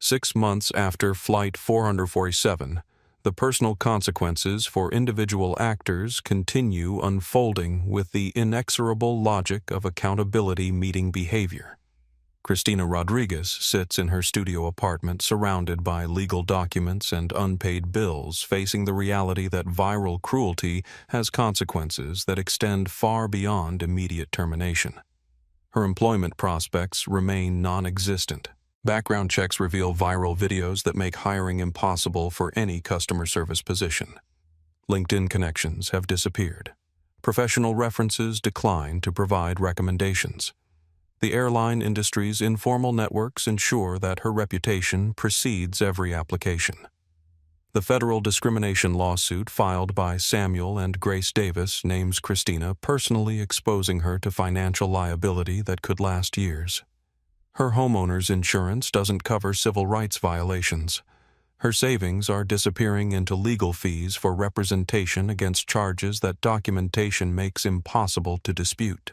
Speaker 2: 6 months after Flight 447, the personal consequences for individual actors continue unfolding with the inexorable logic of accountability meeting behavior. Cristina Rodriguez sits in her studio apartment surrounded by legal documents and unpaid bills, facing the reality that viral cruelty has consequences that extend far beyond immediate termination. Her employment prospects remain non-existent. Background checks reveal viral videos that make hiring impossible for any customer service position. LinkedIn connections have disappeared. Professional references decline to provide recommendations. The airline industry's informal networks ensure that her reputation precedes every application. The federal discrimination lawsuit filed by Samuel and Grace Davis names Cristina, personally exposing her to financial liability that could last years. Her homeowner's insurance doesn't cover civil rights violations. Her savings are disappearing into legal fees for representation against charges that documentation makes impossible to dispute.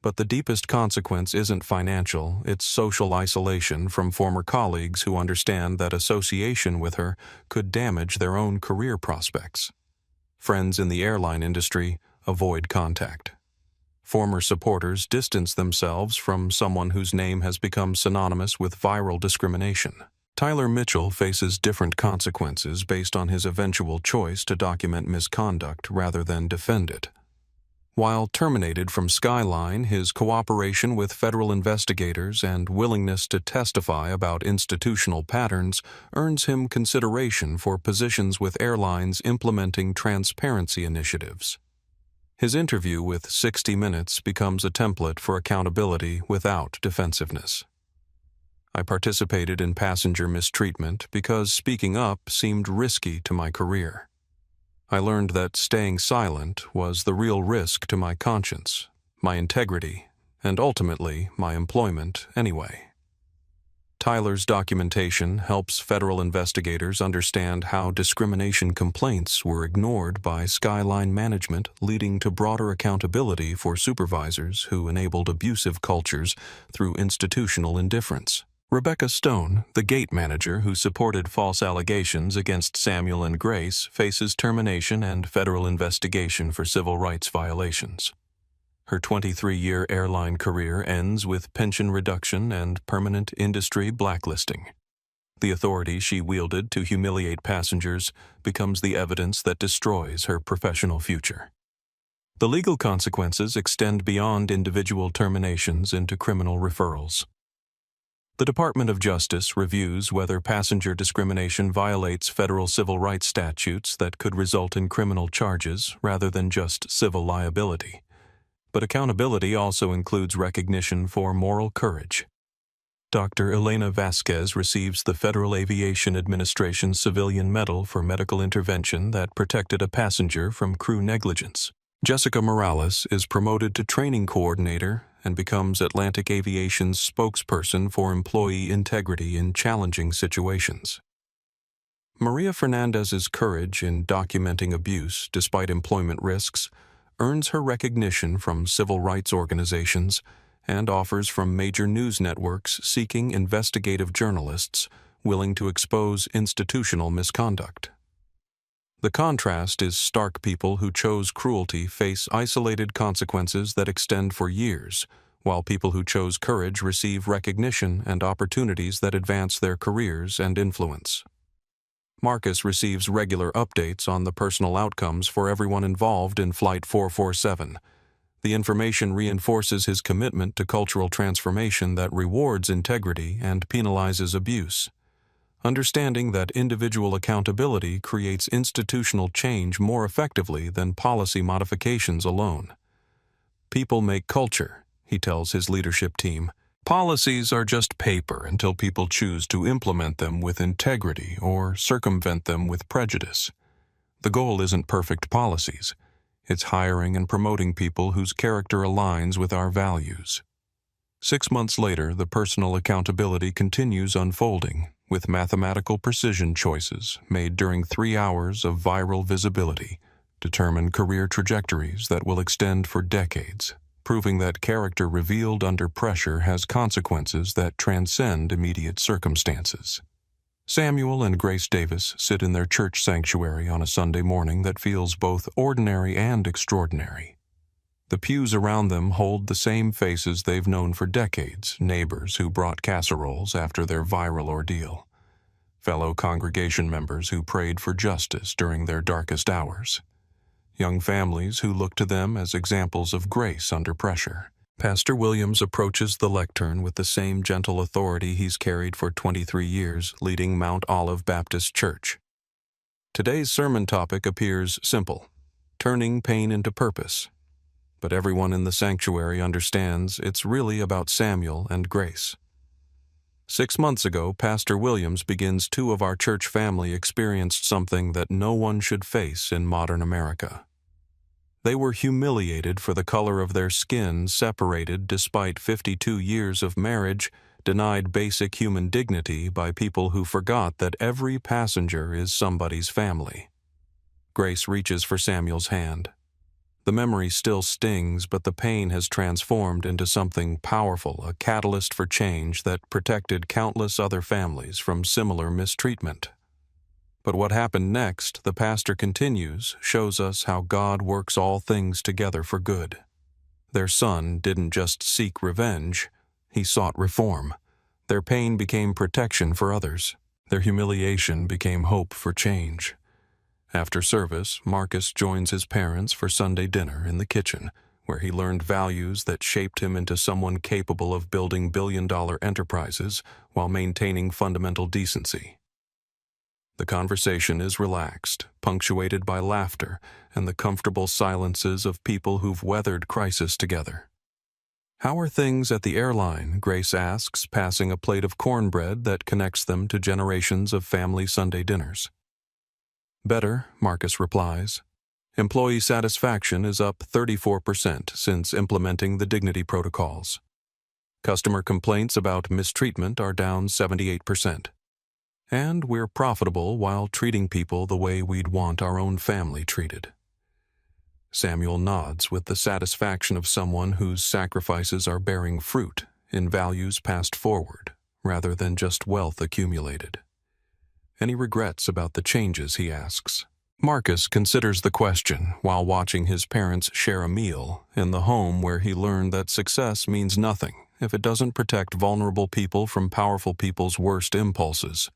Speaker 2: But the deepest consequence isn't financial, it's social isolation from former colleagues who understand that association with her could damage their own career prospects. Friends in the airline industry avoid contact. Former supporters distance themselves from someone whose name has become synonymous with viral discrimination. Tyler Mitchell faces different consequences based on his eventual choice to document misconduct rather than defend it. While terminated from Skyline, his cooperation with federal investigators and willingness to testify about institutional patterns earns him consideration for positions with airlines implementing transparency initiatives. His interview with 60 Minutes becomes a template for accountability without defensiveness. I participated in passenger mistreatment because speaking up seemed risky to my career. I learned that staying silent was the real risk to my conscience, my integrity, and ultimately my employment anyway. Tyler's documentation helps federal investigators understand how discrimination complaints were ignored by Skyline management, leading to broader accountability for supervisors who enabled abusive cultures through institutional indifference. Rebecca Stone, the gate manager who supported false allegations against Samuel and Grace, faces termination and federal investigation for civil rights violations. Her 23-year airline career ends with pension reduction and permanent industry blacklisting. The authority she wielded to humiliate passengers becomes the evidence that destroys her professional future. The legal consequences extend beyond individual terminations into criminal referrals. The Department of Justice reviews whether passenger discrimination violates federal civil rights statutes that could result in criminal charges rather than just civil liability. But accountability also includes recognition for moral courage. Dr. Elena Vasquez receives the Federal Aviation Administration Civilian Medal for medical intervention that protected a passenger from crew negligence. Jessica Morales is promoted to training coordinator and becomes Atlantic Aviation's spokesperson for employee integrity in challenging situations. Maria Fernandez's courage in documenting abuse despite employment risks earns her recognition from civil rights organizations and offers from major news networks seeking investigative journalists willing to expose institutional misconduct. The contrast is stark. People who chose cruelty face isolated consequences that extend for years, while people who chose courage receive recognition and opportunities that advance their careers and influence. Marcus receives regular updates on the personal outcomes for everyone involved in Flight 447. The information reinforces his commitment to cultural transformation that rewards integrity and penalizes abuse. Understanding that individual accountability creates institutional change more effectively than policy modifications alone. People make culture, he tells his leadership team. Policies are just paper until people choose to implement them with integrity or circumvent them with prejudice. The goal isn't perfect policies. It's hiring and promoting people whose character aligns with our values. 6 months later, the personal accountability continues unfolding, with mathematical precision choices made during 3 hours of viral visibility determine career trajectories that will extend for decades, proving that character revealed under pressure has consequences that transcend immediate circumstances. Samuel and Grace Davis sit in their church sanctuary on a Sunday morning that feels both ordinary and extraordinary. The pews around them hold the same faces they've known for decades, neighbors who brought casseroles after their viral ordeal, fellow congregation members who prayed for justice during their darkest hours, young families who look to them as examples of grace under pressure. Pastor Williams approaches the lectern with the same gentle authority he's carried for 23 years, leading Mount Olive Baptist Church. Today's sermon topic appears simple: turning pain into purpose. But everyone in the sanctuary understands it's really about Samuel and Grace. 6 months ago, Pastor Williams begins 2 of our church family experienced something that no one should face in modern America. They were humiliated for the color of their skin, separated despite 52 years of marriage, denied basic human dignity by people who forgot that every passenger is somebody's family. Grace reaches for Samuel's hand. The memory still stings, but the pain has transformed into something powerful, a catalyst for change that protected countless other families from similar mistreatment. But what happened next, the pastor continues, shows us how God works all things together for good. Their son didn't just seek revenge, he sought reform. Their pain became protection for others. Their humiliation became hope for change. After service, Marcus joins his parents for Sunday dinner in the kitchen, where he learned values that shaped him into someone capable of building billion-dollar enterprises while maintaining fundamental decency. The conversation is relaxed, punctuated by laughter and the comfortable silences of people who've weathered crisis together. "How are things at the airline?" Grace asks, passing a plate of cornbread that connects them to generations of family Sunday dinners. "Better," Marcus replies. "Employee satisfaction is up 34% since implementing the dignity protocols. Customer complaints about mistreatment are down 78%. And we're profitable while treating people the way we'd want our own family treated." Samuel nods with the satisfaction of someone whose sacrifices are bearing fruit in values passed forward, rather than just wealth accumulated. "Any regrets about the changes?" he asks. Marcus considers the question while watching his parents share a meal in the home where he learned that success means nothing if it doesn't protect vulnerable people from powerful people's worst impulses.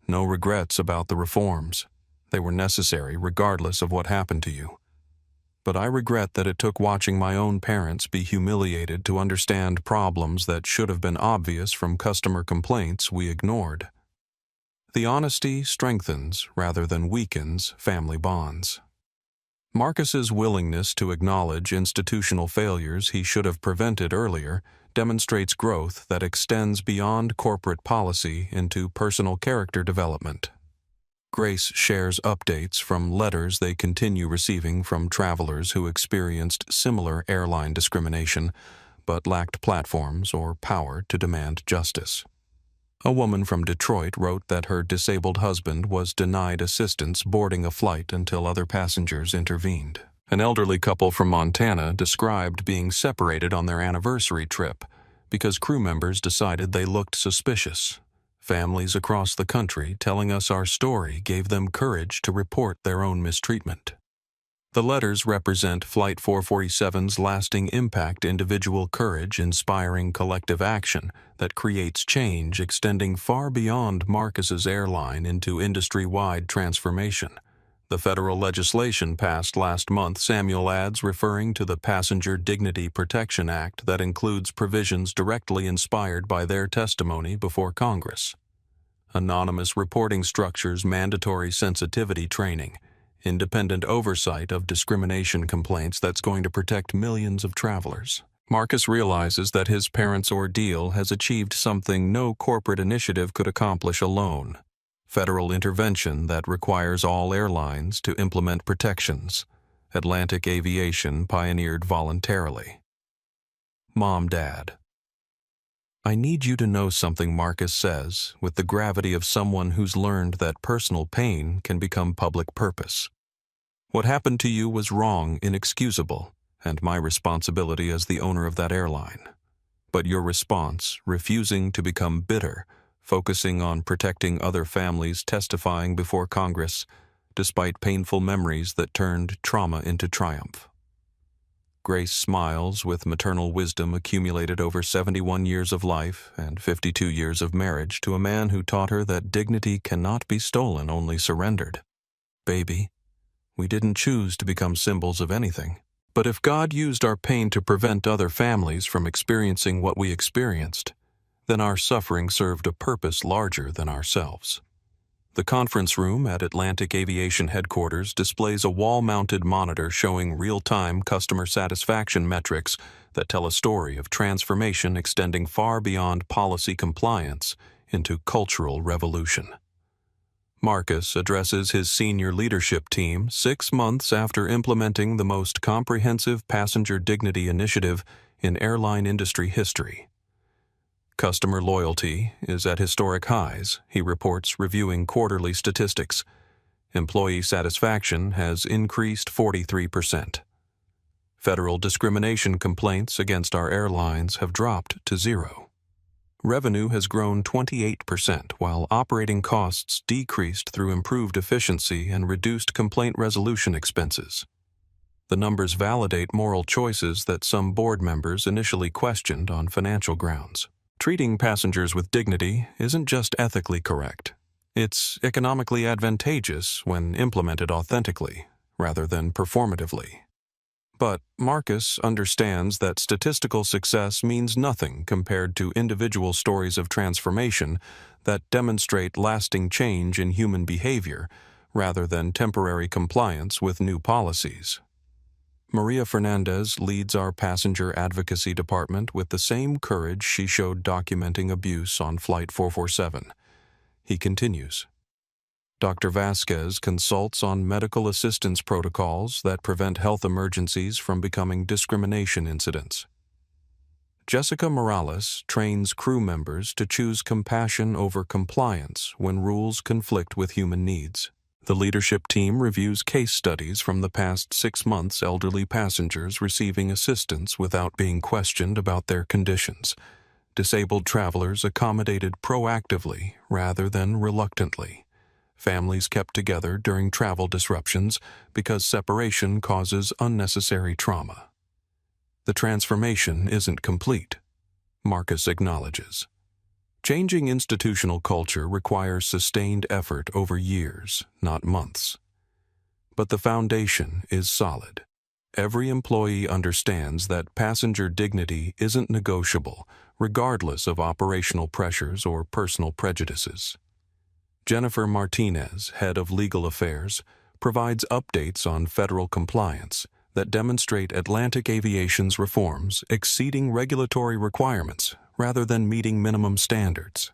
Speaker 2: No regrets about the reforms. They were necessary regardless of what happened to you. But I regret that it took watching my own parents be humiliated to understand problems that should have been obvious from customer complaints we ignored. The honesty strengthens rather than weakens family bonds. Marcus's willingness to acknowledge institutional failures he should have prevented earlier demonstrates growth that extends beyond corporate policy into personal character development. Grace shares updates from letters they continue receiving from travelers who experienced similar airline discrimination but lacked platforms or power to demand justice. A woman from Detroit wrote that her disabled husband was denied assistance boarding a flight until other passengers intervened. An elderly couple from Montana described being separated on their anniversary trip because crew members decided they looked suspicious. Families across the country telling us our story gave them courage to report their own mistreatment. The letters represent Flight 447's lasting impact, individual courage inspiring collective action that creates change extending far beyond Marcus's airline into industry-wide transformation. The federal legislation passed last month, Samuel adds, referring to the Passenger Dignity Protection Act that includes provisions directly inspired by their testimony before Congress. Anonymous reporting structures, mandatory sensitivity training, independent oversight of discrimination complaints that's going to protect millions of travelers. Marcus realizes that his parents' ordeal has achieved something no corporate initiative could accomplish alone: federal intervention that requires all airlines to implement protections. Atlantic Aviation pioneered voluntarily. Mom, Dad. I need you to know something, Marcus says, with the gravity of someone who's learned that personal pain can become public purpose. What happened to you was wrong, inexcusable, and my responsibility as the owner of that airline. But your response, refusing to become bitter, focusing on protecting other families, testifying before Congress, despite painful memories that turned trauma into triumph. Grace smiles with maternal wisdom accumulated over 71 years of life and 52 years of marriage to a man who taught her that dignity cannot be stolen, only surrendered. Baby, we didn't choose to become symbols of anything. But if God used our pain to prevent other families from experiencing what we experienced, then our suffering served a purpose larger than ourselves. The conference room at Atlantic Aviation Headquarters displays a wall-mounted monitor showing real-time customer satisfaction metrics that tell a story of transformation extending far beyond policy compliance into cultural revolution. Marcus addresses his senior leadership team 6 months after implementing the most comprehensive passenger dignity initiative in airline industry history. Customer loyalty is at historic highs, he reports, reviewing quarterly statistics. Employee satisfaction has increased 43%. Federal discrimination complaints against our airlines have dropped to 0. Revenue has grown 28%, while operating costs decreased through improved efficiency and reduced complaint resolution expenses. The numbers validate moral choices that some board members initially questioned on financial grounds. Treating passengers with dignity isn't just ethically correct. It's economically advantageous when implemented authentically, rather than performatively. But Marcus understands that statistical success means nothing compared to individual stories of transformation that demonstrate lasting change in human behavior rather than temporary compliance with new policies. Maria Fernandez leads our passenger advocacy department with the same courage she showed documenting abuse on Flight 447. He continues. Dr. Vasquez consults on medical assistance protocols that prevent health emergencies from becoming discrimination incidents. Jessica Morales trains crew members to choose compassion over compliance when rules conflict with human needs. The leadership team reviews case studies from the past 6 months, elderly passengers receiving assistance without being questioned about their conditions. Disabled travelers accommodated proactively rather than reluctantly. Families kept together during travel disruptions because separation causes unnecessary trauma. The transformation isn't complete, Marcus acknowledges. Changing institutional culture requires sustained effort over years, not months. But the foundation is solid. Every employee understands that passenger dignity isn't negotiable, regardless of operational pressures or personal prejudices. Jennifer Martinez, head of legal affairs, provides updates on federal compliance that demonstrate Atlantic Aviation's reforms exceeding regulatory requirements rather than meeting minimum standards.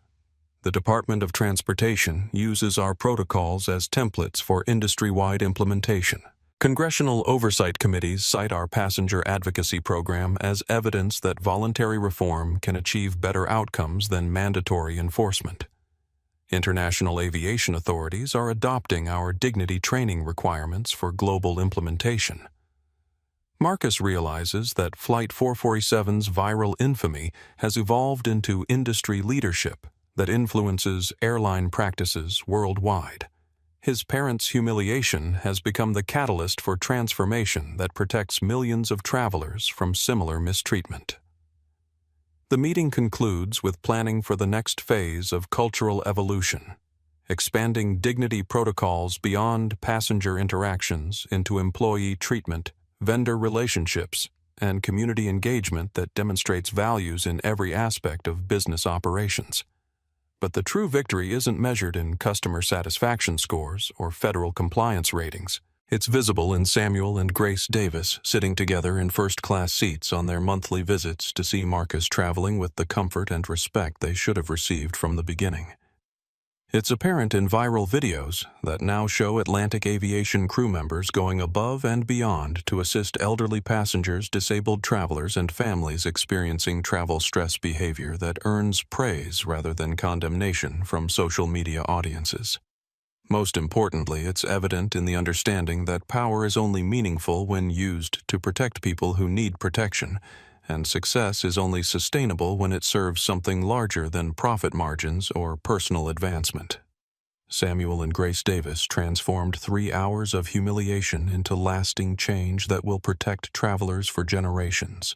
Speaker 2: The Department of Transportation uses our protocols as templates for industry-wide implementation. Congressional oversight committees cite our passenger advocacy program as evidence that voluntary reform can achieve better outcomes than mandatory enforcement. International aviation authorities are adopting our dignity training requirements for global implementation. Marcus realizes that Flight 447's viral infamy has evolved into industry leadership that influences airline practices worldwide. His parents' humiliation has become the catalyst for transformation that protects millions of travelers from similar mistreatment. The meeting concludes with planning for the next phase of cultural evolution, expanding dignity protocols beyond passenger interactions into employee treatment, vendor relationships, and community engagement that demonstrates values in every aspect of business operations. But the true victory isn't measured in customer satisfaction scores or federal compliance ratings. It's visible in Samuel and Grace Davis sitting together in first-class seats on their monthly visits to see Marcus traveling with the comfort and respect they should have received from the beginning. It's apparent in viral videos that now show Atlantic Aviation crew members going above and beyond to assist elderly passengers, disabled travelers, and families experiencing travel stress behavior that earns praise rather than condemnation from social media audiences. Most importantly, it's evident in the understanding that power is only meaningful when used to protect people who need protection, and success is only sustainable when it serves something larger than profit margins or personal advancement. Samuel and Grace Davis transformed 3 hours of humiliation into lasting change that will protect travelers for generations.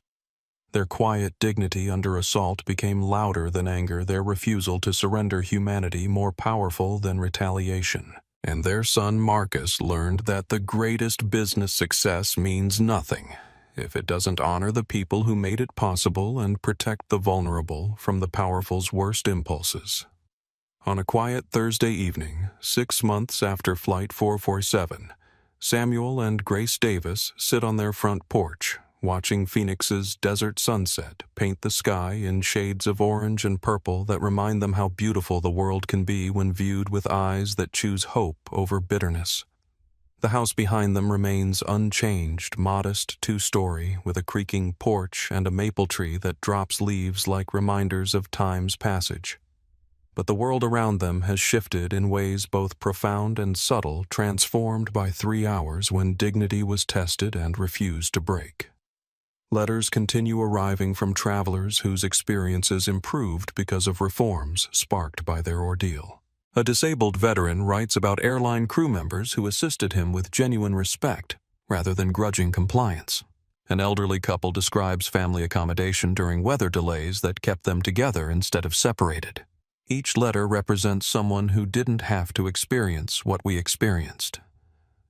Speaker 2: Their quiet dignity under assault became louder than anger, their refusal to surrender humanity more powerful than retaliation. And their son Marcus learned that the greatest business success means nothing if it doesn't honor the people who made it possible and protect the vulnerable from the powerful's worst impulses. On a quiet Thursday evening, 6 months after Flight 447, Samuel and Grace Davis sit on their front porch, watching Phoenix's desert sunset paint the sky in shades of orange and purple that remind them how beautiful the world can be when viewed with eyes that choose hope over bitterness. The house behind them remains unchanged, modest 2-story, with a creaking porch and a maple tree that drops leaves like reminders of time's passage. But the world around them has shifted in ways both profound and subtle, transformed by 3 hours when dignity was tested and refused to break. Letters continue arriving from travelers whose experiences improved because of reforms sparked by their ordeal. A disabled veteran writes about airline crew members who assisted him with genuine respect rather than grudging compliance. An elderly couple describes family accommodation during weather delays that kept them together instead of separated. Each letter represents someone who didn't have to experience what we experienced.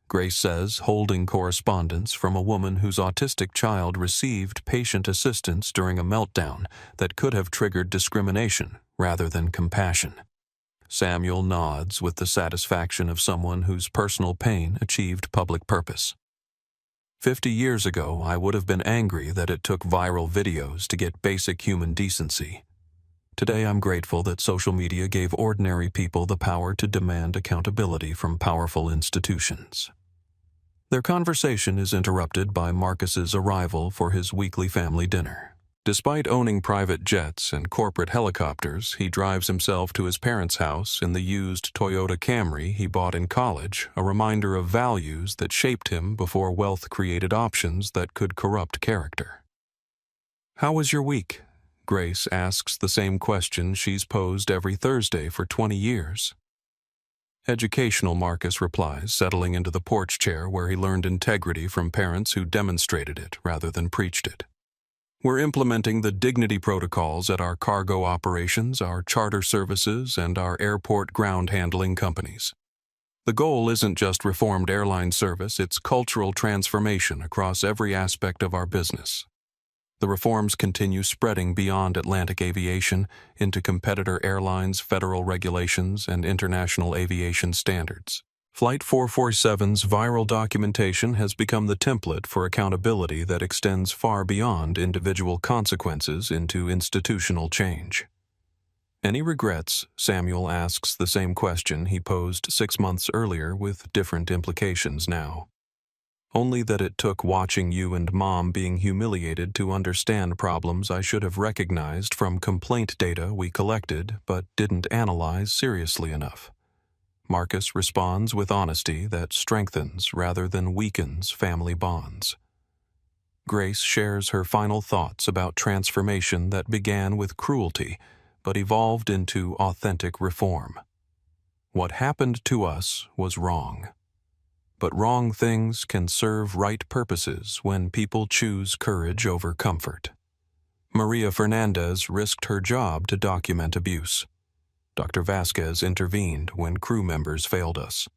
Speaker 2: Grace says, holding correspondence from a woman whose autistic child received patient assistance during a meltdown that could have triggered discrimination rather than compassion. Samuel nods with the satisfaction of someone whose personal pain achieved public purpose. 50 years ago, I would have been angry that it took viral videos to get basic human decency. Today, I'm grateful that social media gave ordinary people the power to demand accountability from powerful institutions. Their conversation is interrupted by Marcus's arrival for his weekly family dinner. Despite owning private jets and corporate helicopters, he drives himself to his parents' house in the used Toyota Camry he bought in college, a reminder of values that shaped him before wealth created options that could corrupt character. "How was your week?" Grace asks the same question she's posed every Thursday for 20 years. Educational, Marcus replies, settling into the porch chair where he learned integrity from parents who demonstrated it rather than preached it. "We're implementing the dignity protocols at our cargo operations, our charter services, and our airport ground handling companies. The goal isn't just reformed airline service, it's cultural transformation across every aspect of our business." The reforms continue spreading beyond Atlantic Aviation into competitor airlines, federal regulations, and international aviation standards. Flight 447's viral documentation has become the template for accountability that extends far beyond individual consequences into institutional change. "Any regrets?" Samuel asks the same question he posed 6 months earlier with different implications now. "Only that it took watching you and Mom being humiliated to understand problems I should have recognized from complaint data we collected but didn't analyze seriously enough." Marcus responds with honesty that strengthens rather than weakens family bonds. Grace shares her final thoughts about transformation that began with cruelty but evolved into authentic reform. "What happened to us was wrong. But wrong things can serve right purposes when people choose courage over comfort." Maria Fernandez risked her job to document abuse. Dr. Vasquez intervened when crew members failed us.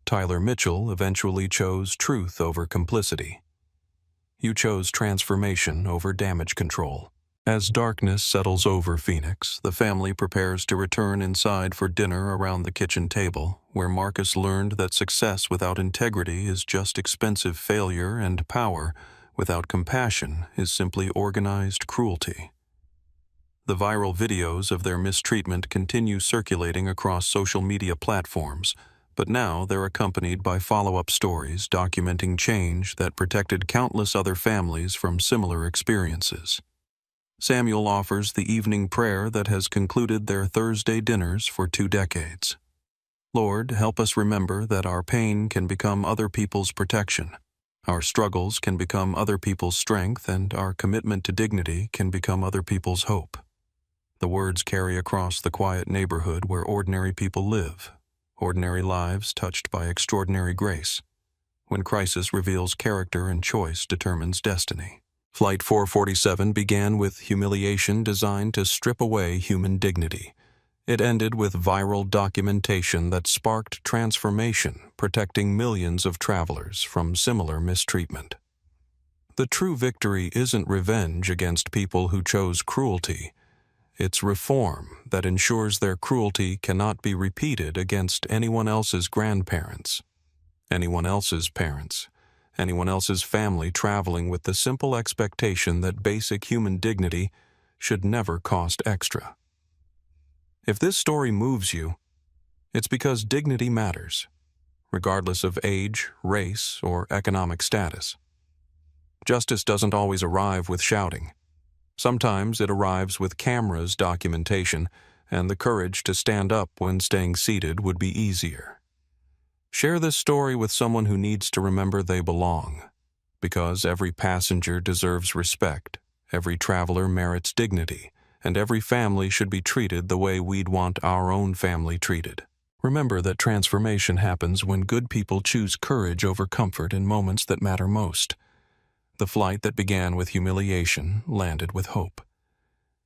Speaker 2: Tyler Mitchell eventually chose truth over complicity. You chose transformation over damage control. As darkness settles over Phoenix, the family prepares to return inside for dinner around the kitchen table, where Marcus learned that success without integrity is just expensive failure and power without compassion is simply organized cruelty. The viral videos of their mistreatment continue circulating across social media platforms, but now they're accompanied by follow-up stories documenting change that protected countless other families from similar experiences. Samuel offers the evening prayer that has concluded their Thursday dinners for 2 decades. Lord, help us remember that our pain can become other people's protection, our struggles can become other people's strength, and our commitment to dignity can become other people's hope. The words carry across the quiet neighborhood where ordinary people live, ordinary lives touched by extraordinary grace. When crisis reveals character and choice determines destiny. Flight 447 began with humiliation designed to strip away human dignity. It ended with viral documentation that sparked transformation, protecting millions of travelers from similar mistreatment. The true victory isn't revenge against people who chose cruelty. It's reform that ensures their cruelty cannot be repeated against anyone else's grandparents, anyone else's parents, anyone else's family traveling with the simple expectation that basic human dignity should never cost extra. If this story moves you, it's because dignity matters, regardless of age, race, or economic status. Justice doesn't always arrive with shouting. Sometimes it arrives with cameras, documentation, and the courage to stand up when staying seated would be easier. Share this story with someone who needs to remember they belong, because every passenger deserves respect, every traveler merits dignity, and every family should be treated the way we'd want our own family treated. Remember that transformation happens when good people choose courage over comfort in moments that matter most. The flight that began with humiliation landed with hope.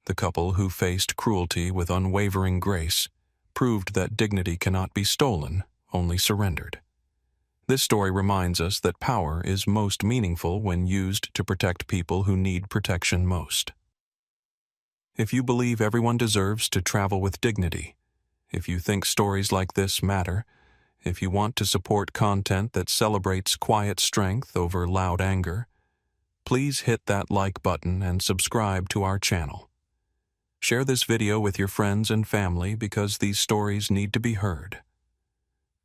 Speaker 2: The couple who faced cruelty with unwavering grace proved that dignity cannot be stolen, only surrendered. This story reminds us that power is most meaningful when used to protect people who need protection most. If you believe everyone deserves to travel with dignity, if you think stories like this matter, if you want to support content that celebrates quiet strength over loud anger, please hit that like button and subscribe to our channel. Share this video with your friends and family because these stories need to be heard.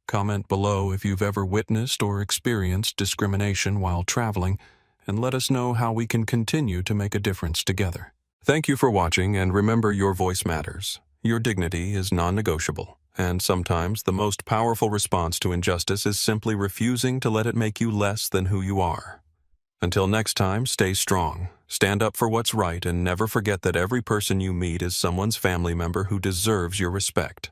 Speaker 2: Comment below if you've ever witnessed or experienced discrimination while traveling, and let us know how we can continue to make a difference together. Thank you for watching, and remember, your voice matters. Your dignity is non-negotiable, and sometimes the most powerful response to injustice is simply refusing to let it make you less than who you are. Until next time, stay strong, stand up for what's right, and never forget that every person you meet is someone's family member who deserves your respect.